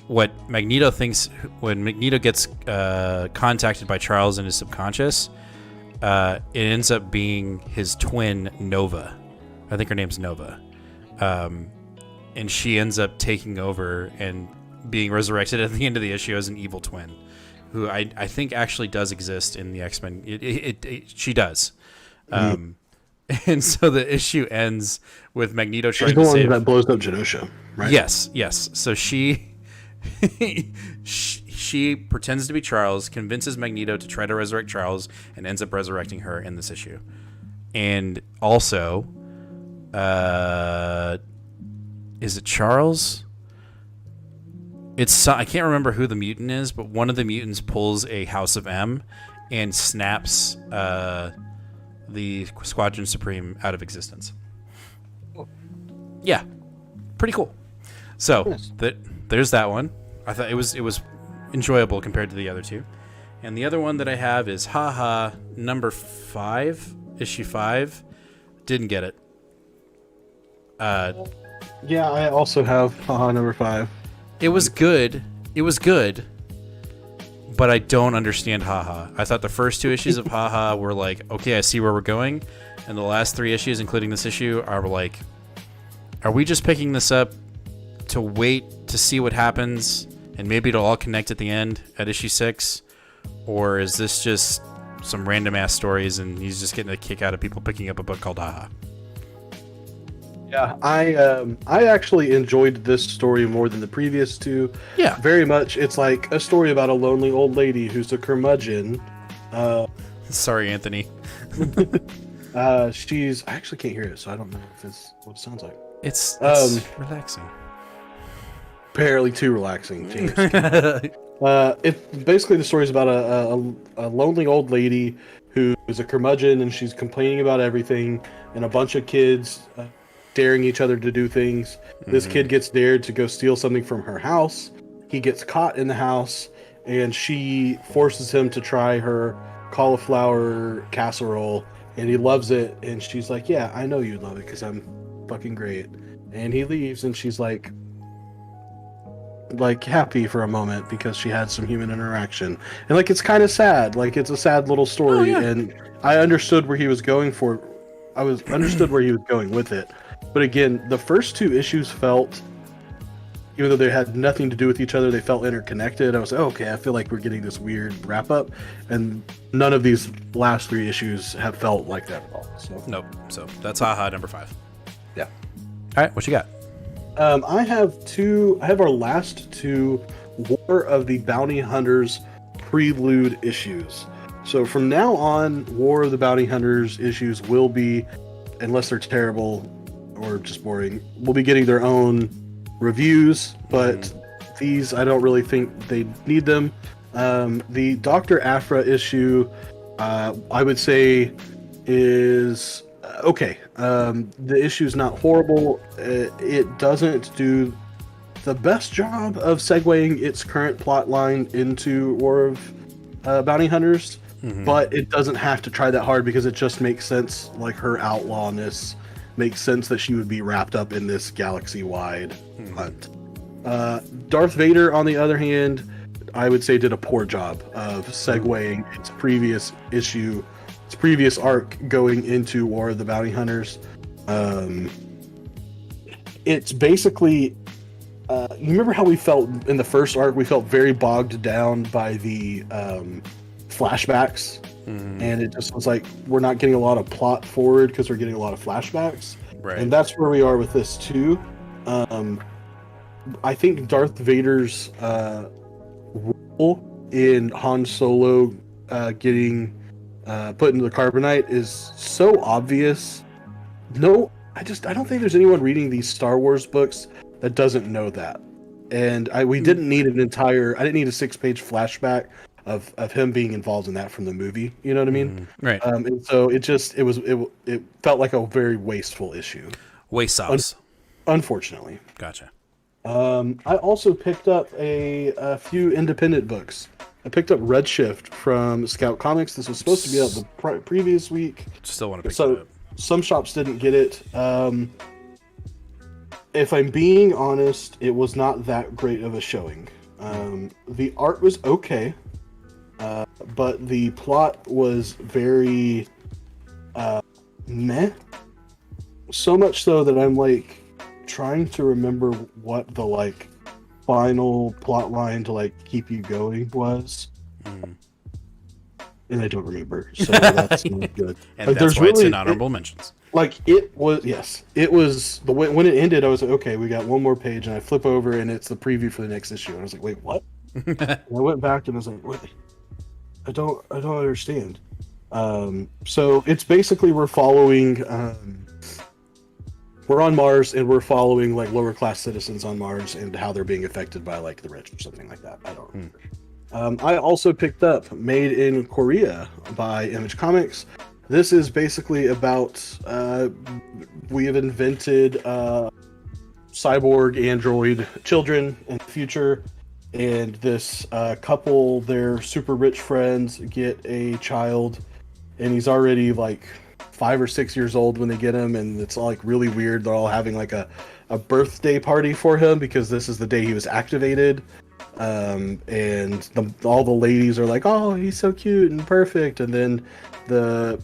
What Magneto thinks when Magneto gets contacted by Charles in his subconscious, it ends up being his twin, Nova. I think her name's Nova. And she ends up taking over and being resurrected at the end of the issue as an evil twin, who I think actually does exist in the X-Men. She does. And so the issue ends with Magneto trying to save... She's the one that blows up Genosha, right? Yes. So she pretends to be Charles, convinces Magneto to try to resurrect Charles, and ends up resurrecting her in this issue. And also, is it Charles? I can't remember who the mutant is, but one of the mutants pulls a House of M and snaps the Squadron Supreme out of existence. Yeah, pretty cool. So there's that one. I thought it was enjoyable compared to the other 2. And the other one that I have is number 5, issue 5. Didn't get it. Yeah, I also have number 5. It was good. but I don't understand Haha. I thought the first 2 issues of Haha were like, okay, I see where we're going, and the last 3 issues, including this issue, are like, are we just picking this up to wait to see what happens, and maybe it'll all connect at the end at issue 6, or is this just some random ass stories and he's just getting a kick out of people picking up a book called Haha? Yeah, I actually enjoyed this story more than the previous 2. Yeah, very much. It's like a story about a lonely old lady who's a curmudgeon. Sorry, Anthony. She's. I actually can't hear it, so I don't know if it's what it sounds like. It's relaxing. Apparently too relaxing, James. It basically the story is about a lonely old lady who is a curmudgeon, and she's complaining about everything, and a bunch of kids daring each other to do things. This kid gets dared to go steal something from her house. He gets caught in the house, and she forces him to try her cauliflower casserole, and he loves it. And she's like, "Yeah, I know you love it because I'm fucking great." And he leaves, and she's like happy for a moment because she had some human interaction. And like, it's kind of sad. Like, it's a sad little story. And I understood where he was going understood where he was going with it. But again, the first 2 issues felt, even though they had nothing to do with each other, they felt interconnected. I was like, oh, okay, I feel like we're getting this weird wrap up, and none of these last 3 issues have felt like that at all. So nope. So that's Haha number 5. Yeah. All right, what you got? I have our last 2 War of the Bounty Hunters prelude issues. So from now on, War of the Bounty Hunters issues will be, unless they're terrible or just boring, will be getting their own reviews, but these, I don't really think they need them. The Dr. Aphra issue, I would say, is okay. The issue's not horrible. It doesn't do the best job of segueing its current plot line into War of Bounty Hunters, but it doesn't have to try that hard because it just makes sense. Like, her outlawness makes sense that she would be wrapped up in this galaxy-wide hunt. Darth Vader, on the other hand, I would say did a poor job of segueing its previous issue, its previous arc going into War of the Bounty Hunters. It's basically, you remember how we felt in the first arc? We felt very bogged down by the flashbacks, and it just was like we're not getting a lot of plot forward because we're getting a lot of flashbacks. Right. And that's where we are with this too. I think Darth Vader's role in Han Solo getting put into the carbonite is so obvious. I don't think there's anyone reading these Star Wars books that doesn't know that. And we didn't need I didn't need a 6-page flashback of him being involved in that from the movie. You know what I mean? Right. And so it felt like a very wasteful issue. Waste sauce. Unfortunately. Gotcha. I also picked up a few independent books. I picked up Redshift from Scout Comics. This was supposed to be out the previous week. Still want to pick it up. Some shops didn't get it. If I'm being honest, it was not that great of a showing. The art was okay, but the plot was very meh. So much so that I'm like trying to remember what the final plot line to keep you going was. And I don't remember, so that's not good. And that's why it's in honorable mentions. It was the way when it ended. I was like, okay, we got one more page, and I flip over, and it's the preview for the next issue. And I was like, wait, what? And I went back, and I was like, wait, I don't understand. So it's basically we're following. We're on Mars, and we're following lower class citizens on Mars and how they're being affected by the rich or something like that. I don't remember. I also picked up Made in Korea by Image Comics. This is basically about we have invented cyborg android children in the future, and this couple, their super rich friends, get a child, and he's already 5 or 6 years old when they get him, and it's all really weird. They're all having a birthday party for him because this is the day he was activated. and all the ladies are like, "Oh, he's so cute and perfect." And then the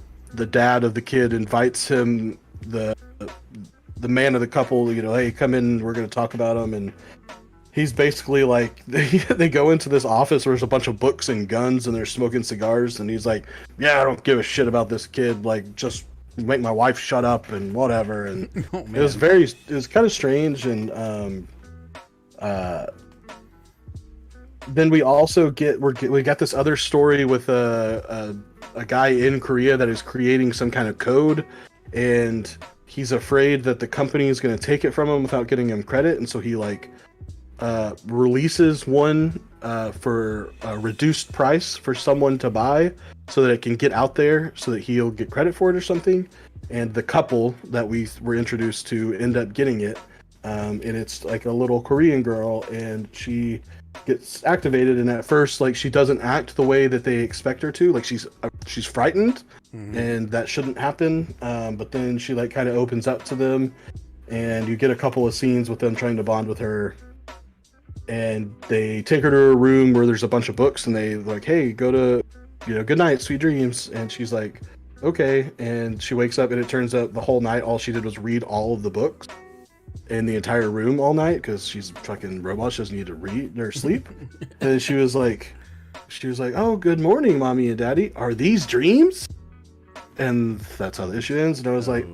dad of the kid invites him, the man of the couple, hey, come in, we're going to talk about him. And he's basically like, they go into this office where there's a bunch of books and guns and they're smoking cigars, and he's like, "Yeah, I don't give a shit about this kid, like, just make my wife shut up and whatever." And it was kind of strange. And then we also we got this other story with a guy in Korea that is creating some kind of code, and he's afraid that the company is going to take it from him without getting him credit, and so he releases one for a reduced price for someone to buy so that it can get out there so that he'll get credit for it or something. And the couple that we were introduced to end up getting it, and it's like a little Korean girl, and she gets activated, and at first, like, she doesn't act the way that they expect her to, like she's frightened, and that shouldn't happen, but then she like kind of opens up to them, and you get a couple of scenes with them trying to bond with her, and they take her to a room where there's a bunch of books, and they like, "Hey, go to, good night, sweet dreams." And she's like, "Okay." And she wakes up, and it turns out the whole night all she did was read all of the books in the entire room all night, because she's a fucking robot. She doesn't need to read or sleep. And she was like, "Oh, good morning, mommy and daddy. Are these dreams?" And that's how the issue ends. And I was like,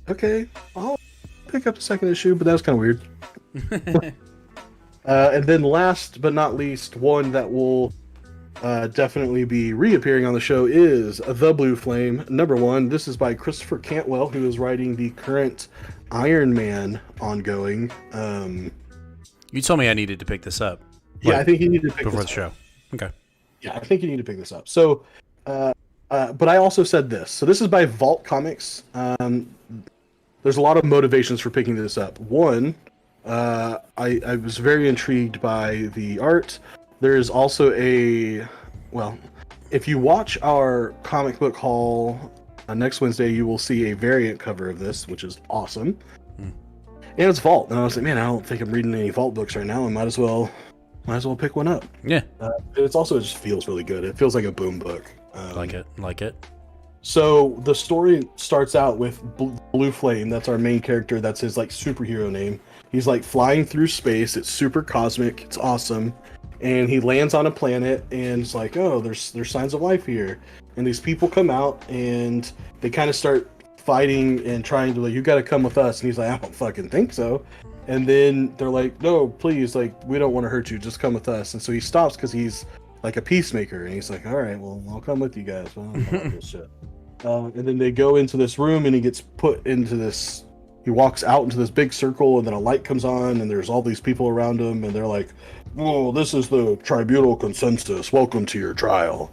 okay, I'll pick up the second issue, but that was kind of weird. And then last but not least, one that will definitely be reappearing on the show is The Blue Flame, #1. This is by Christopher Cantwell, who is writing the current Iron Man ongoing. You told me I needed to pick this up. Yeah, I think you need to pick before this the up. show. Okay. Yeah, I think you need to pick this up. So, but I also said this. So this is by Vault Comics. There's a lot of motivations for picking this up. One, I was very intrigued by the art. There is also if you watch our comic book haul next Wednesday, you will see a variant cover of this, which is awesome. And it's Vault. And I was like, man, I don't think I'm reading any Vault books right now. I might as well pick one up. Yeah. It just feels really good. It feels like a Boom book. Like it. So the story starts out with Blue Flame. That's our main character. That's his like superhero name. He's like flying through space. It's super cosmic. It's awesome. And he lands on a planet, and it's like, oh, there's signs of life here. And these people come out, and they kind of start fighting and trying to, like, you got to come with us. And he's like, I don't fucking think so. And then they're like, no, please, like, we don't want to hurt you. Just come with us. And so he stops because he's like a peacemaker. And he's like, all right, well, I'll come with you guys. Well, I don't know this shit. And then they go into this room, and he gets put into this. He walks out into this big circle, and then a light comes on, and there's all these people around him, and they're like, "Oh, this is the tribunal consensus. Welcome to your trial."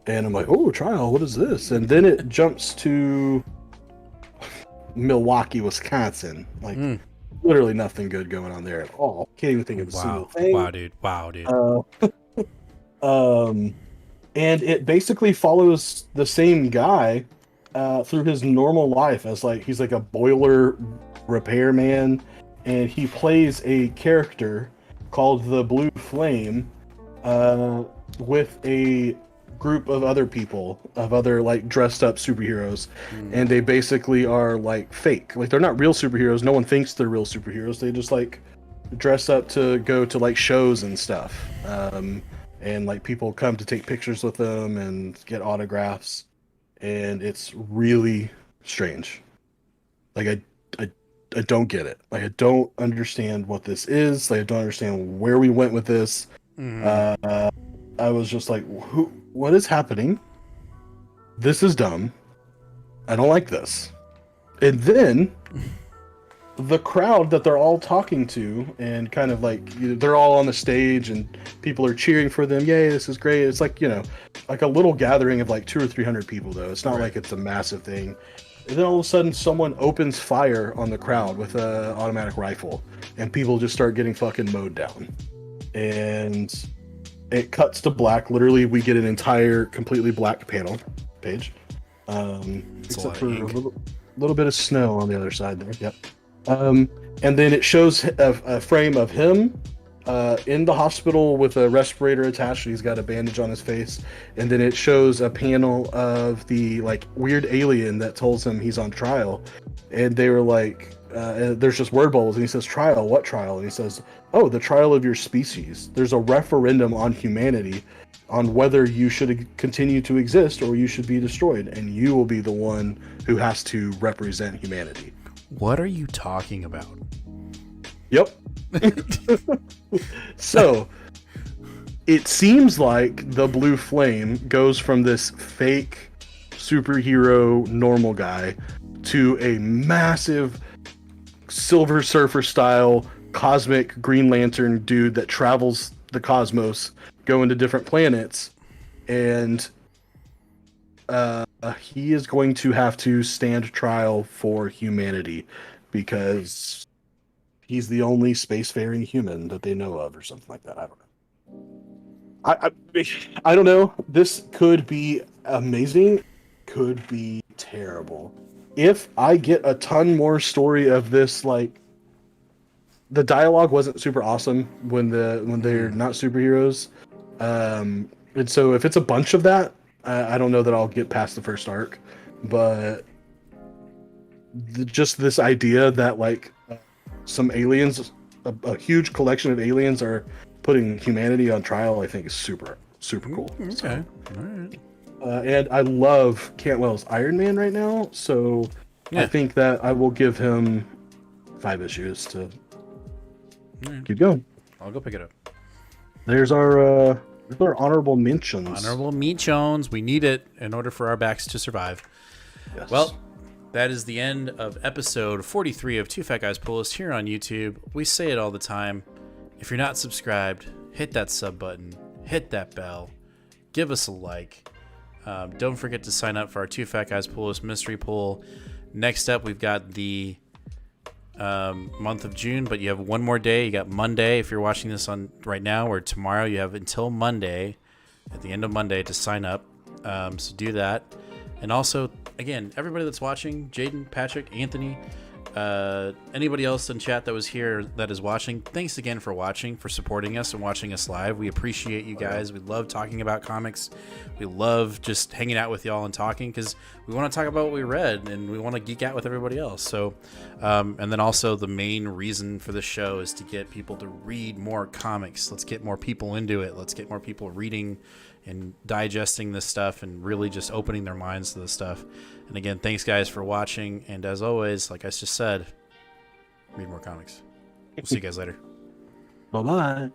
And I'm like, "Oh, trial? What is this?" And then it jumps to Milwaukee, Wisconsin. Like, literally nothing good going on there at all. Can't even think of a single thing. Wow, dude. And it basically follows the same guy through his normal life as like he's like a boiler repairman, and he plays a character called the Blue Flame with a group of other people, of other like dressed up superheroes, and they basically are like fake. Like, they're not real superheroes. No one thinks they're real superheroes. They just like dress up to go to like shows and stuff. And like people come to take pictures with them and get autographs, and it's really strange. Like I don't get it. Like, I don't understand what this is. Like, I don't understand where we went with this. I was just like, what is happening? This is dumb. I don't like this. And then the crowd that they're all talking to, and kind of like, they're all on the stage and people are cheering for them. Yay, this is great. It's like, like a little gathering of like 200 or 300 people, though. It's not like it's a massive thing. And then all of a sudden someone opens fire on the crowd with an automatic rifle, and people just start getting fucking mowed down. And it cuts to black. Literally, we get an entire completely black panel page. Except for a little bit of snow on the other side there. Yep. And then it shows a frame of him in the hospital with a respirator attached. He's got a bandage on his face, and then it shows a panel of the like weird alien that tells him he's on trial, and they were like, there's just word bubbles, and he says, "Trial? What trial?" And he says, "Oh, the trial of your species. There's a referendum on humanity, on whether you should continue to exist or you should be destroyed, and you will be the one who has to represent humanity." What are you talking about? Yep. So, it seems like the Blue Flame goes from this fake superhero normal guy to a massive Silver Surfer style cosmic Green Lantern dude that travels the cosmos, going to different planets, and he is going to have to stand trial for humanity because he's the only spacefaring human that they know of, or something like that. I don't know. I don't know. This could be amazing, could be terrible. If I get a ton more story of this, like the dialogue wasn't super awesome when they're not superheroes, and so if it's a bunch of that, I don't know that I'll get past the first arc. But just this idea that like some aliens, a huge collection of aliens are putting humanity on trial, I think is super cool. Okay. So, All right. and I love Cantwell's Iron Man right now, so Yeah. I think that I will give him 5 issues to keep going. I'll go pick it up. There's our honorable mentions. Honorable mentions. We need it in order for our backs to survive. Yes. Well, that is the end of episode 43 of Two Fat Guys Pull List here on YouTube. We say it all the time. If you're not subscribed, hit that sub button, hit that bell, give us a like. Don't forget to sign up for our Two Fat Guys Pull List mystery pool. Next up, we've got the month of June, but you have one more day. You got Monday if you're watching this on right now, or tomorrow. You have until Monday, at the end of Monday, to sign up. So do that. And also, again, everybody that's watching, Jaden, Patrick, Anthony, anybody else in chat that was here that is watching, thanks again for watching, for supporting us and watching us live. We appreciate you guys. We love talking about comics. We love just hanging out with y'all and talking, because we want to talk about what we read and we want to geek out with everybody else. So, and then also the main reason for the show is to get people to read more comics. Let's get more people into it. Let's get more people reading and digesting this stuff and really just opening their minds to this stuff. And again, thanks guys for watching. And as always, like I just said, read more comics. We'll see you guys later. Bye-bye.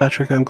Patrick, I'm